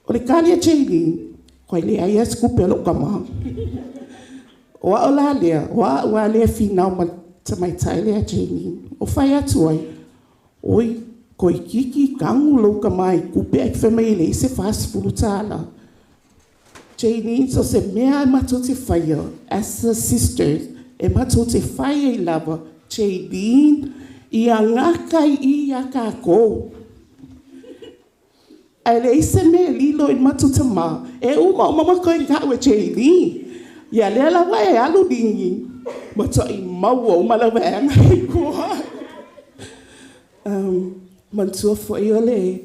O le kali a Jayleen. Koe le ai skupe lo kama. Wa ola lea, wa lea finau ma tamaitai lea Jayleen. O fai atu ai. Oi, koe kiki kangu lo kama I kupe ai whemai le se fast fulu tala. Jayleen so se mea matote whaia, as a sister, e matote whaia I lava. Jayleen, I a ngakai I a kako. Ai le se me lilo I matuta ma. E uma koe ngā Jayleen. Ia lea la wai alu dingi. Mato I maua uma la wai angai kua. Mantua fo I ole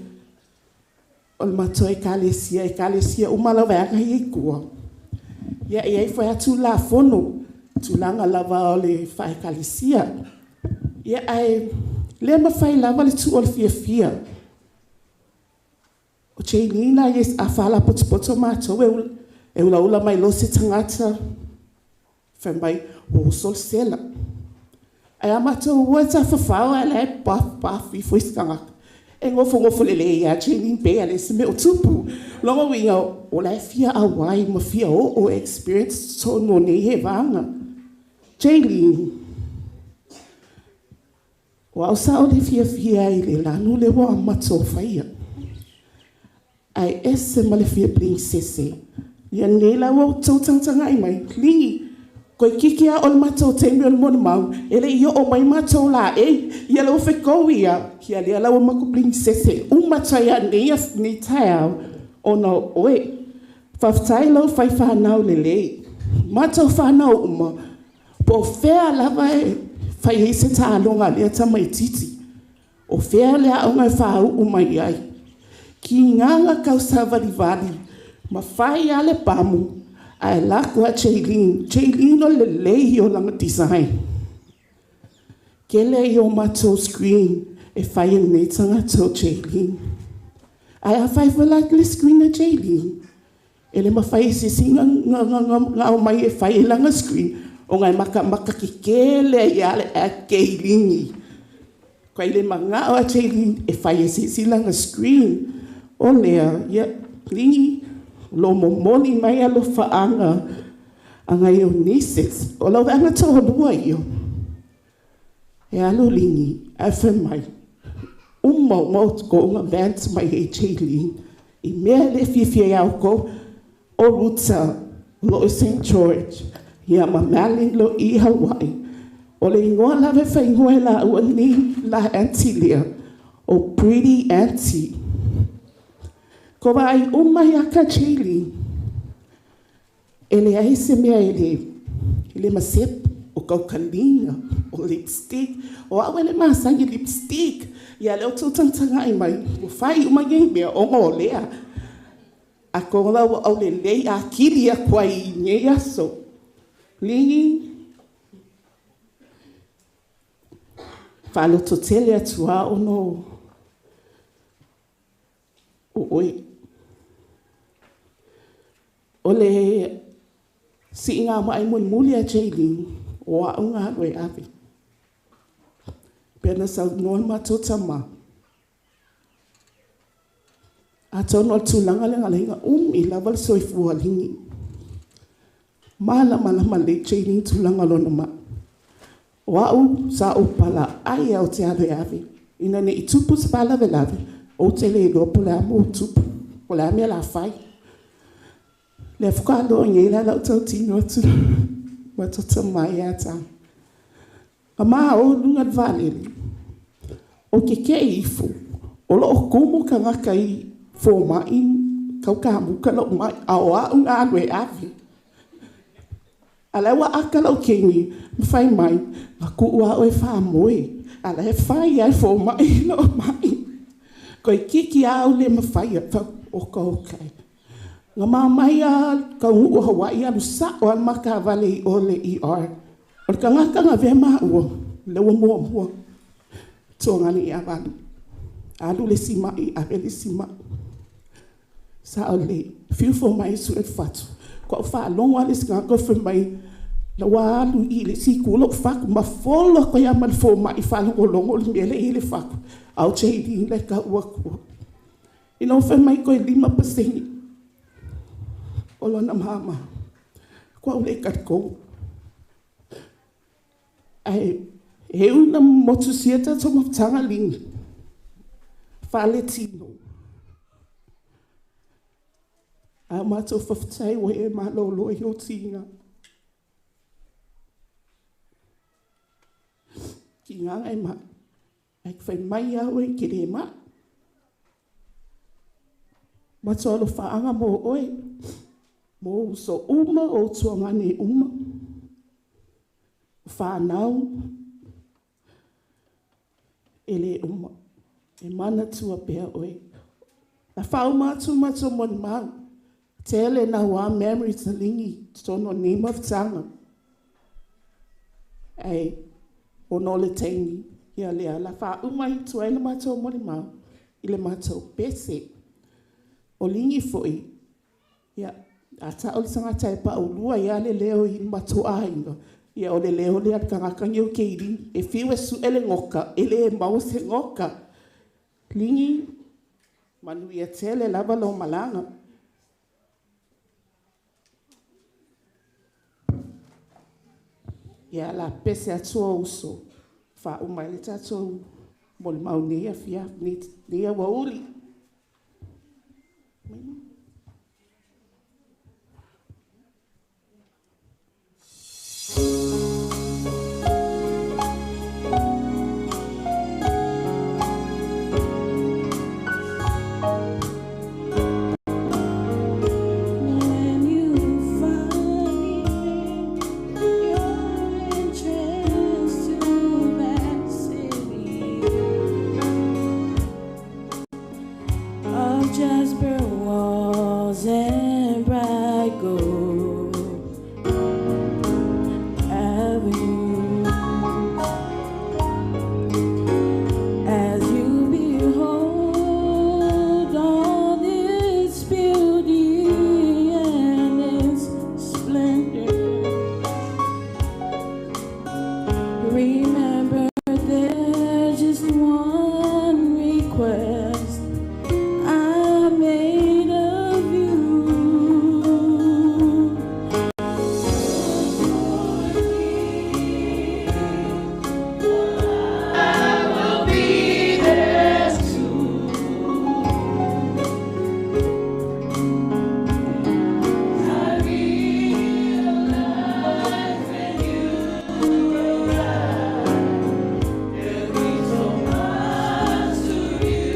mato e kalesia uma la wai angai kua. Ia I foi atu la fono. Tulanga lava ole whai kalesia. Ia ai lea ma whai lava le tu ole fia. O Jayleen a yes a fala poto mato e ula mai lo se tangata whamai o sol sela. Ai a mato ua ta whawhau a lei paf I fuiskanga. e ngofo le ia Jayleen pe ale se me o tupu longa winga o la fia a wai ma fia o experience so no ne he vanga Jayleen wa sa o le fia ile la no le wa mato faia ai esse ma le fia princesse ya ne la wo tanga ai mai lingi ko kiki a ol mato te mi ol mon mau ele yo o mai mato la ya lo fe ko ia kia le la wo ma ko princesse mato ya ni tau ono oe faftai lo fai fa nau le mato fa nau uma po fea la vai fai se ta longa le ta mai titi o fea le a nga fa uma ai ki nganga kausa vali ma fai ale pamu ai la ko Jayleen o le o langa design kele yo mato screen e fai ne tanga to Jayleen ai a fai vola le screen na Jayleen ele ma fai se singa nga o mai e fai langa screen o ngai maka ki kele ya le a Jayleen ko ile manga o Jayleen e fai se langa screen o le ya lingi lo momoni mai alo faanga anga yo nises o lo anga to lua yo e alo lingi a fe mai mo ko nga vent mai e Jayleen i mea le fifia au ko o ruta lo St. George ia ma maling lo i Hawaii o le ingoa lave fa ingoa la ua ni la antilia o pretty auntie ko vai umai aka Jayleen ele ai se mea ele masep o kaukalinga o lipstick o awele masangi lipstick ia leo tanga ai mai o fai uma mea o ngolea a konga o le a kili a kwai nea so lingi falo totele atua o no o oi ole si nga mai mun mulia Jayleen o a unga we avi pena sa no ma totama a tono tulanga lenga i laval so ifu alingi mala male Jayleen tulanga lona ma wa u sa upala ai au te ave avi ina ne itupu spala velave o te le go pola mo tupu pola me la fai le fukalo ngela la totino tu wa totama ya ta ama o lunga vale o ke ifu o lo como kanga kai forma in kauka muka lo mai awa unga we avi ala wa akala o kengi fai mai aku wa o fa moi ala fai ai forma in lo mai ko kiki au le mafai fa o ko kai nga mai ka u Hawaii alu sa o maka vale o le ER o kanga ve ma o le mo tonga ni avalu alu le sima I avele sima sa o le fiu fo mai su et fatu ko fa long wale ska ko fe mai la walu I le si ko lo fa ma folo ko ya mal fo mai fa lo longo le ile fa au Jayleen le ka wa ko ino fe mai ko 5% o na mama ko le katko ai eu na motosieta to motanga ling faletino a mato faftai we ma lo yo tinga kinga ai ma ai fai mai ya we kirema mato lo fa anga mo oi mo so uma o tuanga ni uma fa now ele uma e mana tua pe oi a fa uma tu mato mon ma tele na wa memory telingi so no name of tanga ai ono le tengi ya le la fa uma tu ele mato mon ma ile mato pese o lingi foi ya ata ol sanga tai pa ulua ya le leo I mato ainga ya o le leo le kanga kanga o keiri e fiwe su ele ngoka ele mau se ngoka Lingi, manu ia tele lava lo malanga. Ia la pese atua uso, fa umaile tatou, mol maunea fia, nia wauri. Jasper walls and bright gold avenues, as you behold all this beauty and its splendor, remember there's just one request I made of you. I will be there too. I realize when you arrive, there'll be so much to you.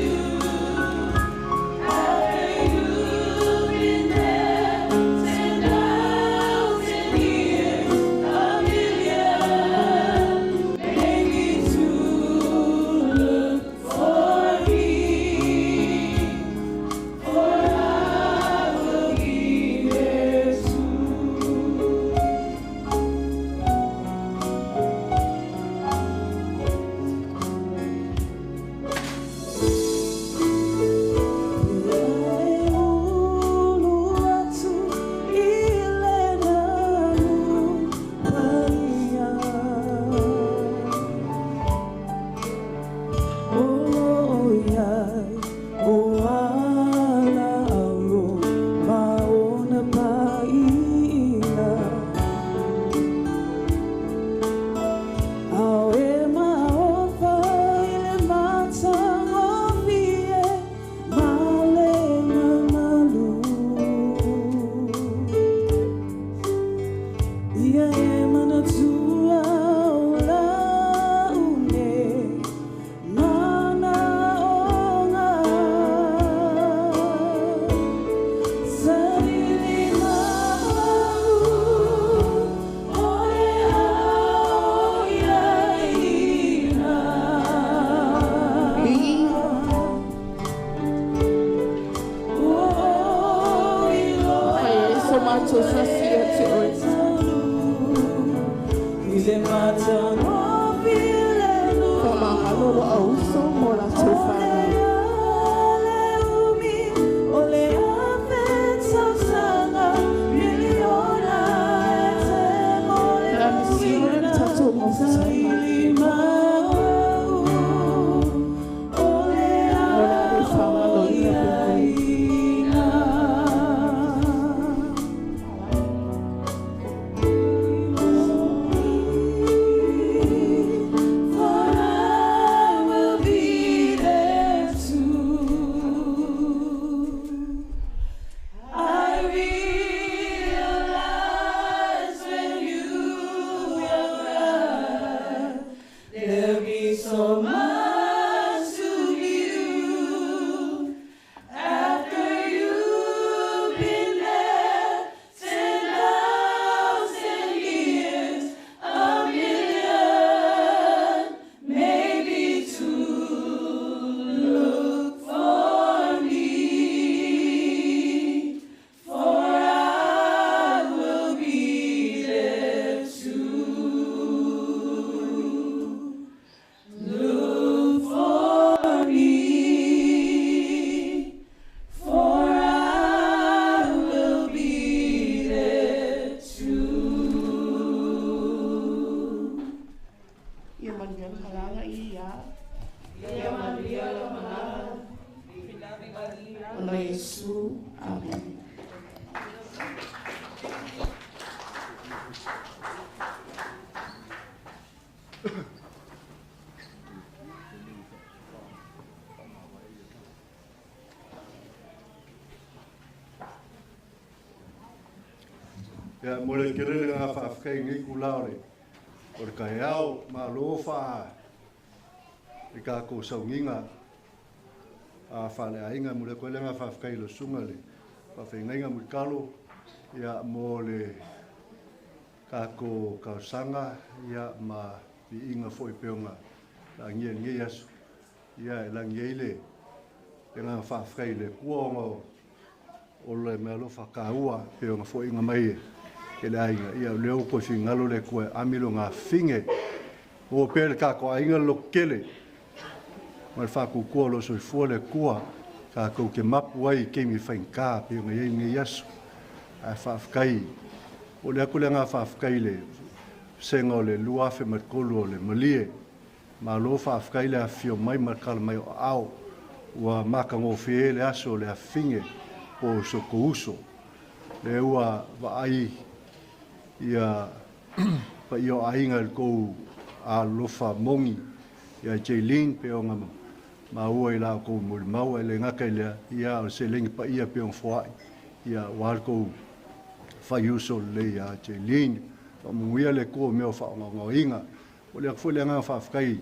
Ya mole kere nga whawhkai ngi kulaore. O le kai au, ma lo wha. I ka ko saunginga. A whale ainga mole koe le nga whawhkai lo sunga le. Whawhengainga mule kalo. Ia mo le kako kausanga. Ia ma i inga fo i peonga. La ngia ngia yasu. Ia e la ngia ile. E nga whawhkai le kuongo. O le mea lo whakaua. Peonga fo inga mai e. Ke le ainga. Ia leo koe whingalo le koe amilo ngā whinge. O pere kako ainga lo kele. Ma le whakukua lo soi fua le kua. Kako ke mapu ai keimi whainka. Peonga iei ngia yasu. A whawhkai. O le akule ngā whawhkai le. Senga o le luafe matkolu o le malie. Ma lo whawhkai le a whio mai markala mai o au. Ua maka ngō whie le aso le a whinge. Po soko uso. Le ua waai. Ia pa io ainga le kou a lofa mongi. Ia Jayleen peonga ma ua i lao kou muli maua. Le ngaka i lea. Ia o se lengi pa ia peong fuai. Ia wal kou whaiuso le ia Jayleen. Munguia le kua meo whaonga inga. O le akfo le anga whawhkai.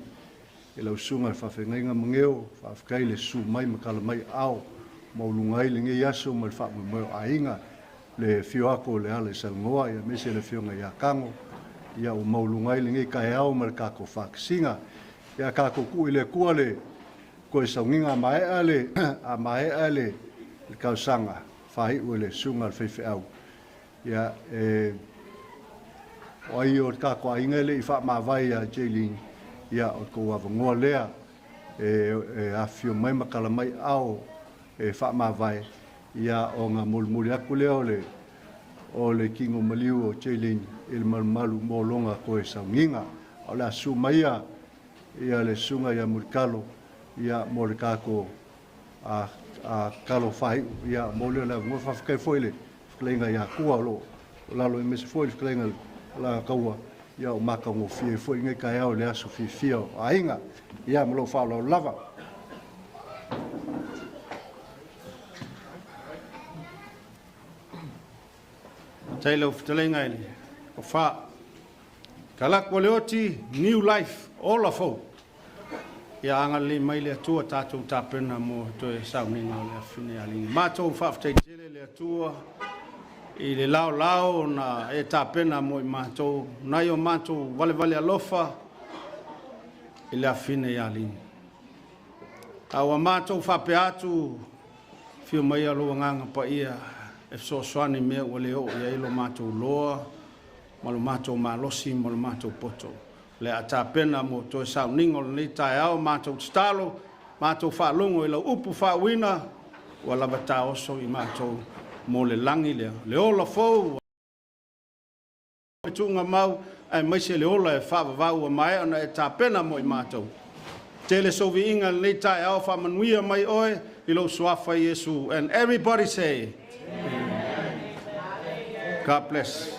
E lau sunga whawhengainga mangeo. Whawhkai le su mai makala mai au. Maulungai le nge yaso ma le whamu meo ainga. Le fioako le ale salngoa. Ia mese le fionga ia kango. Ia o maulungai le nge kai au ma le kako whaksinga. Ia kako ku i le kua le. Koe saunginga mae ale. A mae ale. Le kausanga. Whahi ue le sunga le whewhi au. Ia o ai o kako ainga le i wha mawai a Jayleen. Ia o ko avangoa lea. A fio mai makala mai au. Wha mawai. Ia o ngā mulmuri aku leo le. O le kingo maliu o Jayleen. Il malmalu mō longa koe saunginga. O le asu maia. Ia le sunga ia murikalo. Ia mō le kako a kalo whai. Ia mō leo le ngō whawhikai foile. Whakalenga ia kua lo. Lalo i mese foile whakalenga la kaua. Ia o maka ngō fie foile. Ngai kai au le asu fie fie o ainga. Ia malo whao lava. Taylor ftelenga ele. O fa. Kalak wale oti new life all of all. Ia anga le mai le atua tātou tāpena mo toe sauninga o le afine alingi. Mātou whaaftei tele le atua i le lao na e tāpena mo i mātou. Nai o mātou vale alofa i le afine alingi. Awa mātou whape atu whio mai aloa nganga pa ia e soani mea wale o ia ilo mātou loa, malo mātou malosi, malo mātou poto. Le a tāpena mo toe sauningo le nei tae au, mātou stalo, mātou whaalongo i lau upu whaawina, wa lava tā oso i mātou mo le langi lea. Le ola fau, e tunga mau, ai maise le ola e whaavavau a mai, ana e tāpena mo i mātou. Tele sovi inga le nei tae au, whaamanuia mai oe, i lau suafa Yesu. And everybody say, God bless.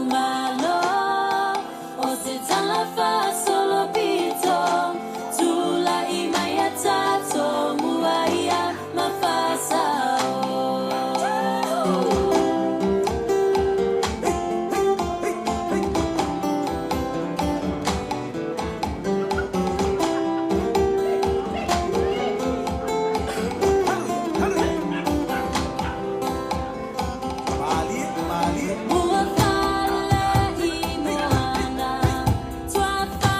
malo o se talafa solo pito tula imaya tato muaia mafasa Mua fale i moana tua fa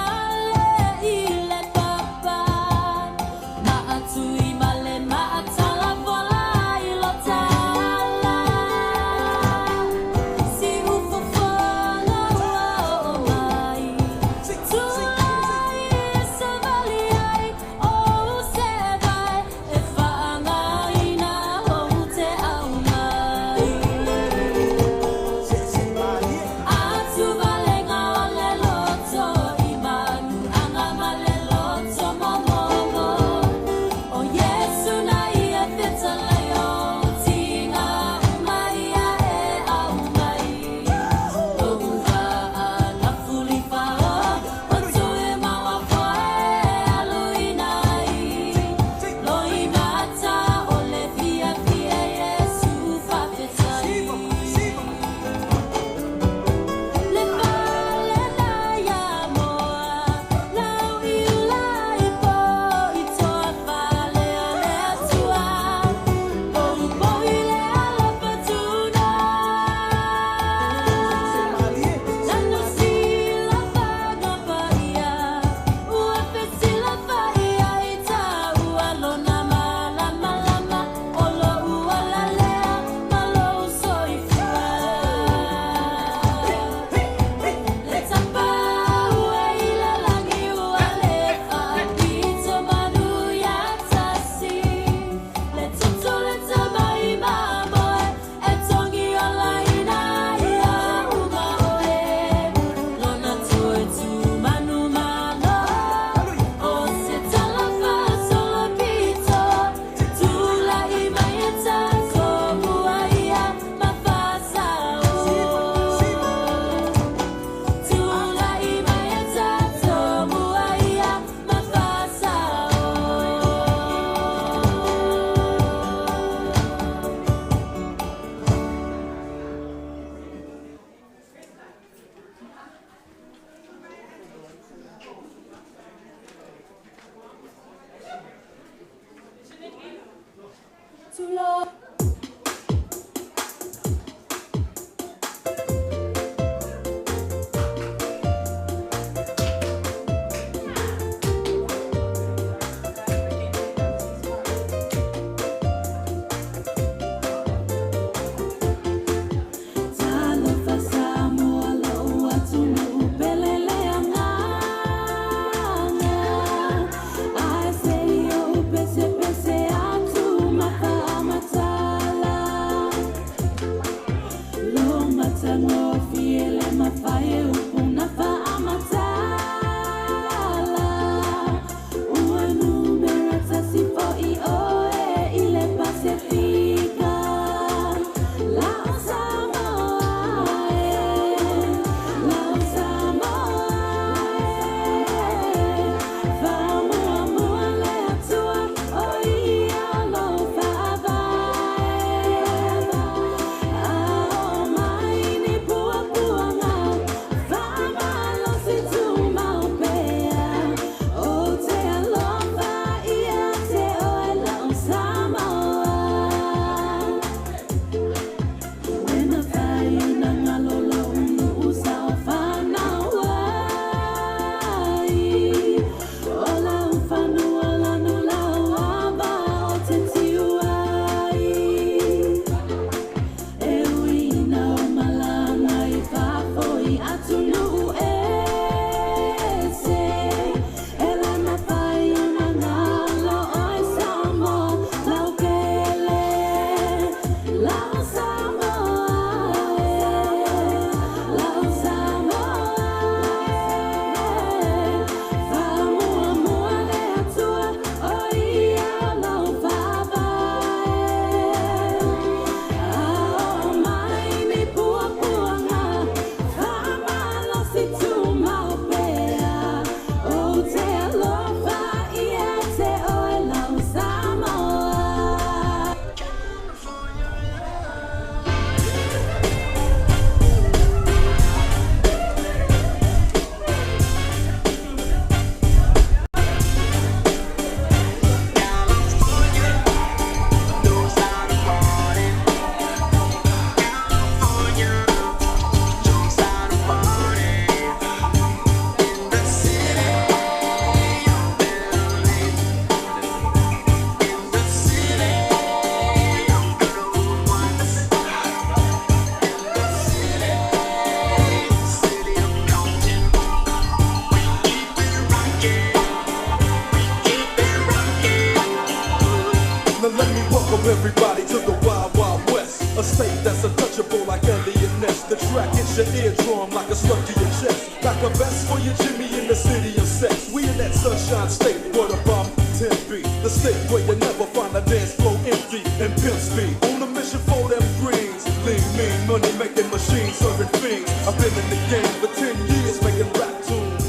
your eardrum like a slug to your chest. Like a vest for your Jimmy in the city of sex. We in that sunshine state, what about Tempe? The state where you never find a dance floor empty and pimp speed. On a mission for them greens. Lean, mean, money making machines, serving fiends. I've been in the game for 10 years making rap tunes.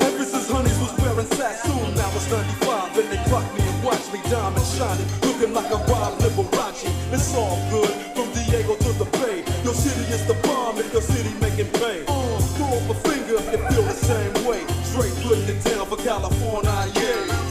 Ever since Honeys was wearing Sassoon, now it's 95 and they clock me and watch me diamond shining, looking like a Bob Liberace. It's all good from Diego to the Bay. Your city is the bomb if your city making pay. Throw up a finger if you feel the same way. Straight putting it down for California, yeah.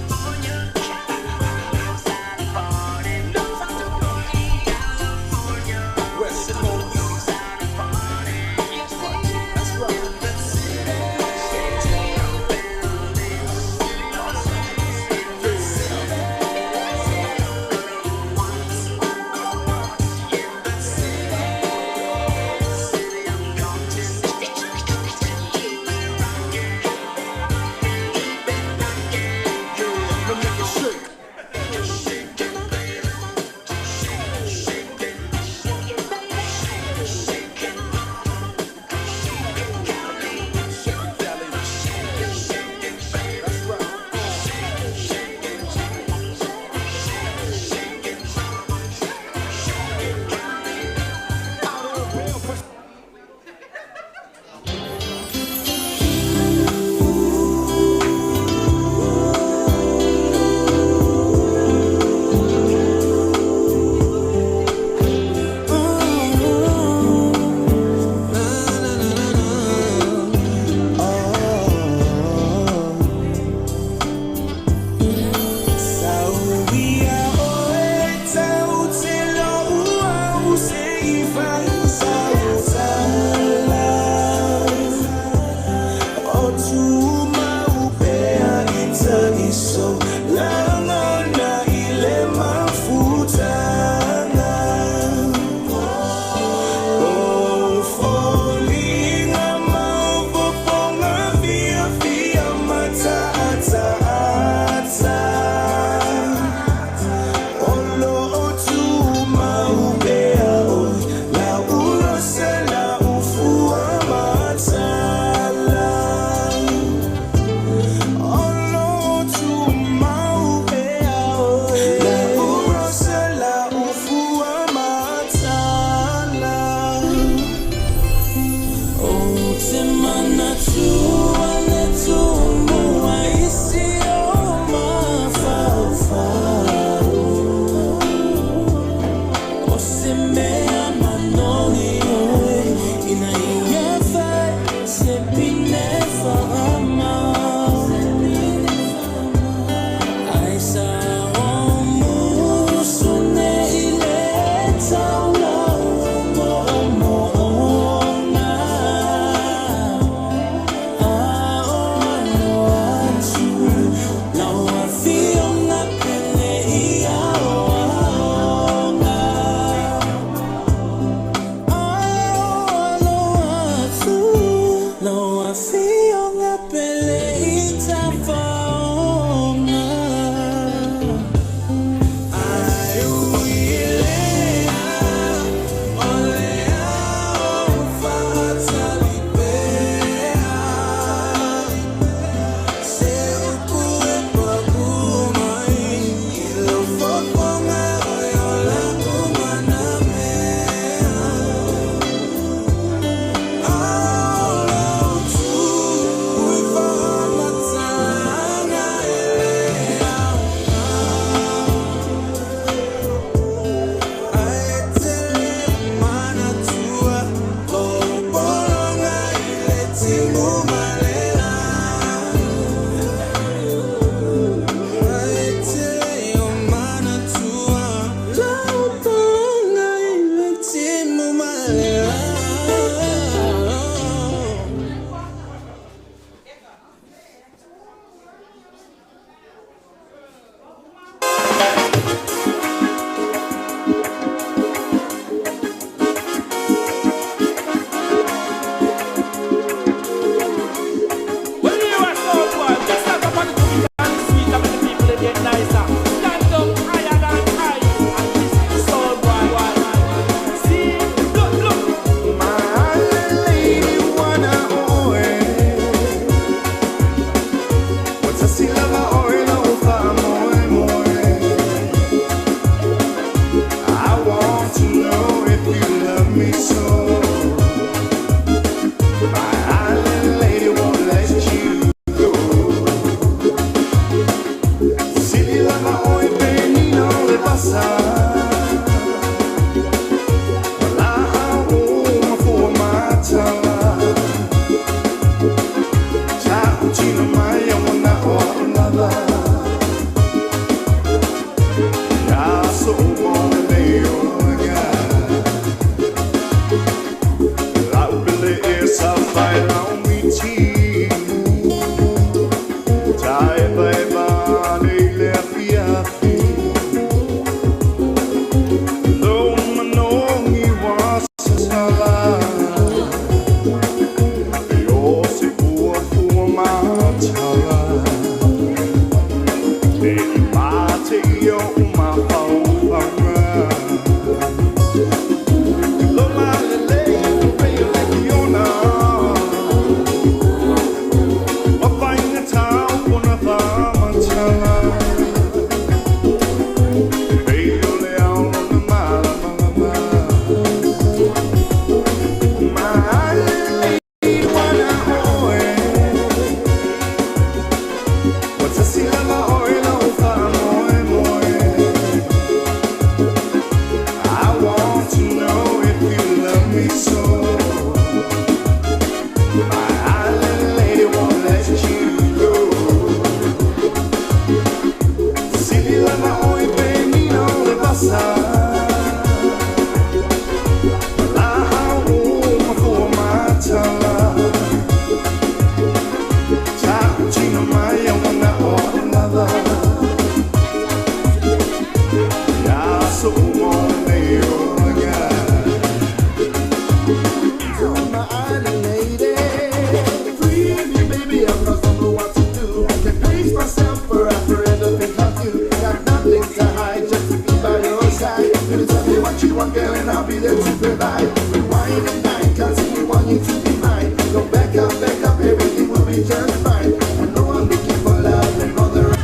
be just fine. I know I'm looking for love and all the right.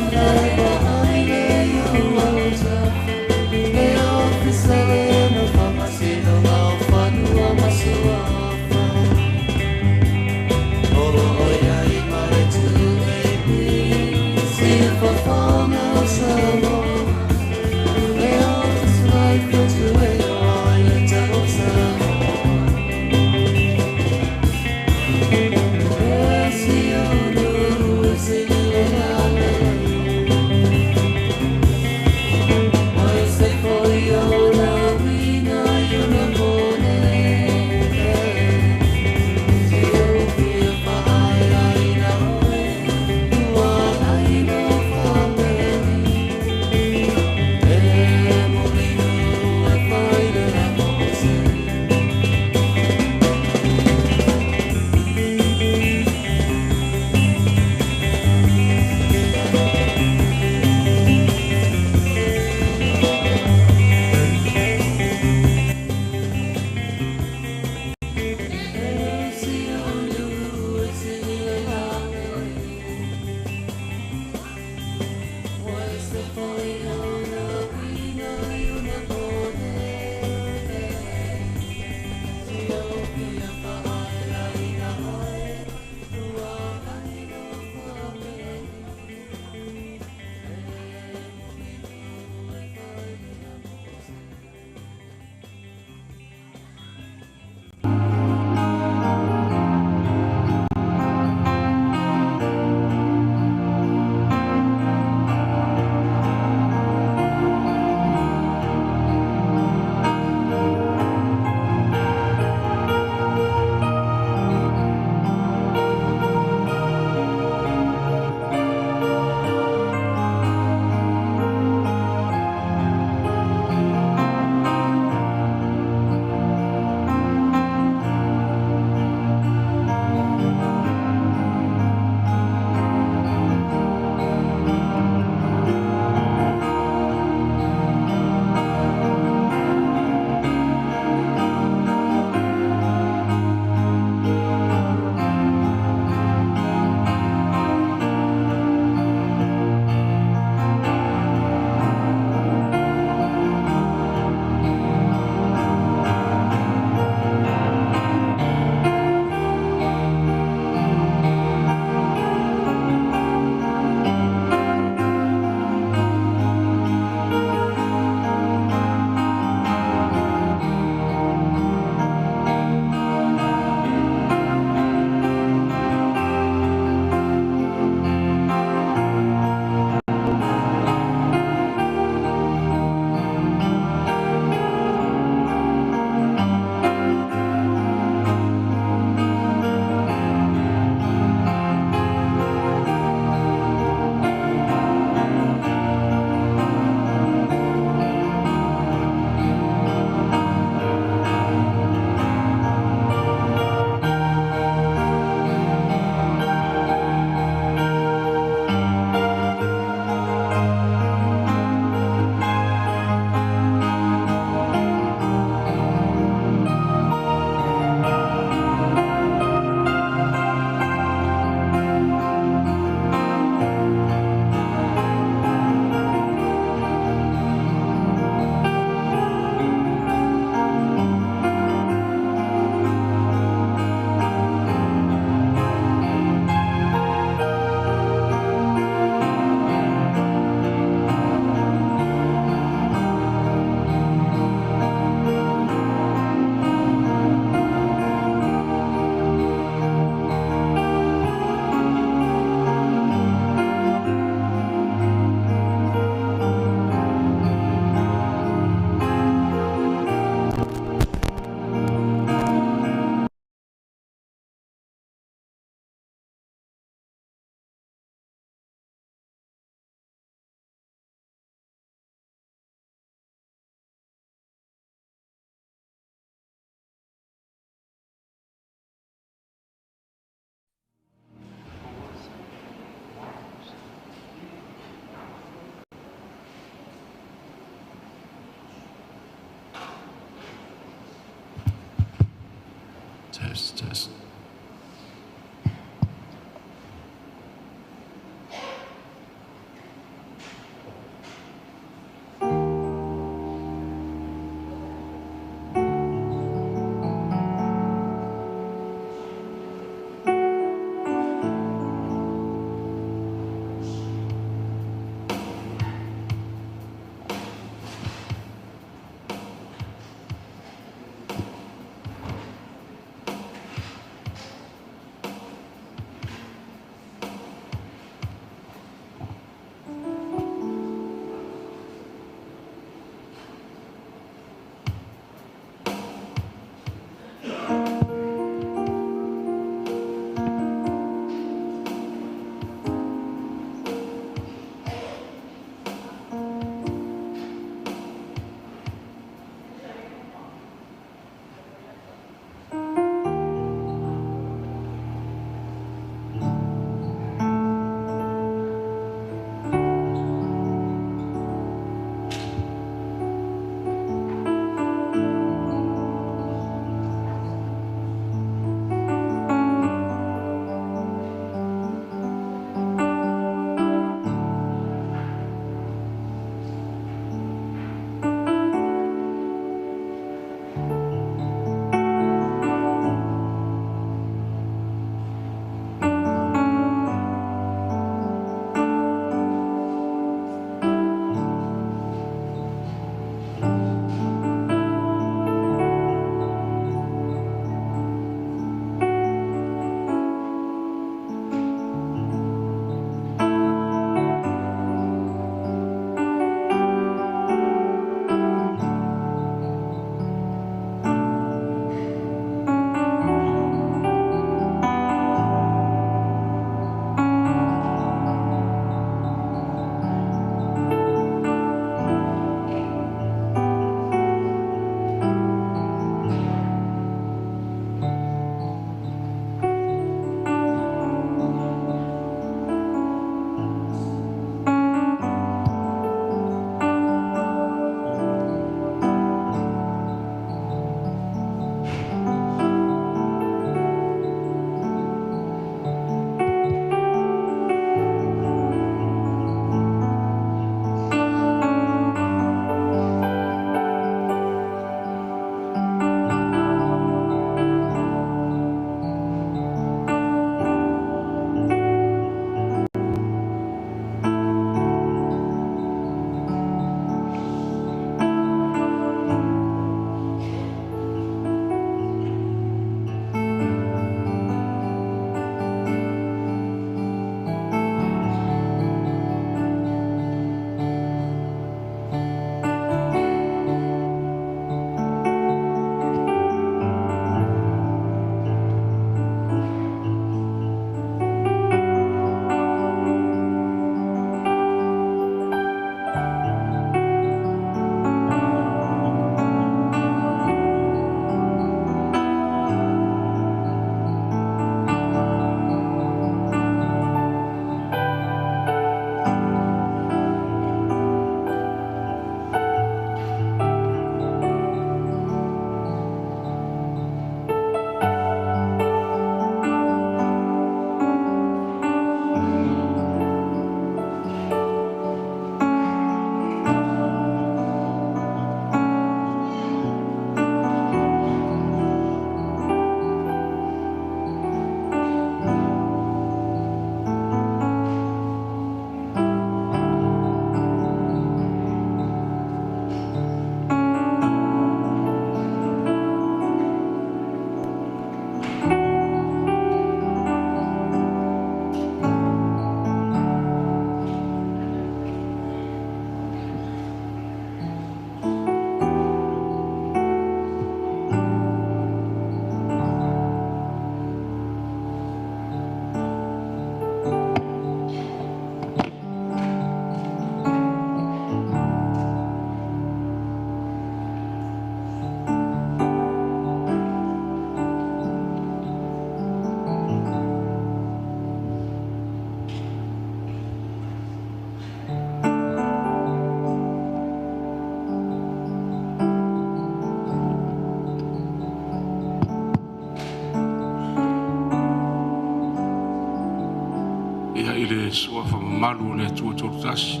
sua whamamalu le atua torutasi,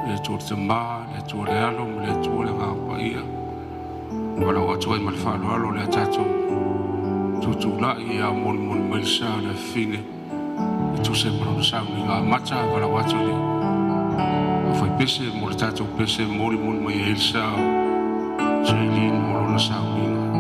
le atua te maa, le atua le alo, le atua le ngā paia. Wala o atua i mali whaaloalo le atato tutu lai a moni mailisa le whine. E tu se mano sa ni ngā mata wala o atua le. A whai pese mo le tato pese moni mai e ilsa Jayleen mo lona sa ni ngā.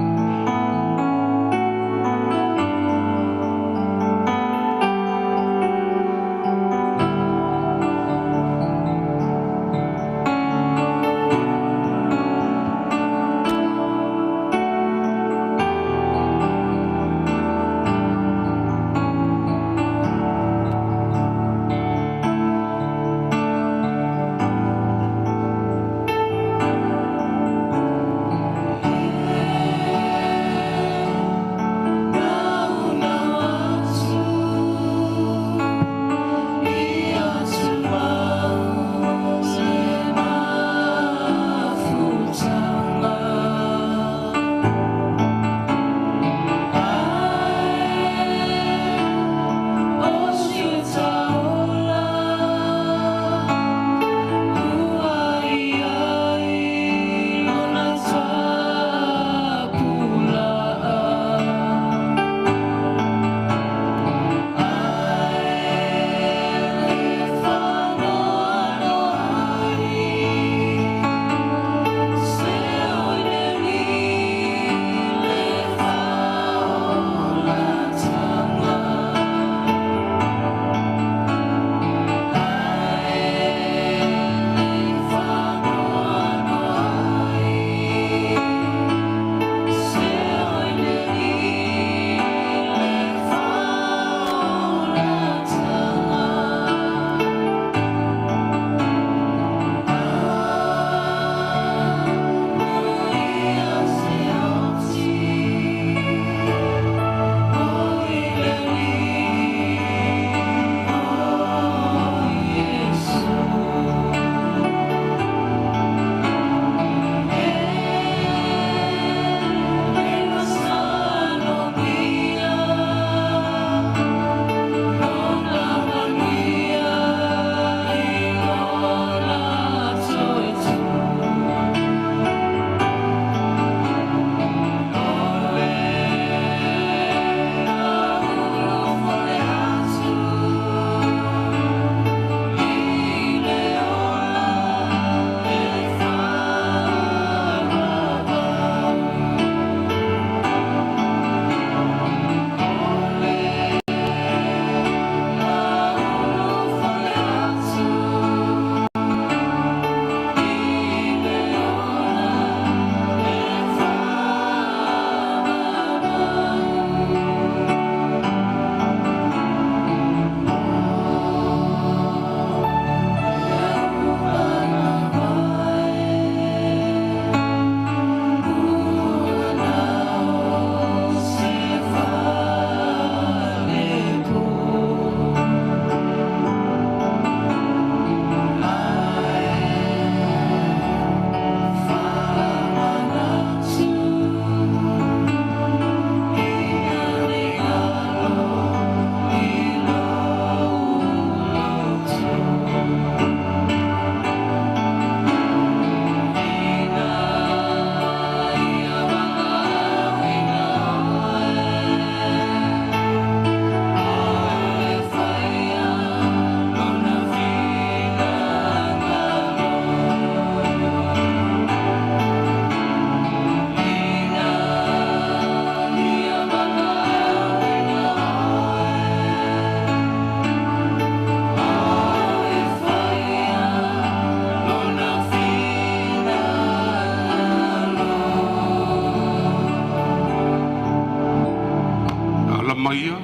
maia,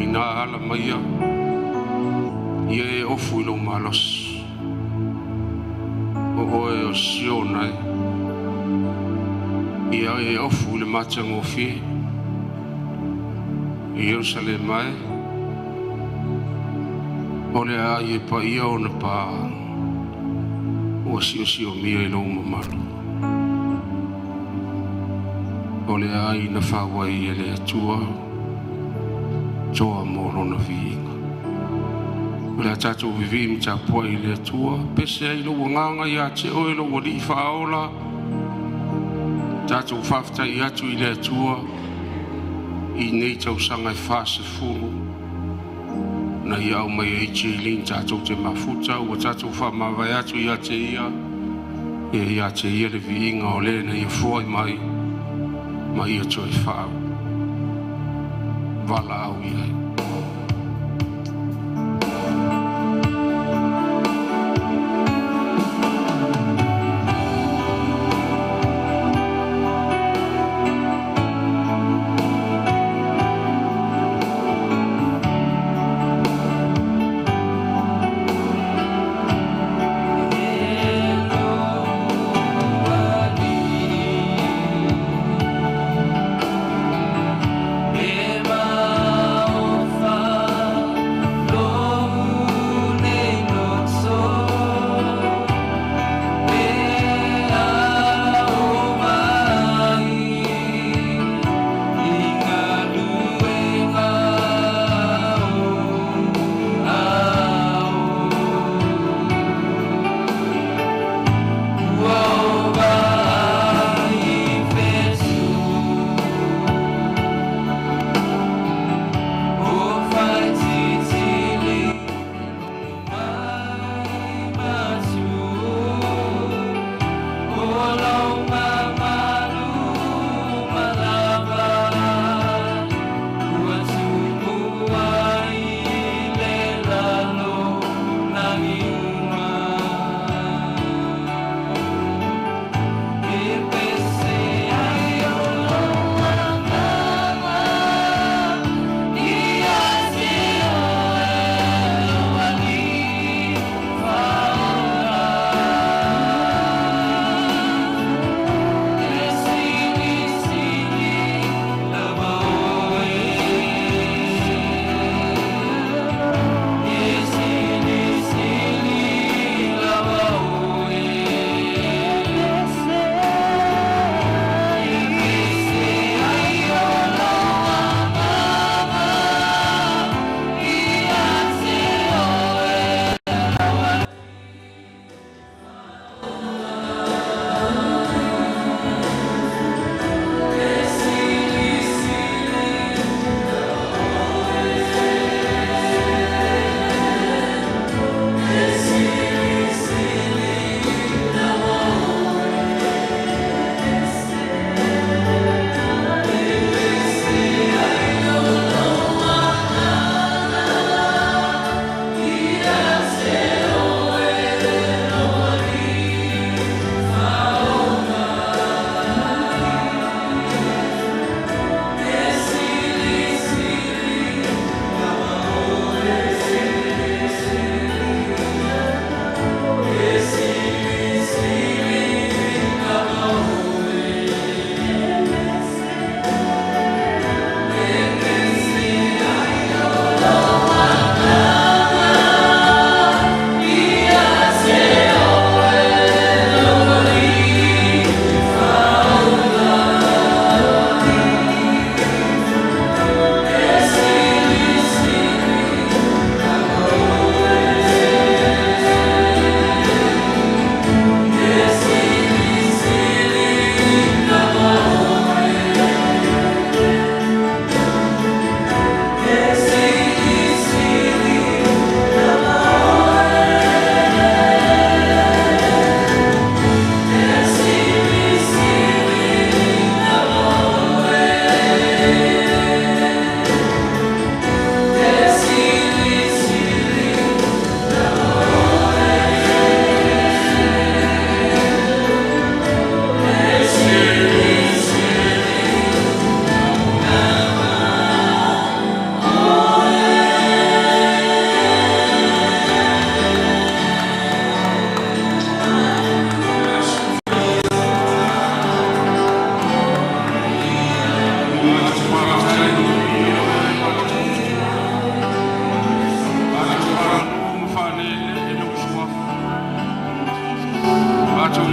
ina ala maia, ia e ofu ilo malos. O oe o sio nai, ia e ofu le matang o fi, i Jerusalem mai, o le a i e pa ia o na pa, o sio mia ilo mamalu. O le ai na whawai e le atua, toa moro na whiinga. Ula tātou vivi mi tā pua I le tua. Pese ai lo nganga I a te oe lo wali whaola. Tātou whaftai atu I le tua. I nei tau sanga I whase furu. Na I au mai e Jayleen tātou te mafuta. Ua tātou whamawai atu I a te ia. I a te ia le viinga o le na I a fuai mai. Ma I a toi whao. Vala au I ai.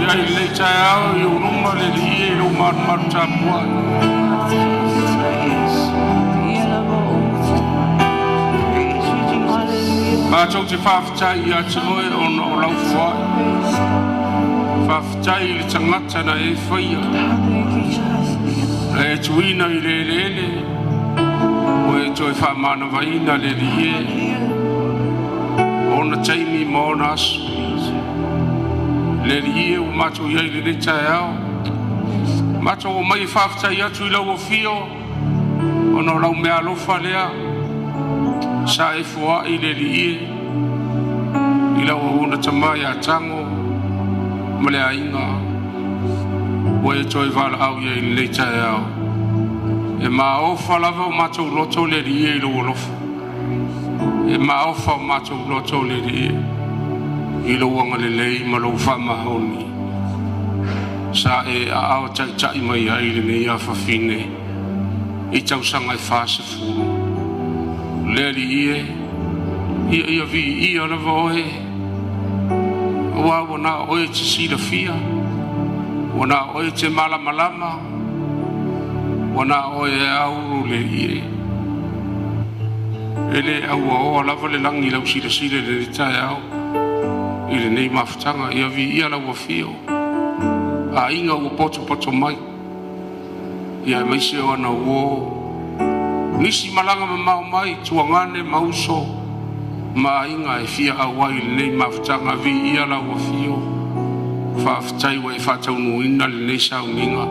ai le tau yo no male li no mar mar tapua Mātou te whaafitai I atu oe o lau whai. Whaafitai le tangata na e whaia. E tuina I le lele. O e toi whaamana vaina le lie. O na taimi mo na asu. Le lie o mātou iai le tae ao. Mātou o mai whaafitai atu I lau o fio. O no lau mea lofa lea. Sa e fua I le lie. I lau o una tamai a tango. Ma le ainga. O e toi vala au iai le tae ao. E ma ofa lava o mātou loto le lie I lau lofa. E ma ofa o mātou loto le lie. I lau anga le lei ma lau whamahoni. Sa e a ao tai mai ai le nei a whawhine. I tau sanga I whase furu. Leri ia vi ia lava oe. Oa wana oe te sila fia. Wana oe te malama. Wana oe e auru le ie. Ele au oa lava le langi lau sila le tae au. I le nei mawhtanga ia vi ia lau a fio. A inga ua poto mai. Ia maise o ana uo. Nisi malanga mamau mai tuangane mauso. Ma inga e fia awai le nei mawhtanga vi ia lau a fio. Whaafitai wa e whatau nuina le nei sauninga.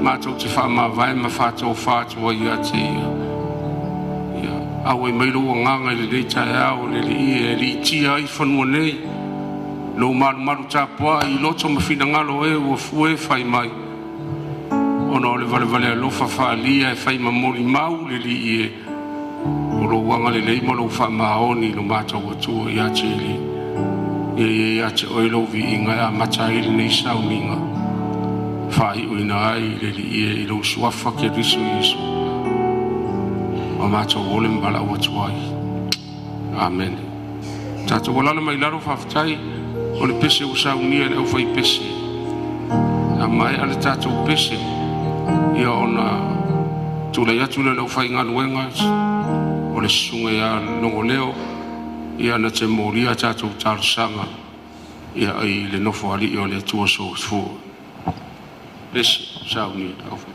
Mātou te whaamawai ma whatau whatua ia te ia. Awe mailo o nganga le nei tae ao le ie li tia I whanua nei. Lo maru tāpua I loto mawhina ngalo e ua fue whai mai. Ono le vale alofa whaalia e whai mamori mau le li ie. O lo wanga le nei malo whaamahoni lo mātou atua I ate li. I ate oilo vi inga a matai le nei sauninga. Whai uina ai le li ie I lo suafa ke riso Yesu. O mātou ole mbala ua tuai. Amen. Tātou walala mai laro whaafitai, o le pese o saunia le au whai pese. A mai ale tātou pese, ia ona tūlai atu le lau whai nganuengas, o le sunga ia longo leo, ia na te moria tātou tārsanga, ia ai le nofo ali o le tua so fu. Pese, saunia, au whai.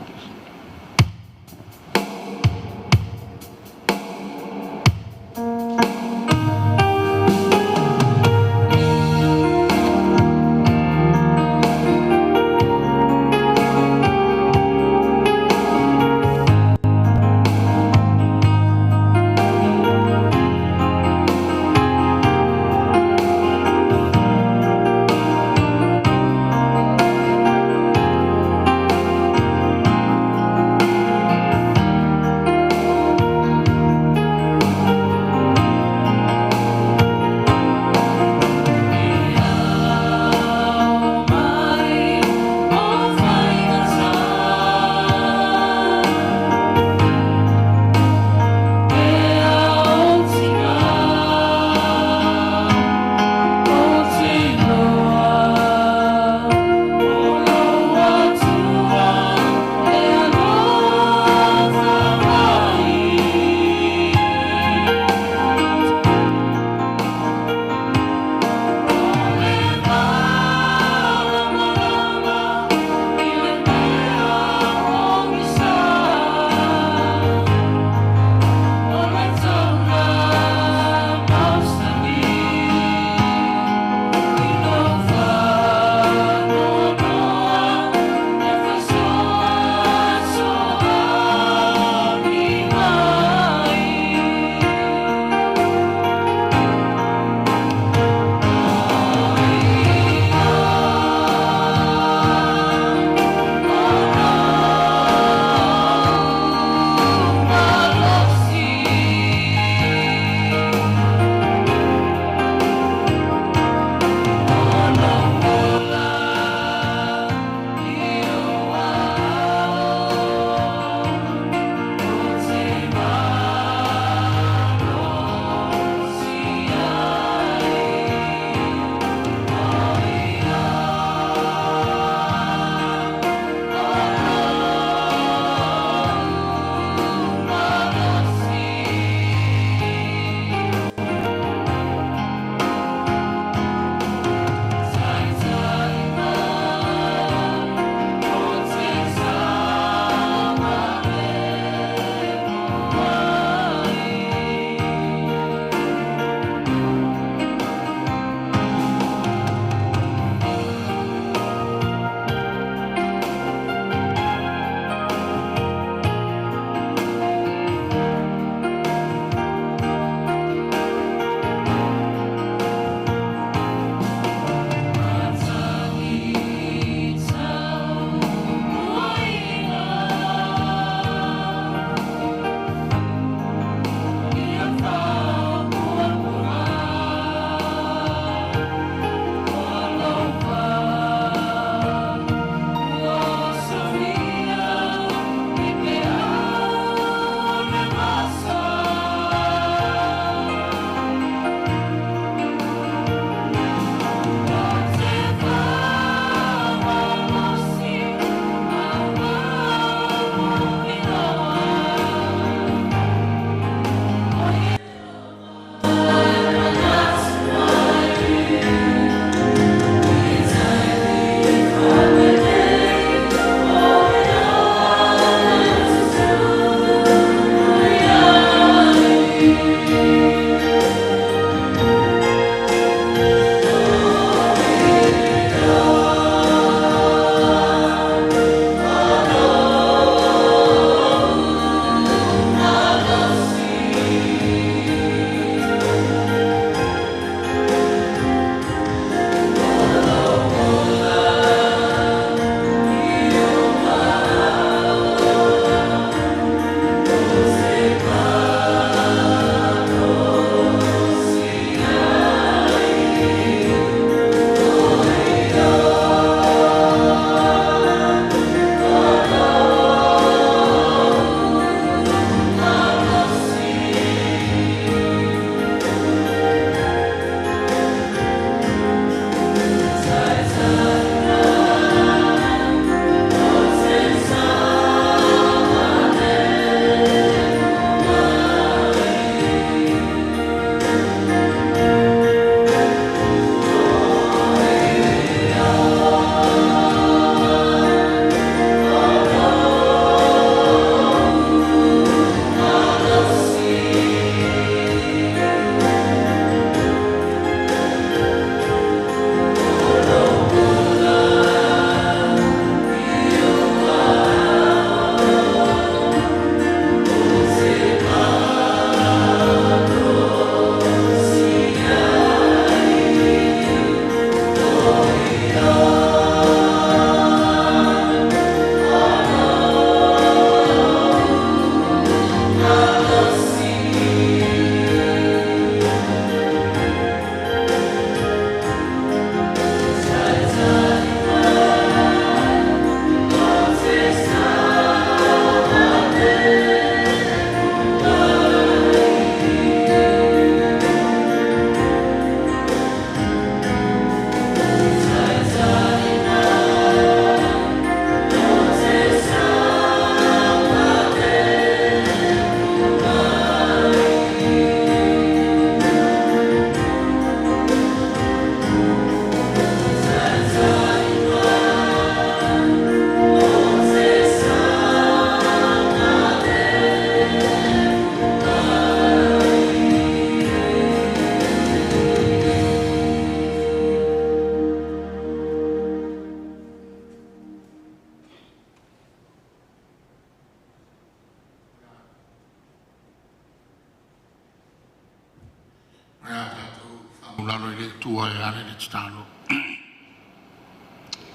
lalo le tua e ale le talo.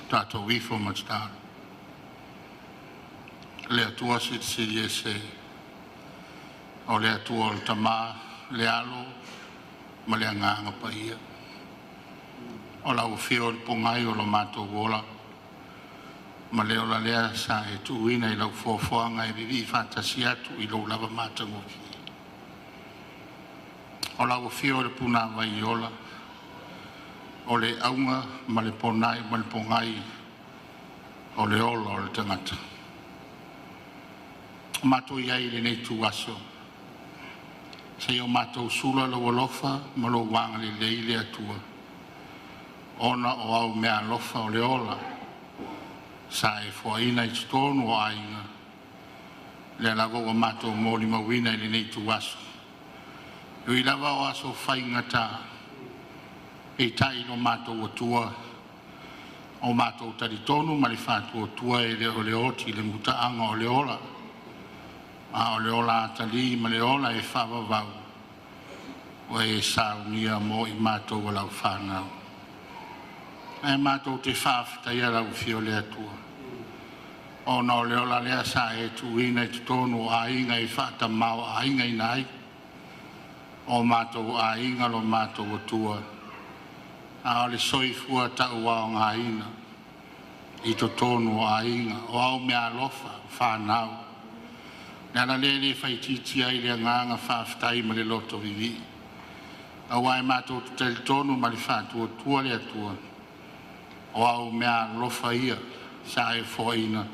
Tato wifo ma talo. Le atua si ese o le atua o tama le alo ma le anganga pa ia. O la ufio il pongai o lo mato wola ma le ola lea sa e tuina i lau fofoanga e vivi fantasia tu i lau lava matango ki. O la ufio il puna vai ola o le aunga ma le ponai ma le pongai o le ola o le tangata. Mato iai le nei tu aso se o mato sula lo walofa ma lo wanga le leile atua. Ona o au mea lofa o le ola sa e foaina i tonu o ainga le lago o mato moli mawina i le nei tu aso. I lava o aso whaingata e tai no mato o tua o mato taritonu ma le fatu o tua e le o le oti le mutaanga o le ola a o le ola atali ma le ola e whawawau o e saunia mo i mato o lau whanau. E mato te whawhita ia lau fio le atua. O na o leo la lea sa e tuina i tonu o ainga i whata mau ainga i nai. O mato ainga lo mato o tua. A o le soifua ta ua o ngā ina. I to tonu o ainga. O au mea lofa whanau. Nea la le le whaititia i le nganga whawhita i ma le loto vivi. A wai mato te tonu ma le whatu o tua le atua. O au mea lofa ia sa e foina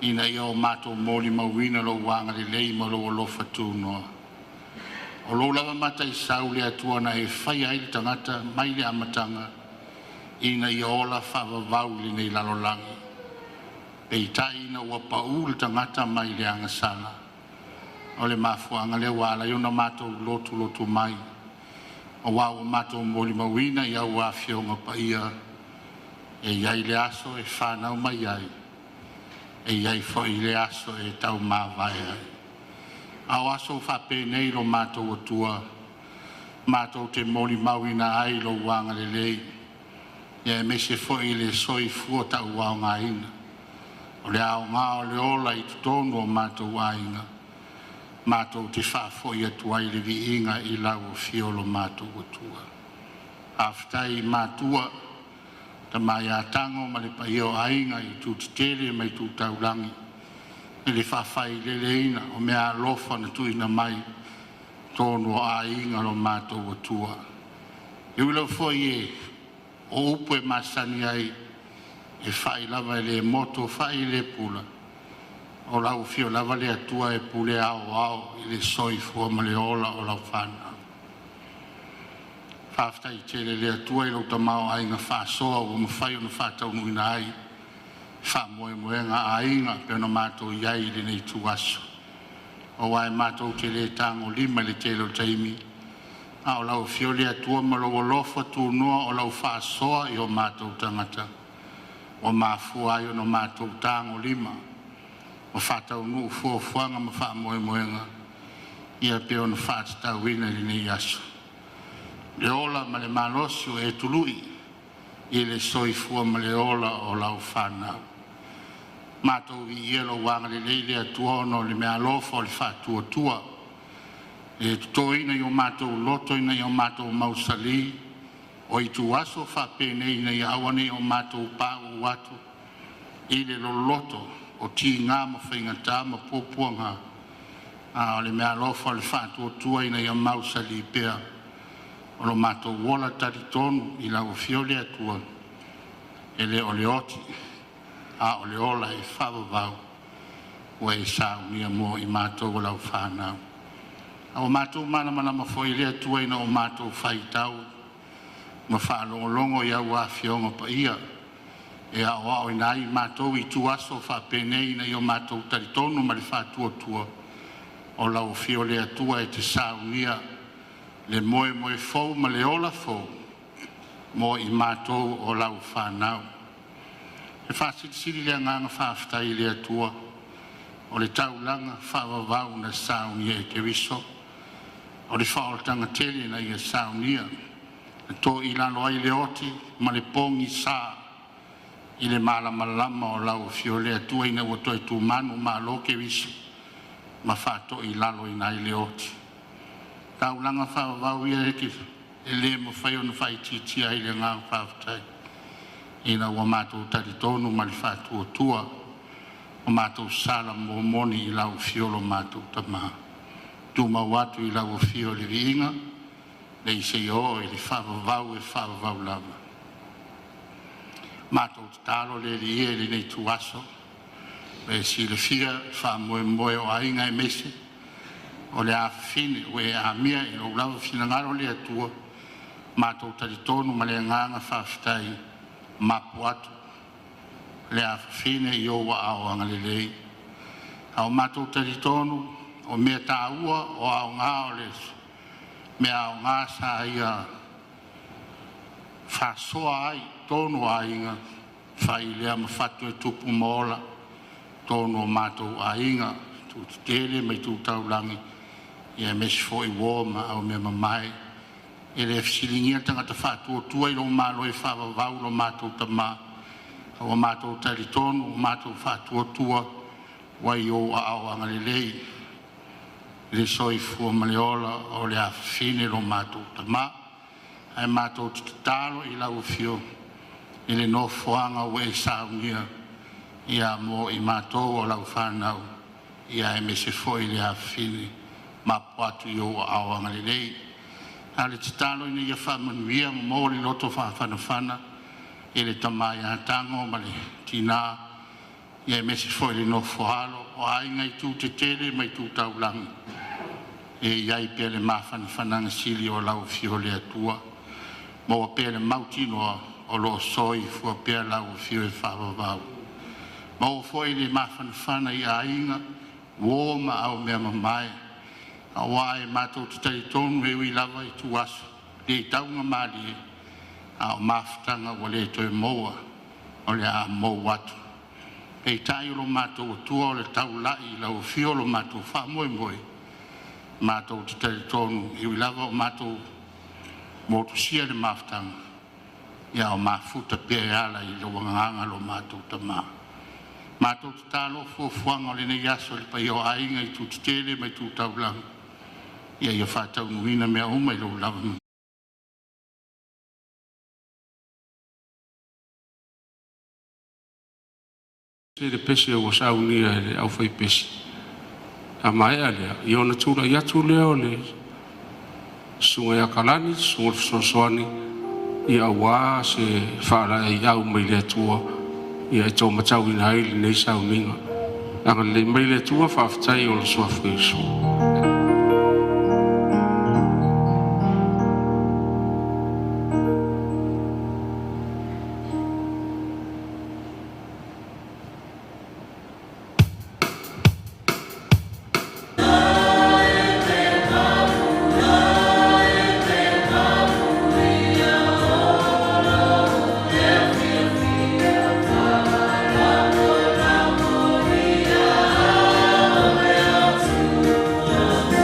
ina ia o mato moli mawina lo wanga le lei ma lo lofa tūnoa. O lo lava mata i sau le atua na e whai ai tangata mai le amatanga ina ia ola whawawau le nei lalolangi. Pei tai ina ua pau le tangata mai le angasana. O le mafuanga le wala iona mato lotu mai. O wau mato moli mawina ia ua fionga pa ia e iai le aso e whanau mai ai. E iai fo i le aso e tau mawai ai. Au aso whape nei lo mātou o tua. Mātou te moli mawina ai lo wanga le lei. E me se fo i le soi fua tau wau ngā ina. O le au ngā o le ola i tutonu o mātou wainga. Mātou te whafo i atua i le vi inga i lau o fiolo mātou o tua. Awhitai mātua ta mai a tango ma le paio ainga i tu tele mai tu taulangi. E le whawhai le leina o mea lofa na tuina mai tonu o ainga lo mātou o tua. E wila fo i o upu e masani ai e whai lava e le moto whai le pula. O lau fio lava le atua e pule ao i le soifua ma le ola o lau whana. Whaftai tele le atua i lo tamau ainga whasoa o mawhai o na whatau nuina ai. Whamoe moenga ainga pe ona mātou iai le nei tuaso. O wai mātou te le tango lima le telo taimi. A o lau fio le atua ma lo lofa tu noa o lau whasoa i o mātou tangata. O mafua ai o na mātou tango lima. O whatau nuu fuafuanga ma whamoe moenga. Ia pe ona whatau ina le nei aso. Le ola ma le malosio e tului i le soifua ma le ola o lau whanau. Mātou i ielo wanga le leile atua ono le mea lofa o le whatua tua. E tuto ina i o mātou loto ina i o mātou mausali. O i tu aso whapene ina i awane o mātou pāu watu. I le loloto o ti ngā ma whaingata ma pōpuanga. O le mea lofa o le whatua tua ina i o mausali pēr. O lo mātou wola taritonu i lau fiole atua. E le o le oti. A o le ola e whawawau. Ua e sao nia mo i mātou o lau whanau. A o mātou mana ma foi le atua ina o mātou whaitau. Ma whalongolongo i au a fionga pa ia. E a o ina i mātou i tuaso whapene ina i o mātou taritonu ma le whatua tua. O lau fiole atua e te sao nia. Le moe fou ma le ola fou mo i mātou o lau whanau. E whasiri le nganga whawhitai le atua o le taulanga whawawau na saunia e te wiso o le whaoltanga tele na ia saunia To i lalo ai le oti, ma le pongi sa, i le malamalama o lau fiole atua ina ua toi tu manu ma loke visi, ma whato i lalo i nai le oti. Tau langa whawau ia eki, e le mo whai onu whai titi ai le ngā whawtai. Ina ua mātou tari tonu ma le whātua tua, o mātou sala mo moni i lau fiolo mātou tamaha. Tu mawatu i lau fio le viinga, le i se o i le whawavau e whawavau lava. Mātou talo le li e le nei tuaso, e si le fia whamoe moe o ainga e mese, o le awhine o e a mia i lo lava fina ngaro le atua, mātou tari tonu ma le nganga whawhitai, mapu atu, le awhine i o wa ao anga le lei. Au mātou tari tonu, o mea tā ua o ao ngā o le mea ao ngā sa ia whasoa ai tonu a inga whai lea mawhatu e tupu mola tonu o mātou a inga tu tele mai tu taulangi ia mesi fo i woma au mea mamai e le fsilingia tangata whatu o tua i lo malo e whawavau lo mātou tama o mātou tari tonu o mātou whatu o tua wai o a au anga le lei le soifua maleola o le awhine lo mātou tama, ai mātou tutalo i lau fio, i le nofoanga o e saungia, ia mo i mātou o lau whanau, ia e me se foi le awhine, ma poatu i o awanga le lei. A le tutalo ina ia whamanuia mo le loto whawhanawhana, i le tamai a tango ma le tina, ia e me se foi le nofoalo, o ainga i tū te tere mai tū taulangi. E iai pia le mawhanawhananga sili o lau fio le atua. Mo pia le mautino o lo soi fua pia lau fio e whawawau. Mo foi le mawhanawhana i a inga, woma au mea mamai. A wae mātou te tari tonu e ui lava i tu aso. Le i taunga maali e. A o mawhatanga o le toi moa, o le a mo watu. E i tai lo mātou tua o le tau lai lau fio lo mātou whamoe moe. Mātou te tari tonu, i lava o mātou motu sia le mawhtanga. Ia o mafuta pia e ala i lo wanganga lo mātou tama. Mātou te talo fuafuanga o le nei aso le pai o ainga i tu tele mai tu taulang. Ia ia whātau nuina mea uma i lo lava. Se le pese o saunia le au fai pese. A mai alea, i ona tūra i atu leo le sunga ia kalani, sunga sosoani, i awa se whaara i au mai le atua, i a tō matau ina haili nei sau ninga. Anga le mai le atua whawhitai o le suafu e su. Yeah.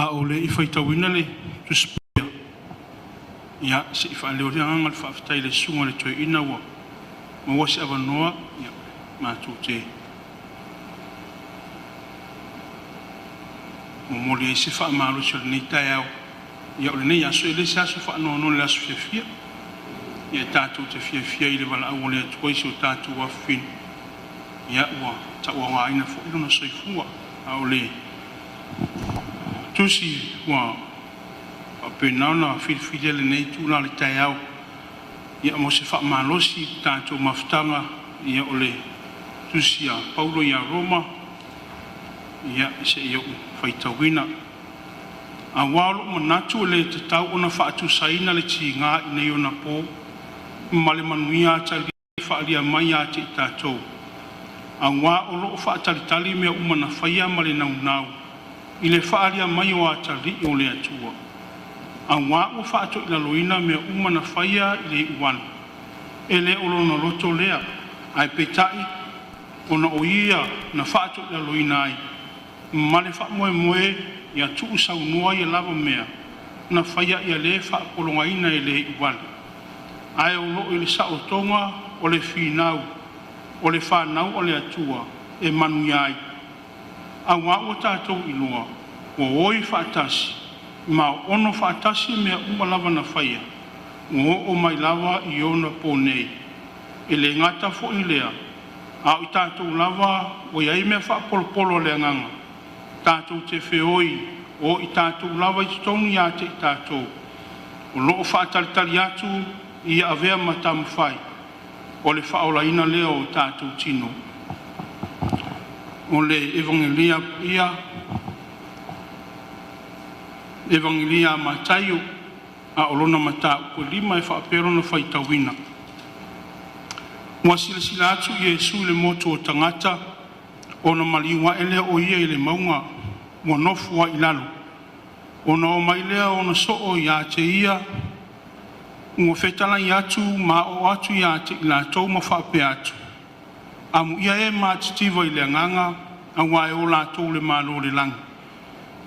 a o le i faitauina le tuspia ia se i faaleoleaga le faafetai le suga le toeina ua ma ua se avanoa ia matou te mo le se faamalosi o lenei taeao ia o lenei aso e lesi aso faanoano le aso fiafia ia tatou te fiafia i le valaau o le atu ai se o tatou afafine ia ua tauauaina foʻi lona soifua a o le tusi ua faapena ona filifili lenei tula le taeao ia mo se faamalosi tatou mafutaga ia o le tusi a paulo ia roma ia se ia faitauina auā o loo manatu o le tatau ona faatusaina le tigā i nei ona po ma le manuia atali faalia mai iā te i tatou auā o loo faatalitali mea uma na faia ma le naunau i le faalia mai o atalii o le atua auā ua faatoʻilaloina mea uma na faia i le iuana e lē o lona loto lea ae peitaʻi ona o ia na faatoʻilaloina ai ma le faamoemoe ia tuu saunua ia lava mea na faia ia lē faapologaina e lē iuale ae o loo i le saʻotoga o le finau o le fanau o le atua e manu ia ai auā ua tatou iloa ua oi faatasi ma o ono faatasi mea uma lava na faia ua oo mai lava i ona po nei e le gata foʻi lea a o i tatou lava ua iai mea faapolopolo le agaga tatou te feoi o i tatou lava i totonu iā te i tatou o loo faatalitali atu ia avea ma tamafai o le faaolaina lea o tatou tino o le evangelia ia evangelia mataio a o lona mataupu lima e faapea lona faitauina ua silasila atu iesu i le motu o tagata ona maliuaʻe lea o ia i le mauga ua nofu ai lalo ona o mai lea ona soo iā te ia ua fetalai atu ma o atu iā te i latou ma faapea atu amu ia e matitiva i le agaga auā e o latou le malo le lagi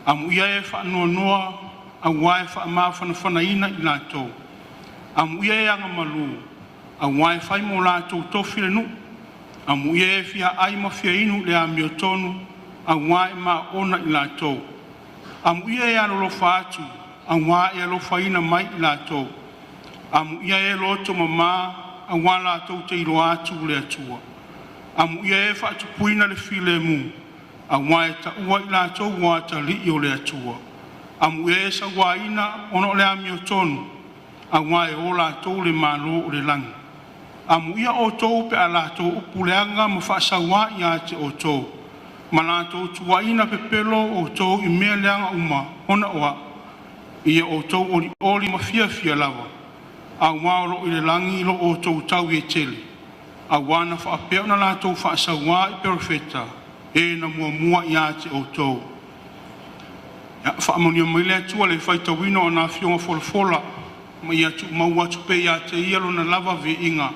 amu ia e faanoanoa auā e faamafanafanaina i latou amu ia e agamalu auā e fai mo latou tofi le nuu amu ia e fiaʻai ma fiainu le amiotonu auā e maona i latou amu ia e alolofa atu auā e alofaina mai i latou amu ia e loto mamā auā latou te iloa atu le atua amu ia e faatupuina le filemu auā e taʻua i latou ua atalii o le atua amu ia e sauāina ona o le amiotonu auā e o latou le malo o le lagi amu ia outou pe a latou upu leaga ma faasauā iā te outou ma latou tuaina pepelo outou i mea leaga uma ona oa ia outou oliʻoli ma fiafia lava auā o loo i le lagi i loo outou tau i e tele auā na faapea ona latou faasauā i perofeta e na muamua iā te outou ia faamonia mai le atua le faitauina o na fioga folafola ma ia tuumau atu pe iā te ia lona lava veʻiga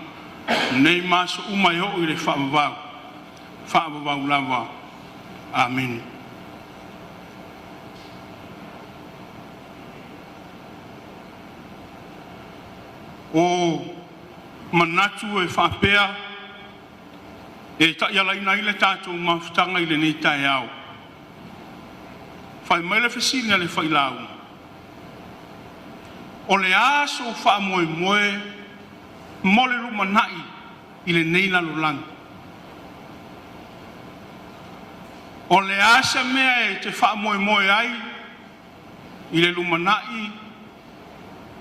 nei maso uma e oo i le faavavau lava amen o manatu e faapea e taʻialaina ai le tatou mafutaga i lenei taeao fai mai le fesili a le failauga o le a so faamoemoe mo le lumanaʻi i lenei lalolagi o le a se mea e te faamoemoe ai i le lumanaʻi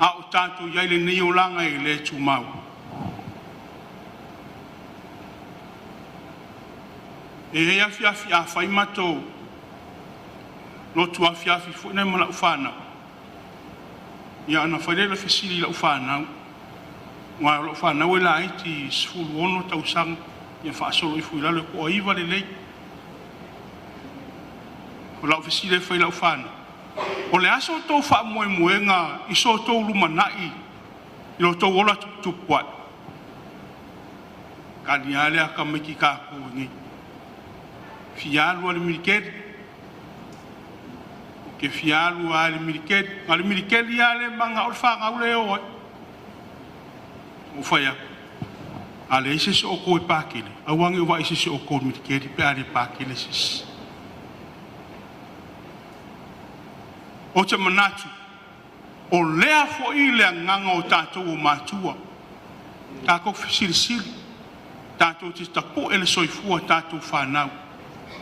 a o tatou iai lenei olaga i le tumau e afiafi afai matou lotu afiafi foʻi nai ma laʻu fanau ia ana fai lea le fesili i laʻu fanau ua o laʻu fanau e laiti 16 tausaga ia faasolo i fui lalo e kuʻaiva lelei o laʻu fesili e fai laʻu fanau o le aso tou faamoemoega i so tou lumanaʻi i lo tou ola tuputupu ai kania le akamaiki kakuigi fia lua le milikele ke fialu ale mirikeli ale manga o fa ngau le o faya ale ise so ko pa kile awangi wa ise so ko mirikeli pe ale pa kile sis o te manatu o lea fo i le nganga o tātou o mātua tāko fisirisiri tātou te tapu ele soifua tātou whanau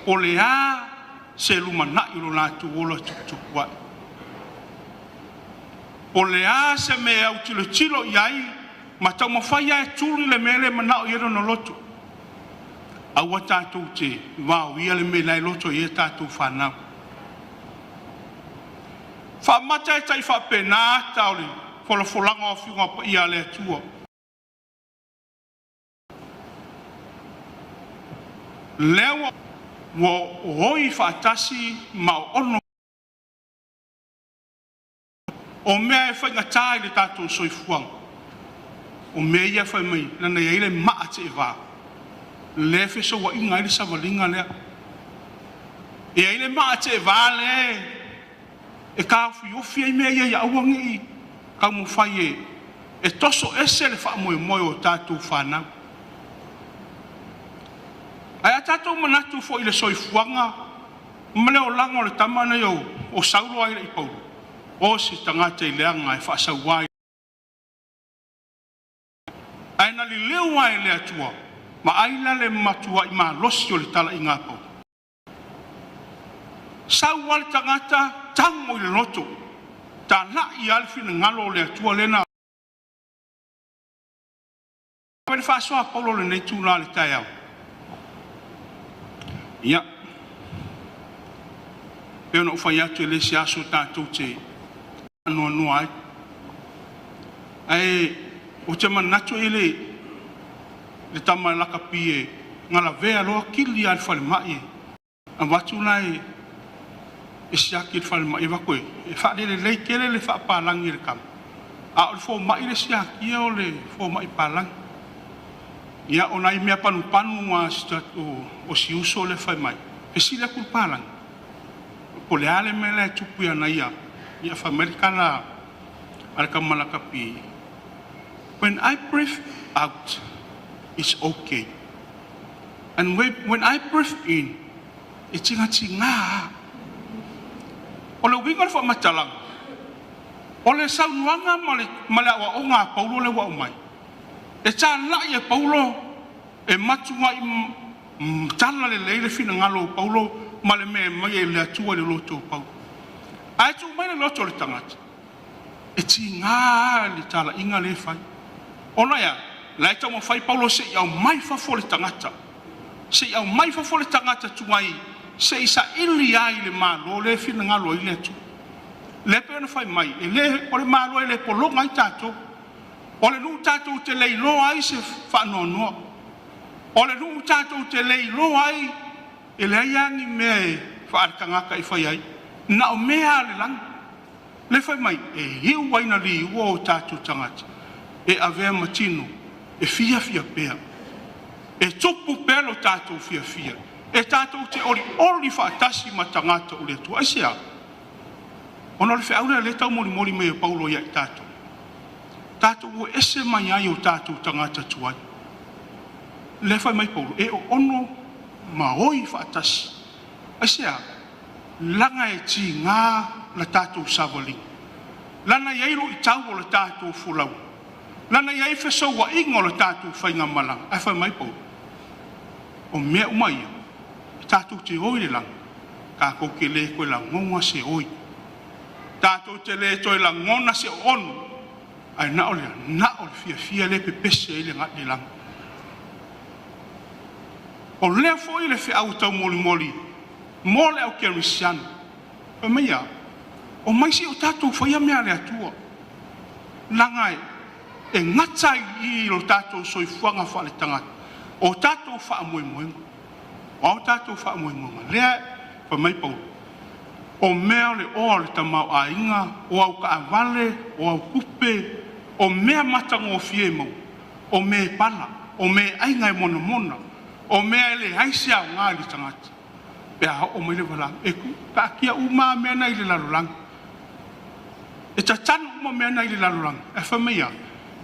o lea se lumana i lo nātou ola tukutukua o lea se me au tilo iai ma tau mawhaia e tūri le mele manao i ero no loto aua tātou te wau ia le me lai loto i e tātou whanau fa mata e tai fa pena tauli folanga o fiunga pa ia le tua lewa wo hoi fa tasi ma ono o mea e whainga tai le tātou soifuang o mea ia whai mai lana ia ile maa te e wā le wheso wa inga ili savalinga lea ia ile maa te e wā le e ka fiofi ai mea ia awangi i ka mo fai e toso ese le wha moe o tātou whanau. Ai a tātou manatu fo i le soifuanga mane o lango le tamana iau o saulo ai le i pauru o si tangata i leanga e whaasauai ai na li leo ai le atua ma aila le matua i maa losi o le tala i ngā pau sauwa le tangata tango i le loto ta na i alfi na ngalo le atua lena pere whaasoa paulo le nei tūna le tai au ia peo na ufai atu e le si aso tātou te anua ai ai o te manatu e le tama laka pie ngala vea loa kili al fale mai a watu nai e siaki le fale mai wakoe e whaare le leikele le whaapalangi le kam a o le fo mai le siaki o le fo mai palangi ia o nai mea panu a o si uso le fai mai e si le kulpalangi po le ale me le tupu ia na ia fa amerikana al kamalaka pi when I breathe out it's okay and when I breathe in it's tinga o le winga fa matalang o le saunuanga male wa o ngā paulo le wa o mai e tā la e paulo e matunga i tala le leile fina ngalo paulo male me mai e le atua le loto paulo ai tu mai le loto le tangata e tinga le tala inga le fai ona ya la ita mo fai paulo se ia mai fa fo le tangata se ia mai fa fo le tangata tu mai se isa ili ai le malo le fina ngalo i le tu le pe na fai mai e le o le malo le polo ngai tato o le nu tato te lei lo ai se fa no o le nu tato te lei lo ai e le yangi me fa kanga kai fai ai na o mea le lang le fai mai e hiu waina li wo tato tangata e avea matino e fia pea e tupu pelo tato fia e tato te ori fa tasi matangata o le tu asia ono le faula le tau mori me paulo ya tato o ese mai ai o tato tangata tuai le fai mai paulo e ono maoi fa tasi asia langa e tinga la tato savali lana yairu i tau o le tato fulau lana yai feso wa ingo le tato whainga malang ai fai mai paulo o mea umai tato te oi le lang ka koke le koe la ngonga se oi tato te le toi la ngona se onu ai na ole fia le pepese ile ngat lang o le fo ile fe auto moli mole au kerisian o meia o mai si o tato foi me ale atua langai e ngatai I lo tato soi fuanga fa le tanga o tato fa mo o tato fa mo le fa mai pau o mea le o le tamau a inga o au ka vale o au kupe o mea matango fiemo o me pala o me ainga mona o mea le haisia ngā li tangata pe a o mai le wala e ku pa kia uma me na ile lalulang e ta tan uma me na ile lalulang e fa me ya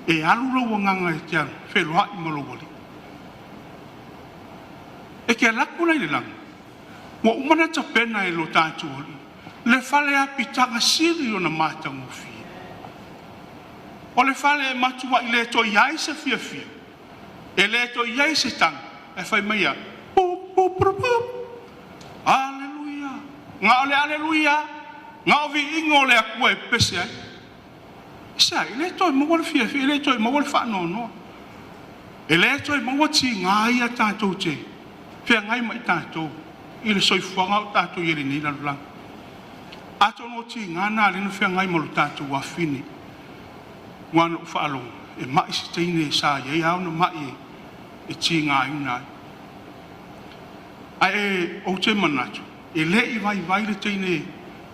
e alu lo nganga e kia fe lo i mo lo woli e kia la ku ile lang wa uma na ta pena e lo ta tu le fale a pitanga siri ona mata ngofi o le fale matua ile to yai se fia fia e le to yai se tang e fa me ya Aleluia. Nga ole aleluia. Nga ovi ingo le akua e pese ai. Isa, ele toi mo le fia, ele toi mo le fa no no. Ele toi mo ti nga ia tātou te. Fia ngai mai tātou. Ile soi fuanga tātou yere ni la lang. Ato no ti nga na le no fia ngai mo tātou wa fini. Wan fa alo. E mai se teine sa ye au no mai e ti nga ina. Ai o te manatu e le I vai le teine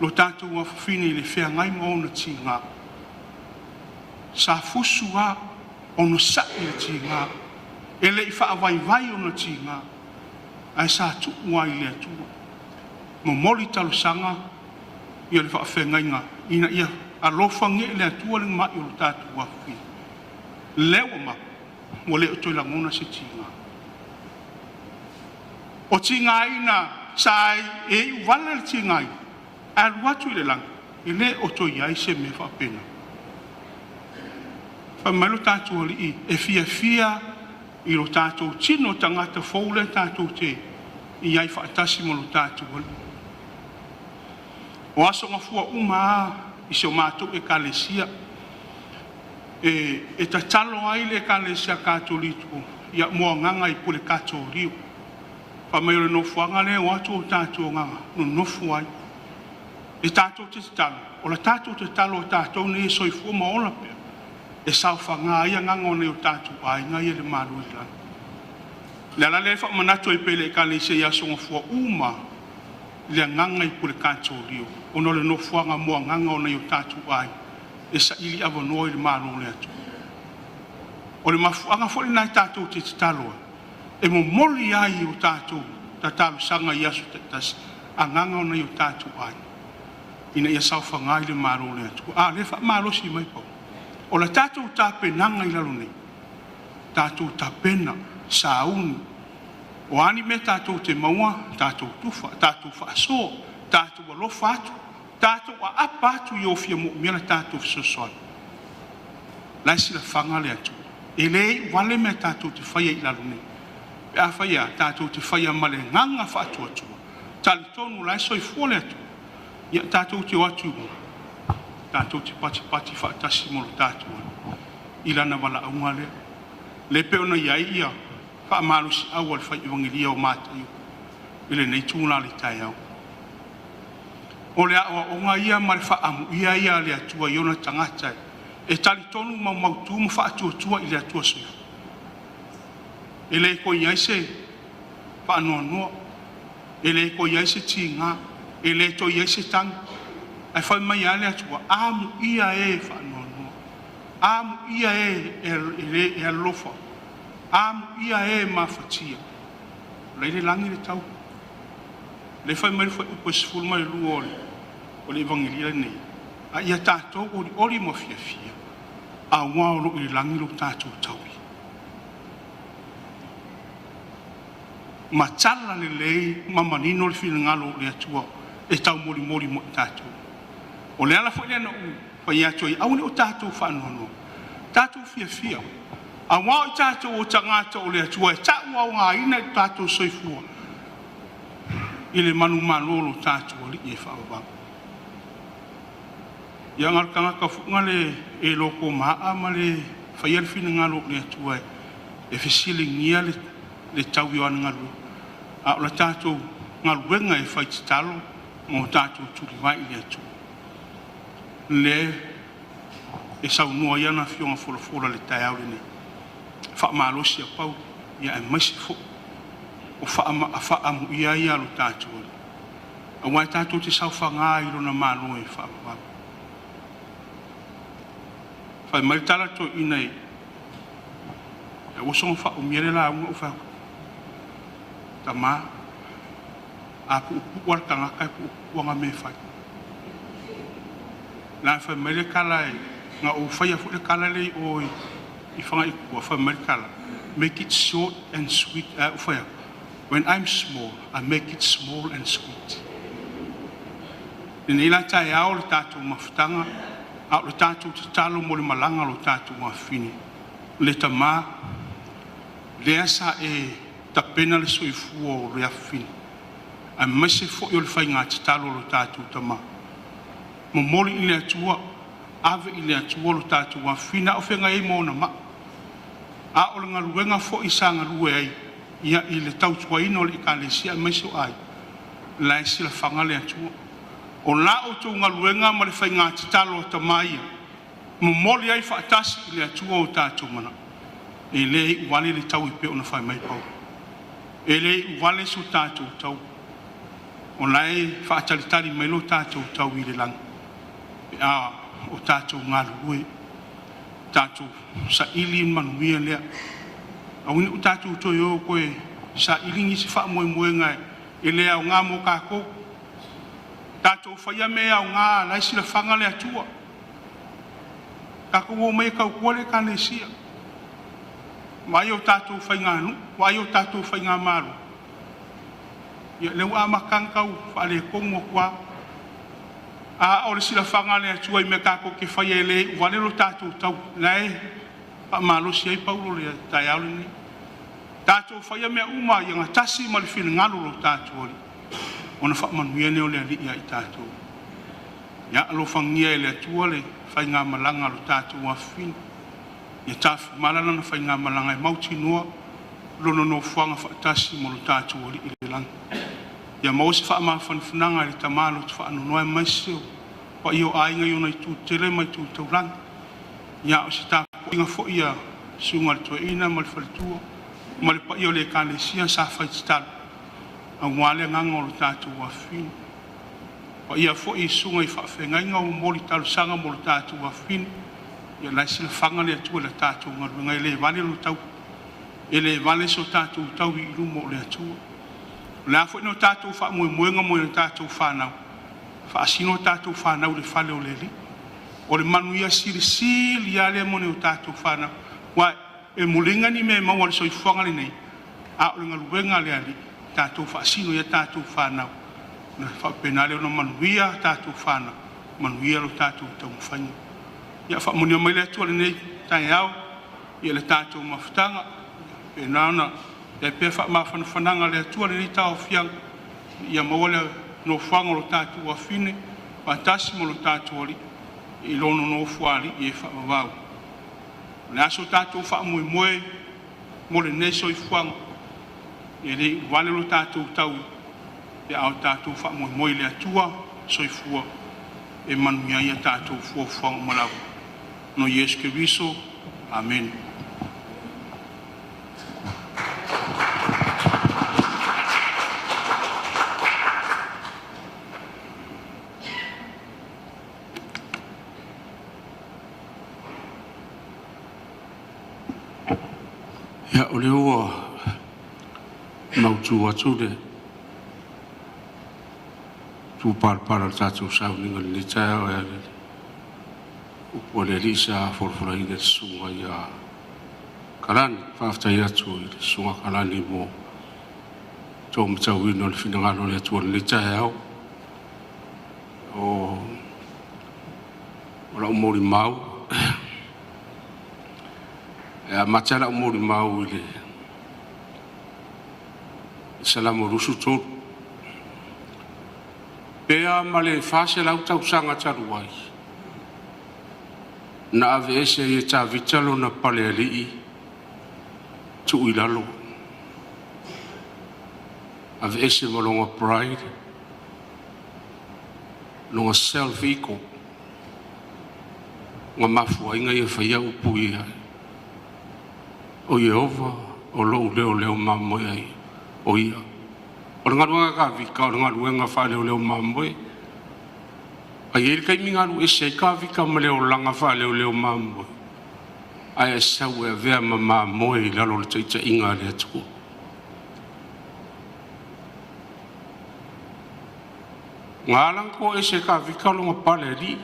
lo tātou wa fini le fea ngai mo na tinga sa fusua ono sa le tinga e le I fa vai ona tinga ai sa tu wai le tu mo moli talo sanga ia le fa fe ngai nga ina ia a lo fange le tu le ma o tātou wa fini le o ma mo le to la ngona se tinga o tinga ina sai e wala le tinga al watu le lang ile o to yai se me fa pena fa malo tatu ali e fia I lo tatu tino tangata foule tatu te I ai fa tasi mo lo tatu ali o aso ngafua uma I se mato e kalesia e tatalo ai le kalesia katolito ia mo nganga I pule katorio pa me no fuanga le o atu tātou nga no fuai e tātou te talo o la tātou te talo o tātou ne soi fu ma ola pe e sau fanga ia nga ngone o tātou ai nga ia le malu la la le fa manato I pele ka le se ia so fu uma le nganga I pule kantorio o no le no fuanga mo nganga ona o tātou ai e sa ili avono I le malu le atu o le mafuanga fo le na tātou te talo e mo moli ai o tātou tatalo sanga iasu tas anganga ona i o tātou ai ina ia saufa ngai le maro le atu le fa maro si mai po o la tātou tāpenanga I lalo nei tātou tāpena sauni o ani me tātou te maua tātou tufa tātou faaso tātou alofa atu tātou a apa atu I o fia mo mea tātou fisosoan laisi la fanga le atu e le wale me tātou te whaia I lalo nei a faia tātou te whaia male nganga whaatua tua. Tali tonu lai soi fuole atu. Ia tātou te watu. Tātou te pati whaatasi molo tātou. Ilana wala aunga lea. Le peona iai ia. Whaamalusi au al whai evangelia o mātai. Ile nei tūna le tai au. O lea o ngā ia male whaamu ia le atua iona tangatai. E tali tonu mautu ma whaatua tua I le atua soifu. Ele ko ia se pa no ele ko ia se tinga ele to ia se tang ai fa mai ale atua am ia e fa no am ia e lofa am ia e mafatia le langi le tau le fa mai fa po sful mai luole o le evangelia nei a ia tato o li mo fia a wa lo I langi lo tato tau ma tala le lei ma manino le fina ngalo le atua e tau mori mo tātou o le ala fo le na u pa ia toi au ne o tātou fa no tātou fia a wa o tātou o tangata o le atua e ta wa nga ina tātou soifua I le manu malolo tātou li e fa ba ia ngal kanga ka fu ngale e loko maa ma le fa ia le fina ngalo le atua e fesile ngia le tau yo ngalo a la tātou ngal wenga e fai talo mo tātou turi vai le atu le e sau noa iana fionga fola le tai au le fa malosi a pau ia e maisi fo o fa amu ia lo tātou a wai tātou te sau whanga I lona malo e fa amu fai mai tala to ina e o son fa o miere la o fa tama a pu wal tanga kai pu wanga me fai la fa mele kala nga o fai fu le kala le o I fanga I ku fa mele kala make it short and sweet fai when I'm small I make it small and sweet ni la tai au le tatu mafutanga au le tatu talo mo le malanga lo tatu mafini le tama le asa ta pena le soifu o le afini a mese fo yo le fainga talo lo tatu tama mo moli ile atua ave ile atua lo tatu mafina o fenga e mo na ma a o le ngaluenga fo isanga lue ai ia ile tau tuaino le kalesia mese ai la isi la fanga le atua o la o tu ngaluenga ma le fainga talo tama ia mo moli ai fa atasi ile atua o tatu mana ele wale le tau I pe ona fai mai pau ele wale su tatu tau onai fa talitali mai lo tatu tau I le lang a o tatu ngalu tatu sa ili manuia le a uni tatu to yo ko sa ili ni fa mo ngai ele a nga mo ka ko tatu fa ya me a nga la si la fanga le atua ka ko mai ka ko le ka le sia mai o tatu fainga nu mai o tatu fainga malu ya le wa makanka u fa le kongo kwa a o le sila fanga le tua I me ka ko ke fa ele wa le lo tatu tau lai pa malo si ai paulo le tai au ni tatu fa ya me uma ya tasi mal fin ngalu lo tatu oli ona fa manuia ne o le ali ya I tatu ya lo fangia le tua le fainga malanga lo tatu wa fin ya taf malana na fainga malanga mauti noa lono no fuanga fa tasi mo tatu o I lang ya mo se fa ma fananga le tamalo fa no no mai se pa io ai nga yo tu tele mai tu to lang ya o se ta inga fo ia sunga to ina mal fa tu mal pa io le kan le sia sa fa sta a wale nga ngol tatu wa fin pa ia fo I sunga I fa fenga nga o mo tal sanga mo tatu wa fin ya la sila fanga le tu le tatu ngai le vale lo tau ele vale so tatu tau I lu mo le tu la fo no tatu fa mo nga mo tatu fa na fa sino tatu fa na le fale o le li o le manuia sili ya le mo ne tatu fa na wa e mulinga ni me ma wa so I fanga le nei a o nga luenga le ali tatu fa sino ya tatu fa na na fa penale no manuia tatu fa na manuia lo tatu tau fanya ya fa mo mai le tu le nei tai au ia le tatu mafutanga e nana e pe fa ma fananga le tu le nei tau fiang ia mo le no fango lo tatu wa fine patasi mo lo tatu oli I lono no fuali e fa va le aso tatu fa mo mo le nei so I fuang e le vale lo tatu tau e au tatu fa mo le atua so I fua e manuia ia tatu fua fuang mo la no Yesu Kristo amen ya ole o mautu atu de tu par tatu sa ni ngali cha ya o le risa forfora I le sunga ia kalani faafauateaga atu I le sunga kalani mo to mtawino le finangalo le atu le tae o la umori mau ya matala umori mau le salamu rusu to pea male fase la utau sanga taruai na ave ese ye ta vitalo na pale ali tu ilalo ave ese molonga pride no self equal nga mafu inga ye fa ya upui o Yehova o lo leo mammo ai o ia o nga ka vika o nga fa leo mammo ai ele kai minga lu ese ka vika leo langa fa leo mammo ai sa we ve mama moi la lo tsa inga le tu ngalang ko ese ka vikalo nga pale di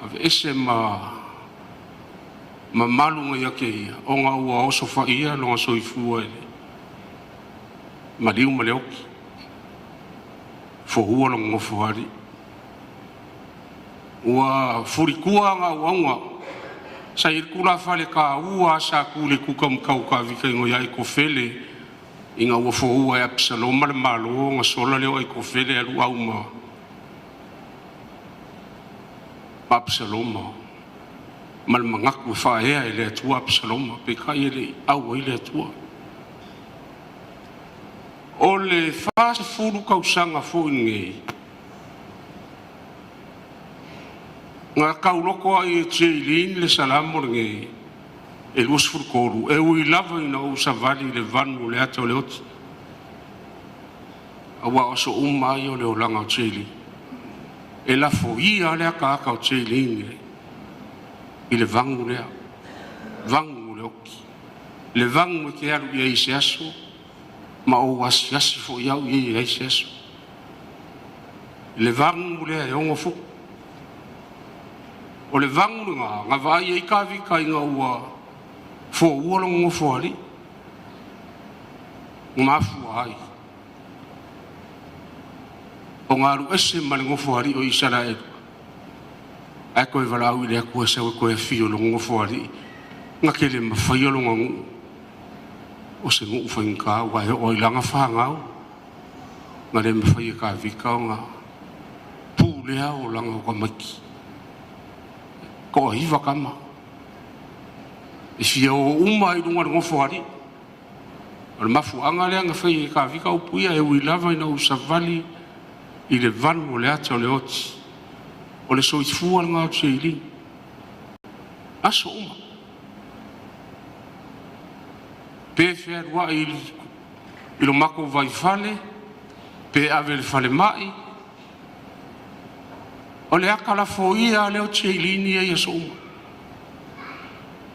ave ese ma malu nga yake o nga ua o sofa ia lo nga soifua ele maliu maleoki fo hua lo ngofo hari ua furikua nga uaunga sa irkula fale ka ua sa kule kukam kau ka vika ingo ya iko fele inga ua fo ua ya Absaloma le malo nga sola leo iko fele alu auma Absaloma mal mangaku fa ea ele atua Absaloma pe kai ele au ele atua o le fase furu kausanga fo inge nga kauloko ai Jayleen le salamo nge e lus furkoru e ui lava ina o savali le vanu le ata o le oti awa o so umai o le olanga o Jayleen e la fo ia le aka o Jayleen i le vangu lea vangu le oki le vangu e ke alu ia i se aso ma o wasiasi fo iau ia i se aso le vangu lea e ongo fuku o le vangu nga vai e kavi kai nga ua fo ua longo fo ali ngafu ai o ngaru ese malingo fo ali o Israel ai koe valau i lea kua sewe koe fio longo fo ali nga kele mawhai o longo ngu o se ngu whainka wa he o ilanga whangau nga le mawhai e kavi kao nga pūlea o langa o kamaki ko hiva kama e fia o uma i dunga ngofo ari o mafu anga le anga fai ka vika o puia e ui lava ina usavali i le vanu o le ata o le oti o le soifua nga o Jayleen aso uma pe fea rua i lo mako vai fale pe ave le fale mai o le akala fo ia le o Jayleen ia ia so uma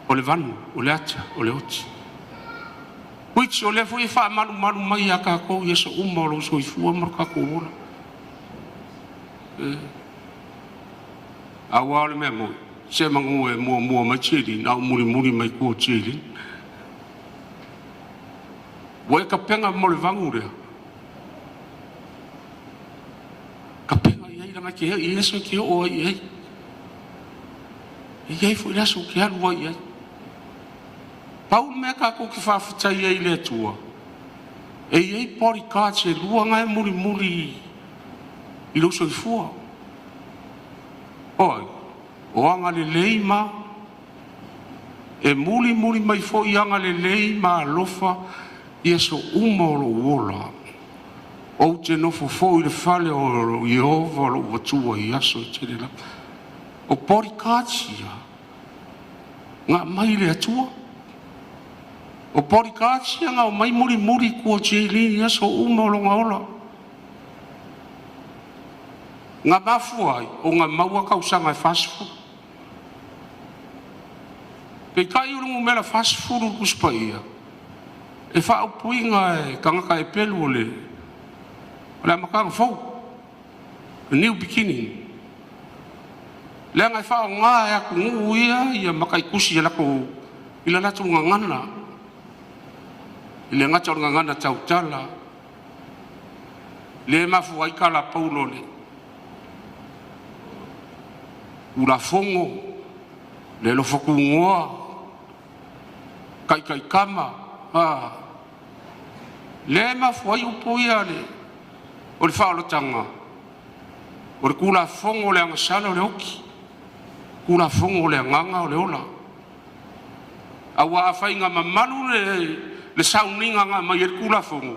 o le vanu, o le ata, o le oti which o le fo i wha malu mai a kako ia so uma o lo so i fua mar kako ora awa le mea moi se mangu e mua mai Jayleen au muri mai kua Jayleen wa e ka penga mo le vangu rea nga ke ia so ke o ai ai foi la so ke alu ai Paul me ka ko ki fa futa ia ile tua e ai pori ka che lua nga muri i lo so i fua oi o anga le leima e muri mai fo i anga le leima lofa ia so umoro wola o te no fo i le fale o Jehova lo watua i aso te la o pori katia nga mai le atua o pori katia nga o mai muri kua Jayleen i aso uma lo ngaola nga mafu ai o nga maua kausanga e fast food pe kai urungu mela fast food kuspa ia e fa o puinga e kangaka e pelu le la makang fo a new beginning le ngai fa nga ya ku ia makai kusi la ko ila la tunga ngana ile nga tunga ngana tautala le mafu ai kala paulo le ula fongo le lo foku ngoa kai kama le mafu ai upoia le o le whaolotanga o le kula fongo le angasala o le oki kula fongo o le anganga o le ola awa a whainga mamalu le sauninga nga mai e kula fongo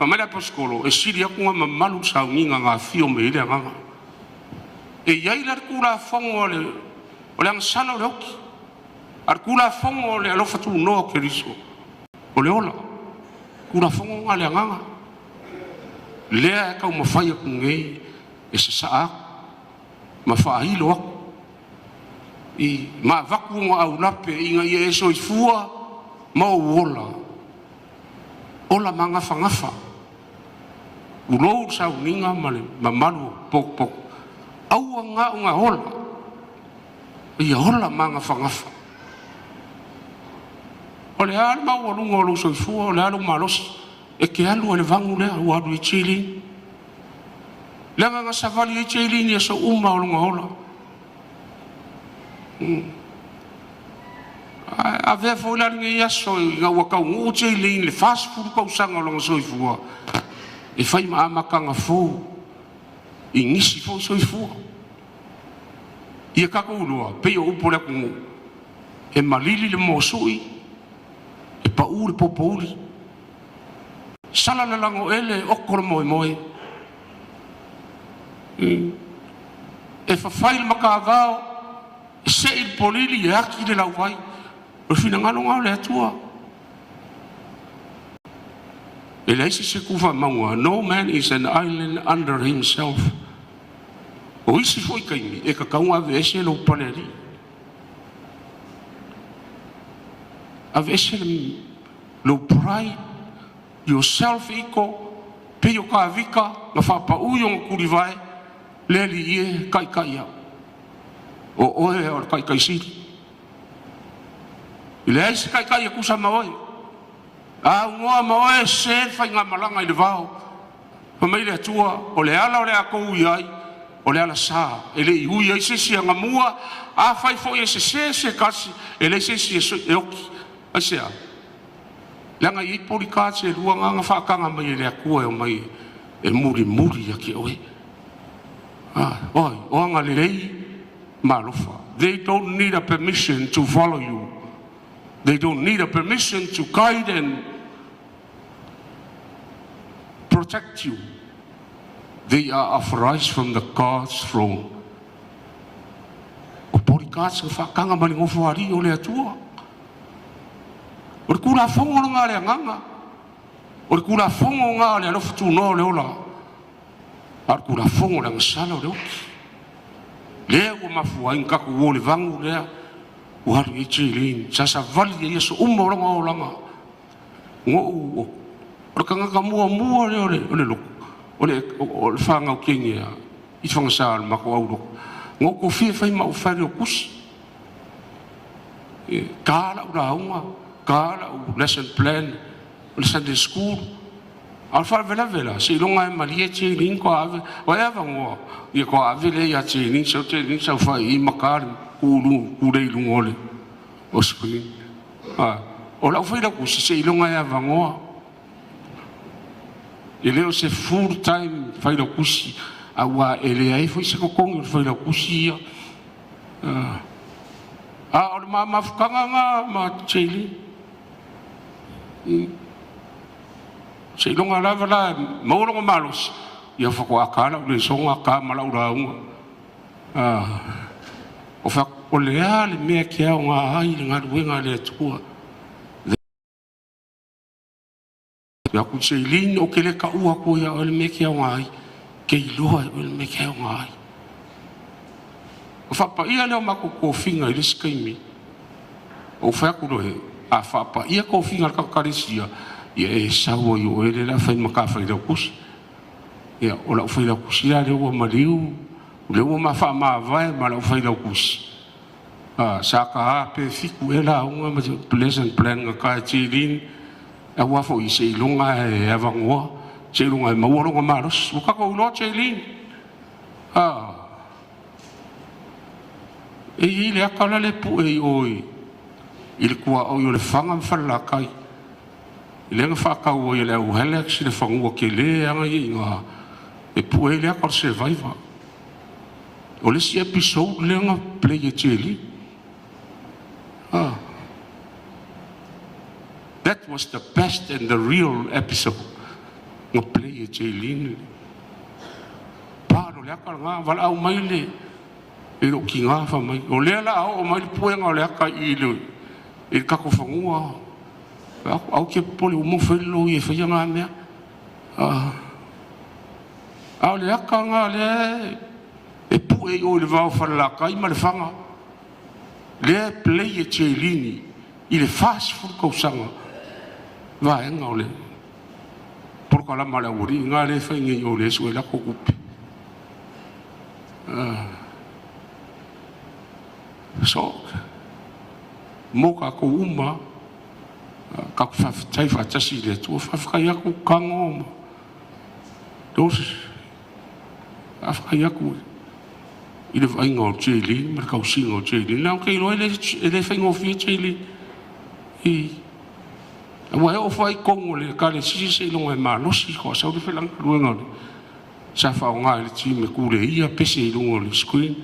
whamela poskolo e siri aku nga mamalu sauninga nga fio me ile anganga e iai le kula fongo o le angasala o le oki ar kula fongo o le alofa tu noa ke riso o le ola kula fongo nga le anganga lea kau mawhai aku ngei e sa saa mawhaahilo aku i ma vaku nga au lape i nga i e so i fua ma o ola manga whangafa Ulo sa uninga male mamalu pok pok. Au nga hola. Ia hola manga fangafa. Ole al ma o lungo lo so fu ole al malos e ke alu le vangu le o adu chili. Lenga nga savali chili ni so umma o lungo hola. Ave fo la ngi yaso nga waka ngu chili le fast food ko sanga lo so fu. E fai ma makanga fu. Ingisi fo so fu. Ia kako ulua, pe o upole kungu. E malili le mosui, e pauri popouri. Sala le lango ele, okoro moe moe. E fafai le makagao, e se il polili e aki le lauwai. O fina ngano ngao le atua. E leisi se kufa maua, no man is an island under himself. O isi foi kaimi, e kakaunga ave ese lo paleri. Ave ese lo pride, yourself iko, pe yo ka avika, nga whapa uyo kurivae, leli ie kai kai au. O oe o kai kai siri. Ile ese kai kai kusa maoe. A ngoa maoe se fai ngā malanga i le vau. Pa meile atua, o le ala o le akou iai, o le ala sa, ele i hui ai sesi anga mua, a fai fo e se kasi, ele sesi e oki, a sea. Langa i pori kāse, rua nganga whakanga mai ele akua e o mai, e muri a ki oe. Oi, o anga le rei, malofa. They don't need a permission to follow you. They don't need a permission to guide and protect you. They are authorized from the God's throne. O pori kāse whakanga mani ngofo ari o le atua. O le kura fongo ngā le anganga. O le kura fongo ngā le alofu tū no le ola. A le kura fongo le ngasala o le oki. Lea ua mafu ai ngaku o le vangu lea. Ua haru i Jayleen. Sasa vali e yeso umauranga o langa. Ngo o. O le kangaka mua le o le loko. O le whangau kengi a i whangasa al mako auroko. Ngō ko whia whai mau whare o kusi. Kāla ura aunga, kāla u lesson plan, o le Sunday school. Al whare vela, se ilonga e maria Jayleen ko ave, o e ava ngoa, ia ko ave le ia Jayleen, sau whai i makari, kūrei lungole, o screen. O lau whai la kusi, se ilonga e ava ngoa. E leo se full time fai la kusi awa ele ai foi se kokongi fai la kusi o le ma fukanga nga ma Jayleen se longa lava la maulonga malos ia fako akala le songa ka malaura unga o fa o le ale me kia nga ai nga ruenga le tua. Ya ku Jayleen o kele ka ua ko ya o le me kia ngai ke iloa o le me kia ngai o fa pa ia le mako ko finga i skaimi o fa ku lo a fa pa ia ko finga ka karisia ia e sa o yo ele la fa maka fa le kus ia o la fa le kus ia le o mariu le o ma fa ma vai ma la fa le kus sa ka pe fiku ela unha ma pleasant plan ka Jayleen. A wafo i se ilunga e avangoa, se ilunga e mauaronga maros, o kako ulo Jayleen. E i le akala le pu e oi, i le kua au i le whanga mwhalakai. I le nga whakau oi le au helex, le whangua ke le anga i ngā, e pu e le akala survivor. O le si episode le nga play e Jayleen. That was the best and the real episode. Nga play e Jayleen. Paro le akal ngā, wala au mai le. E ro ki ngā wha mai. O lea la au mai le puenga o le aka i le. E kako whangua. Au ke pole umo whailo i e whaia ngā mea. Au le aka ngā le. E pu e o le vau whalaka i ma le whanga. Le play e Jayleen. I le fast food kausanga. Va enga ole por kala mala uri nga le fa ngi yo le so la ko kupe so mo ka ko uma ka fa tai fa tasi le tu fa fa ya ku kango dos afka ya ku ile vai ngo Jayleen mar ka usi ngo Jayleen na ke lo ele fa ngo fi Jayleen e wa o fa kongo le ka le si se lo e ma lo si ko sa de felang lu ngo sa fa nga le ti me ku le ia pese lo ngo le screen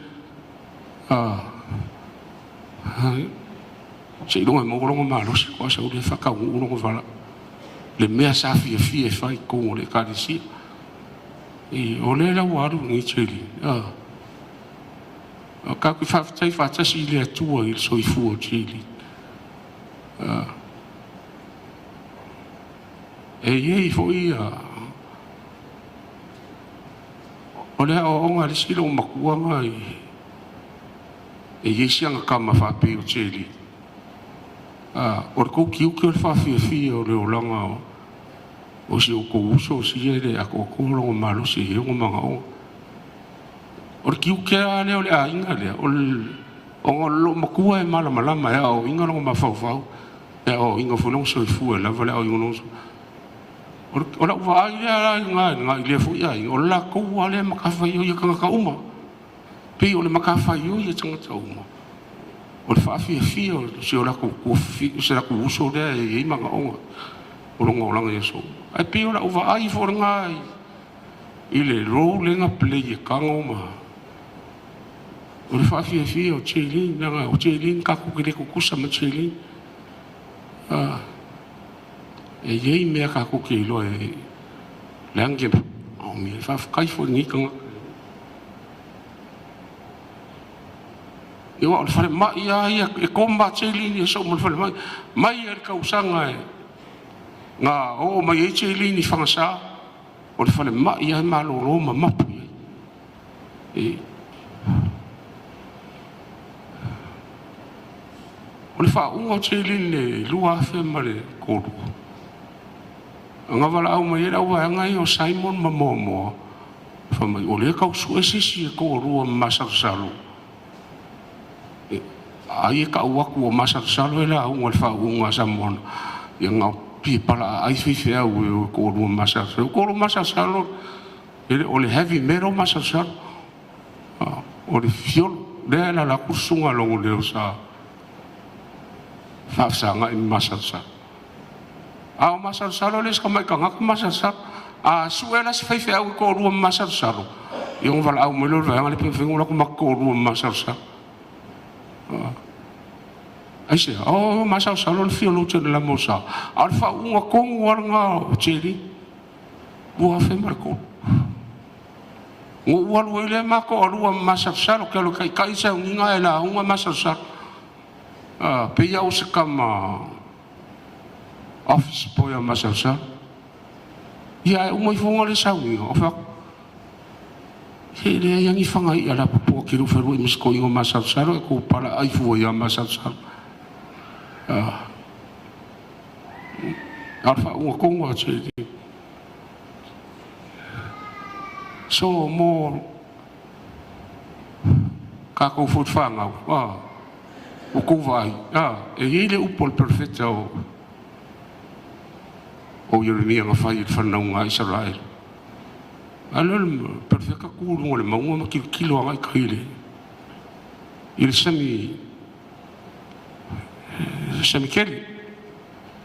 se lo e mo lo ma lo si ko sa de fa ka u lo va le mea sa fi fa kongo le ka le si e o le la wa ru ni Jayleen ka ku fa si le tua il so i fu Jayleen e ye foi o le o nga le silo makua ngai e ye sianga kama fa pe o Jayleen o ko kiu ke fa fi o le olanga o si o ko uso si ele a ko ko lo malo si e o manga o kiu ke ale o le a inga le o lo makua e mala malama ya o inga lo ma fa e o inga fo no so fu la vale o no o la va ia nga le fu ia o la ko ale makafa yo ia ka uma pe o le makafa yo ia tanga ta uma o le fa fi o se o la ko fi se la ko uso de e manga o lo ngolanga yeso ai pe o la va ai for nga ile ro le nga play ka ngoma o le fa fi o Jayleen nga o Jayleen ka ko ke ko kusa ma Jayleen e ye me ka ko ke lo e lange o mi fa kai fo ni ka yo al fa ma ia e komba Jayleen e so mo fa mai er ka usanga nga o mai Jayleen ni fa sa o le fa ma ia ma lo ma e o le fa unga Jayleen le lua fe male ko nga wala au mai era wa nga yo Simon mamomo fa mai o le ka su ese si ko ru masar salu ai ka wa ku masar salu la un fa un samon yang pi pala ai fi fe au ko ru masar salu ele o le heavy metal masar salu o le fiol de la kusunga lo le sa fa sa nga masar salu a masar salo les kamai ka ngak masar salo a suela se fai au ko ru masar salo yung val au melo va ngale pe ngula ko makko ru masar salo ai se o masar salo le fiolo te la mosa al fa un ko nga Jayleen bu fa marco o walu ele ma ko ru masar salo ke lo kai sa nga ela un masar salo pe ya se kama office boy a masasa ia o moi fonga le sawi o fa ele yang I fanga ia la po ki ru feru mis ko ingo masasa ko para ai fu ia masasa alfa o ko wa che so mo ka ko fut fanga o ko vai e ele o pol perfetto o Jeremia nga fai whanau ngā Israel. Alol perfeka kūru ngole maunga ma kilo ngai kaile. Il sami keli.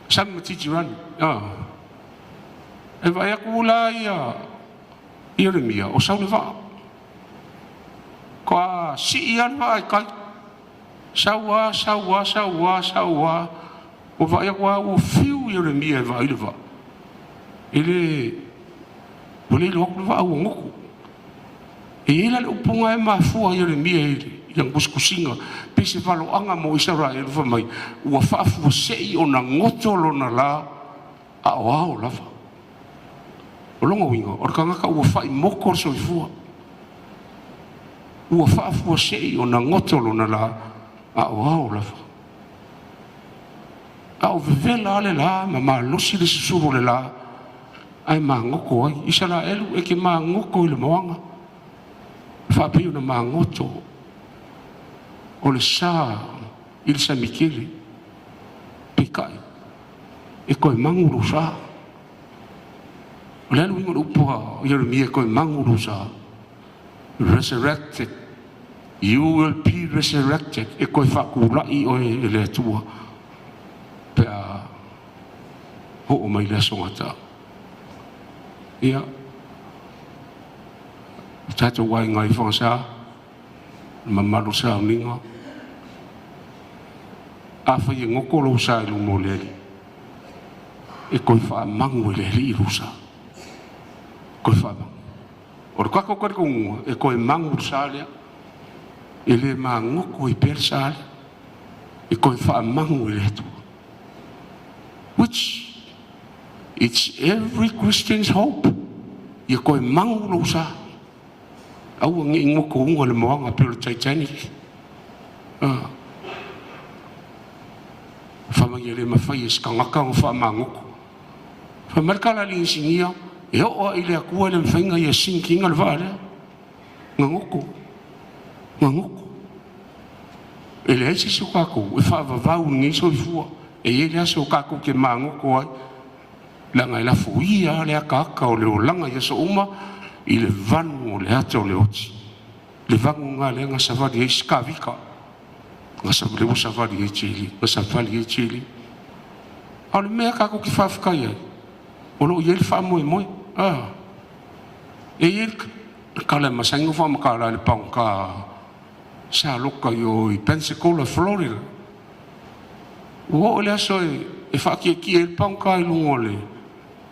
Sami matiti rani. E vai akula ia Jeremia o saule vaa. Koa si ian vaa kai. Sawa. O vai akua o fiu Jeremia e vai le vaa. Ele boleh lo va au ngoko e ela le upunga e mafua Jeremia ele yang buskusinga pese valo anga mo Israel fa mai ua faafu sei ona ngotolo na la a wao lava olonga winga o kanga ka ua fai moko so fua ua faafu sei ona ngotolo na la a wao lava a o vela le la ma losi le susuru le la ai mangoko ai Israel e ke mangoko i le moanga whapeu na mangoto o le sa i le samikele pikai e koe manguru sa o le anu ingo upua i Jeremia koe manguru sa resurrected you will be resurrected e koe whakulai o e le atua pea ho o mai le songata ia tato wai ngai whansa mamaru sa uninga a whai e ngoko lo sa ilu mo leli e koe wha mangu le li ilu sa koe wha mangu o re kako kare kongu e koe mangu sa lea e le ma ngoko i per sa lea e koe wha mangu le tu which it's every Christian's hope e koe mangu lo sa au ngi ngoko unga le moanga pelo Titanic whamangi le mawhai e skangaka o whamangoko whamarkala li insingia e o i le akua le mwhainga i a sinkinga le vālea ngangoko e le aisi so kako e whaavavau ngi so i fua e le aso kako ke mangoko ai langa i la fuia le akaka o le o langa i aso uma i le vanu o le ata o le oti le vangu ngā le ngā savali e skavika ngā savali e chili ngā savali e chili au le mea kako ki whawhikai ai o lo i ele wha moe moe e ele ka le masango wha makala le paunga sa loka i Pensacola, Florida o le aso e whaki ki ele paunga i lungo le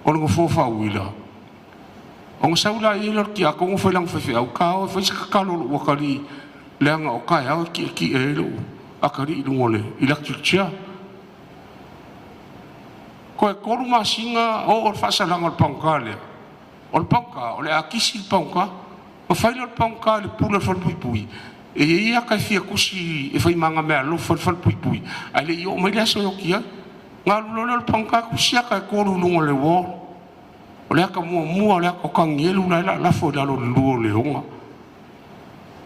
o le ngofofa uila o nga saula i lor ki a kongo whai lang whai au kao e whai sakakalo lo wakari leanga o kai au ki e lo akari i lungole electric chair ko e koru masinga o whasalanga o pangka lea o pangka o le akisi pangka o whai lor pangka le pula whan pui pui e ia kai fia kusi e whai manga mea lo whan pui pui ai le i o mai lea so yo kia ngā lulole o pangka kusia kai koru lungole wall o le aka mua o le aka o kangielu la lafo le alo luo le honga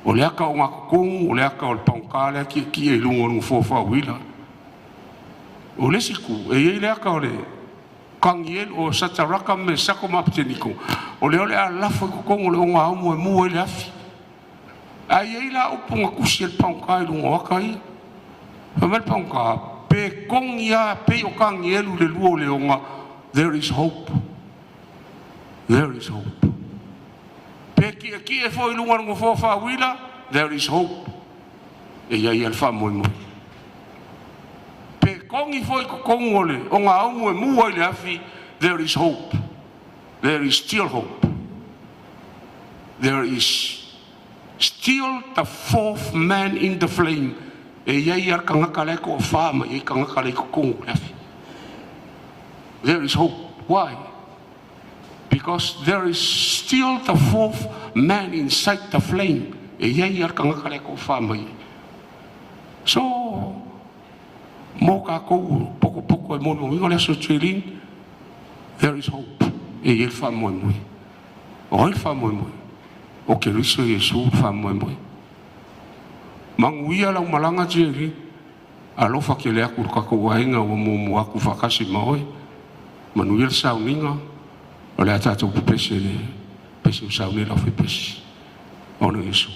o le aka o ngā kukungu o le aka o le paunka le ki e lungo lungo fofa wila o le siku e le aka o le kangielu o sataraka me sako mapteniko o le a lafo i kukungu le o ngā umu e mua i le afi ai e la upunga kusi el paunka i lungo waka i pamel paunka pe kongia pe o kangielu le luo le honga there is hope. There is hope. Peki e foi lunga ngo fofa wila, there is hope. E ia ia fa moi moi. Pe kongi foi ko kongole, o nga aumu e mua ile afi, there is hope. There is still hope. There is still the fourth man in the flame. E ia ia kangaka le ko fama, e kangaka le ko kongo afi. There is hope. Why? Because there is still the fourth man inside the flame. E iai ar kangakare ko whamai. So, mō ka kou, poko e mono ingo le aso Jayleen, there is hope. E iai whamoe moe. O ai whamoe moe. O ke riso Yesu whamoe moe. Manguia lau malanga Jayleen, alofa ke le aku kako wainga o mo aku whakasi maoe. Manuia sauninga. O le atatou pepese le pese o saune lau fe pese ona Yesu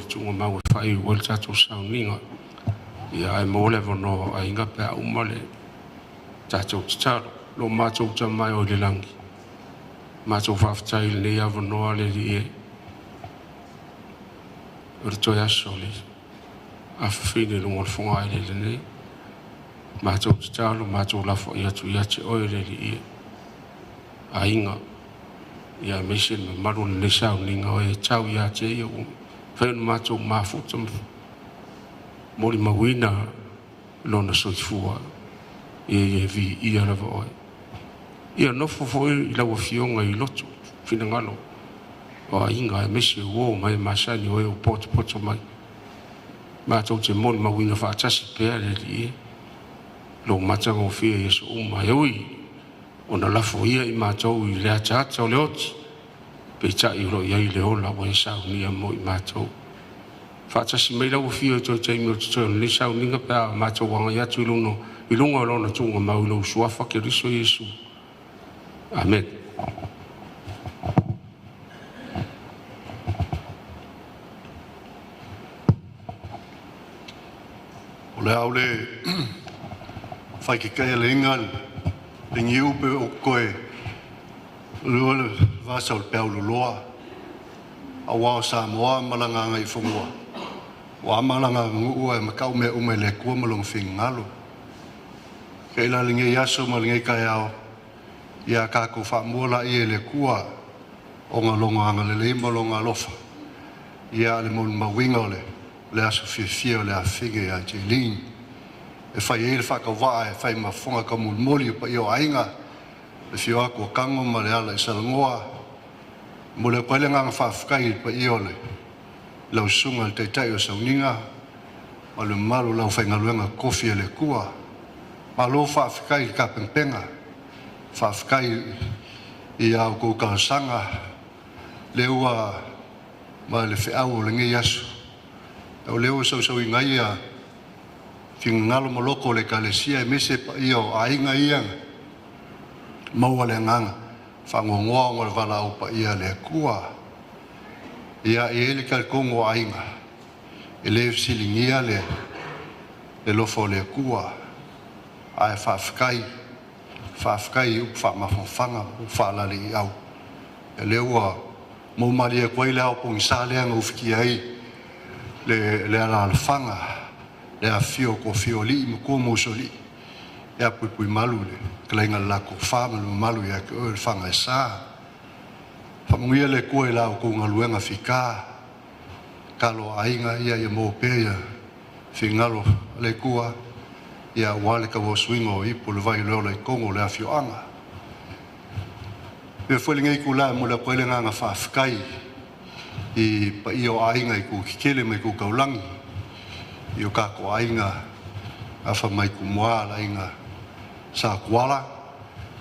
tunga mau fai wal tato sauninga ia ai mo le vono ai nga pe umale tato talo lo mato tamai o le langi mato faftai le ia vono le ie urto ya soli a fine lo ngol fonga le ne mato talo mato la fo ia tu ia che o le ie ainga ia mission maru le sauninga o e tau ia che ia Whaen mātou māwhutam mori mawina lona soifua e vi ia rawa oi. Ia nofo foi I lawa fionga I loto, whina ngalo. O a inga e mesi o mai masani oi o poto mai. Mātou te mori mawina whaatasi pēr e li e. Lo matanga o whia Yesu umai oi. O na lafo ia I mātou I lea tāta o leoti. Pe ta I ro ia I le ola wa sau ni mo I mātou. Whaatasi mai lau whio tō te imo tō ni sau ninga pēr mātou wanga ia tu iluno. Ilunga lona tunga mau lau suafa ke riso Yesu. Amen. O le au le whai ke kai le ingal le ngiu pe o koe lua le vasa o le pēu loa a wao sa moa malanga ngai whungua wa malanga ngua e makau me ume le kua malong whing ngalo kei la linge yaso ma linge kai au ia kako wha la I le kua o ngā longa anga le leima longa lofa ia le mon mawinga o le aso fia o le a whige a Jayleen e whai e le whakawaa e whai mafonga ka mulmoli pa I o ainga le fio ako kango ma le ala I salangoa mo le koele nganga whawhikai pa I o le lau sunga le teitai o sauninga ma le malo lau whaingaluenga kofi e le kua ma lo whawhikai ka pengpenga whawhikai I au kou kaasanga le ua ma le whiau o le ngi yasu au leo sau I ngai a ngalo moloko le kalesia e mese pa I o ainga ianga maua le nganga whangongoa o le wala o pa ia le kua ia e ele kalkongo ainga e le silingia le lofo le kua ai whawhikai u whamawhanga u whalale I au e le ua mo mali e koe le au pongi sa leanga ufiki ai le ala alfanga le a fio ko fio li mo ko mo so li ya pui malu le klenga la ko fama le malu ya ko fanga sa famuia le ko la ko ngaluenga fika kalo ainga ia mo pe ya fingalo le kua ia wale ka wo swingo I po le vai le kongo le afio anga pe foi ngai kula mo la ko le nga fa fkai I pa I o ainga I ku kele me ku kaulangi I o kako ainga a wha mai ku moa la inga sa kuala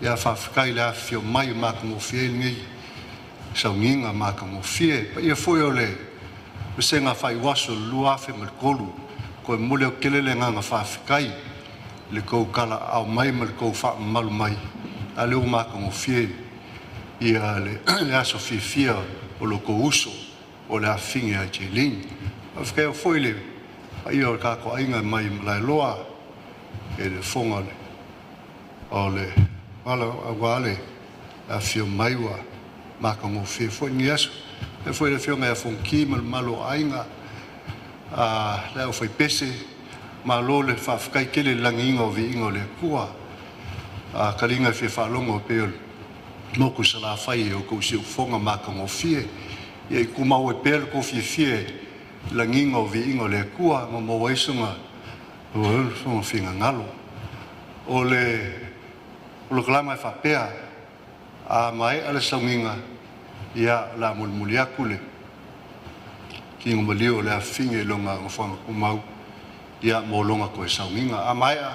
ia whawhikai le awhio mai maka mo fie ngi sau nginga maka mo fie pa ia foi o le usenga whai waso lua awhi mal kolu koe mule o kelele nganga whawhikai le kou kala au mai mal kou wha malu mai a leo maka mo fie ia le aso fie fie o lo kou uso o le awhingi a Jayleen awhikai o foi le ia o kako ainga mai lai loa e le fonga le o le ala awale a fio maiwa maka mo fie foi ni aso e foi le fio ngai a fonki malo ainga a le o foi pese malo le whawhikai kele langinga o vi ingo le kua a kalinga fie whalongo peo moku sa la whai o kou siu fonga maka mo fie ia I kumau e pele ko fie langinga o vi ingo le kua mo waisunga o so finga ngalo o le klama e whapea a mai ale saunginga ia la mulmuliaku le ki ngomalio le a finge longa ngofanga kumau ia mo longa ko e saunginga a mai a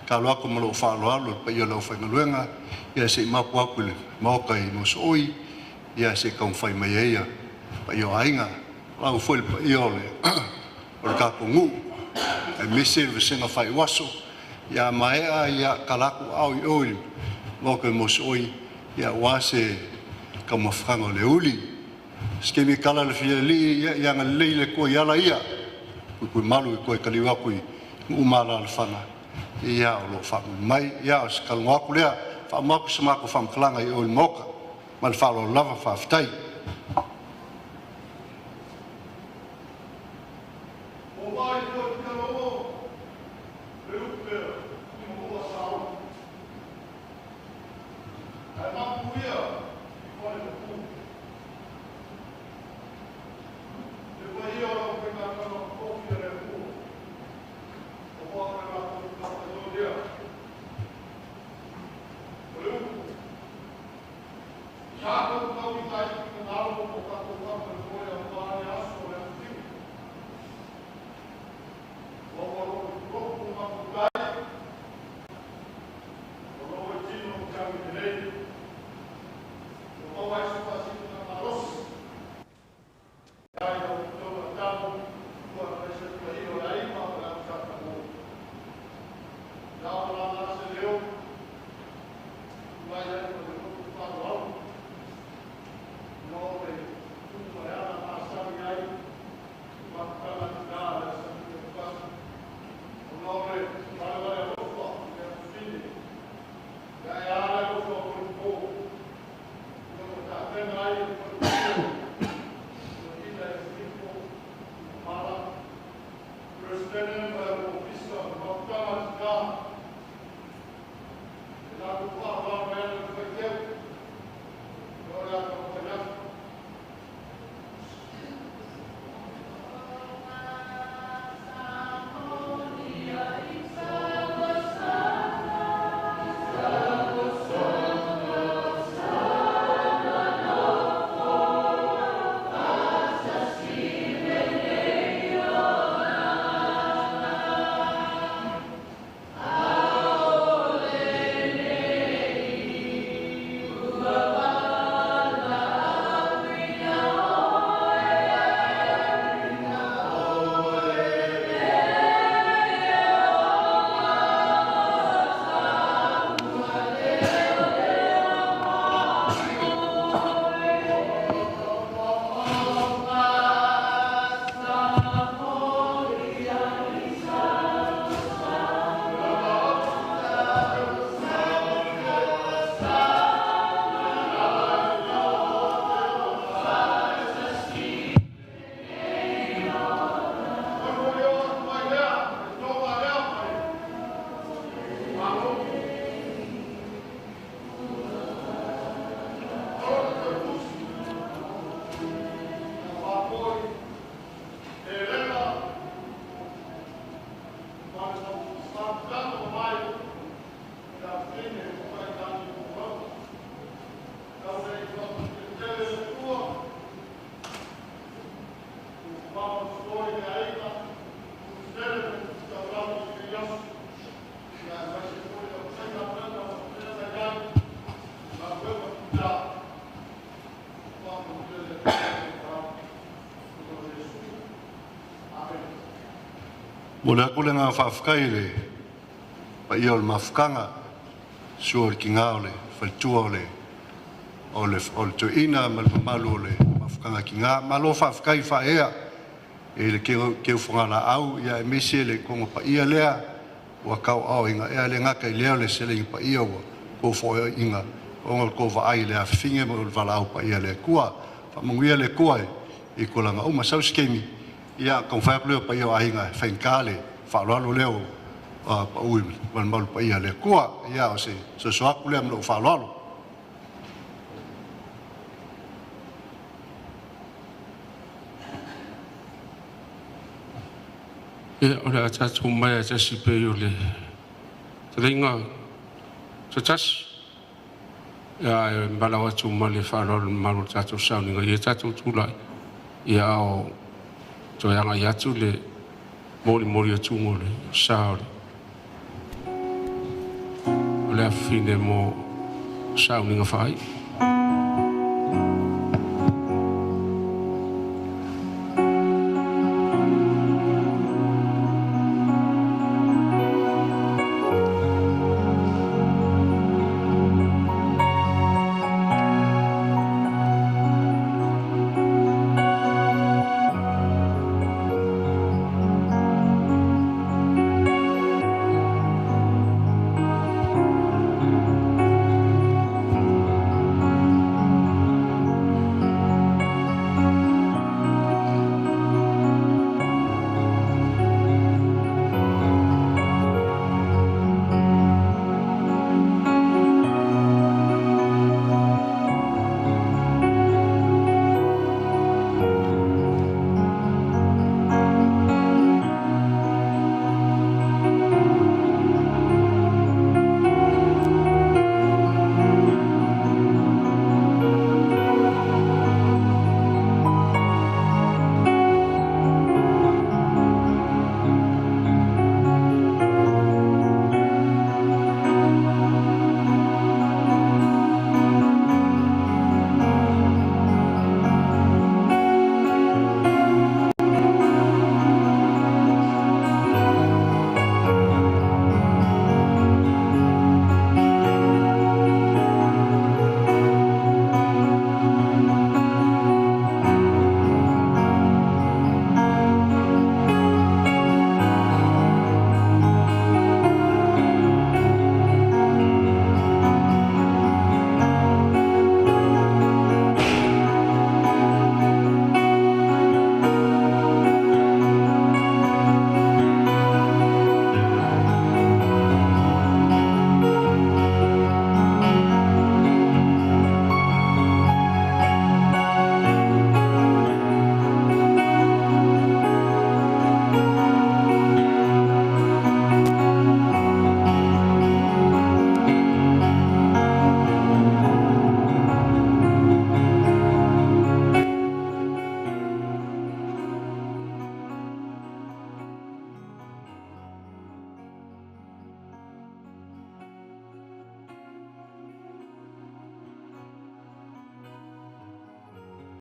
ka loa ko malo whaaloalo pa ia lau whaingaluenga ia se mapu aku le maokai mo sooi ia se kaumwhai mai eia pa ia ainga lau foi pa ia o le kako ngu e mese le senga whai waso ia maea ia kalaku au I oi mo ke mo sooi ia wase kamafranga le uli skemi kala le fiali ya ngalei le ko yala ia ku malu ko kaliwa ku umala le fanga ia o lo fa mai ia skal ngaku le fa maku sama ko fam klanga i ol moka mal fa lo lava fa ftai Mole ko le nga whafkai le, pa ia o le mafkanga, sua le kinga o le, whaltua o le tuina ma le mamalu o le mafkanga kinga, ma lo whafkai whaea, e le keu whangana au, ia e mese le kongo pa ia lea, ua kau au inga, ea le ngaka i leo le sele i pa ia ua, ko whoe inga, onga ko vaai le a whinge mo le wala au pa ia le kua, whamunguia le kua e ko langa uma sau skemi, ia kong whaepleo pa ia ainga whaenkale, whaaloalo leo pa ui wan malu pa ia le kua, ia o se soaku lea mlo whaaloalo. Ia o le atatu mai a tasi pe o le taringa sa tasi. Ia e mbalawa tu ma le whaaloalo malu tatu sauninga, ia tatu tūlai, ia o to yanga yatu le mori atungo le saole. O le afine mo sauninga whai.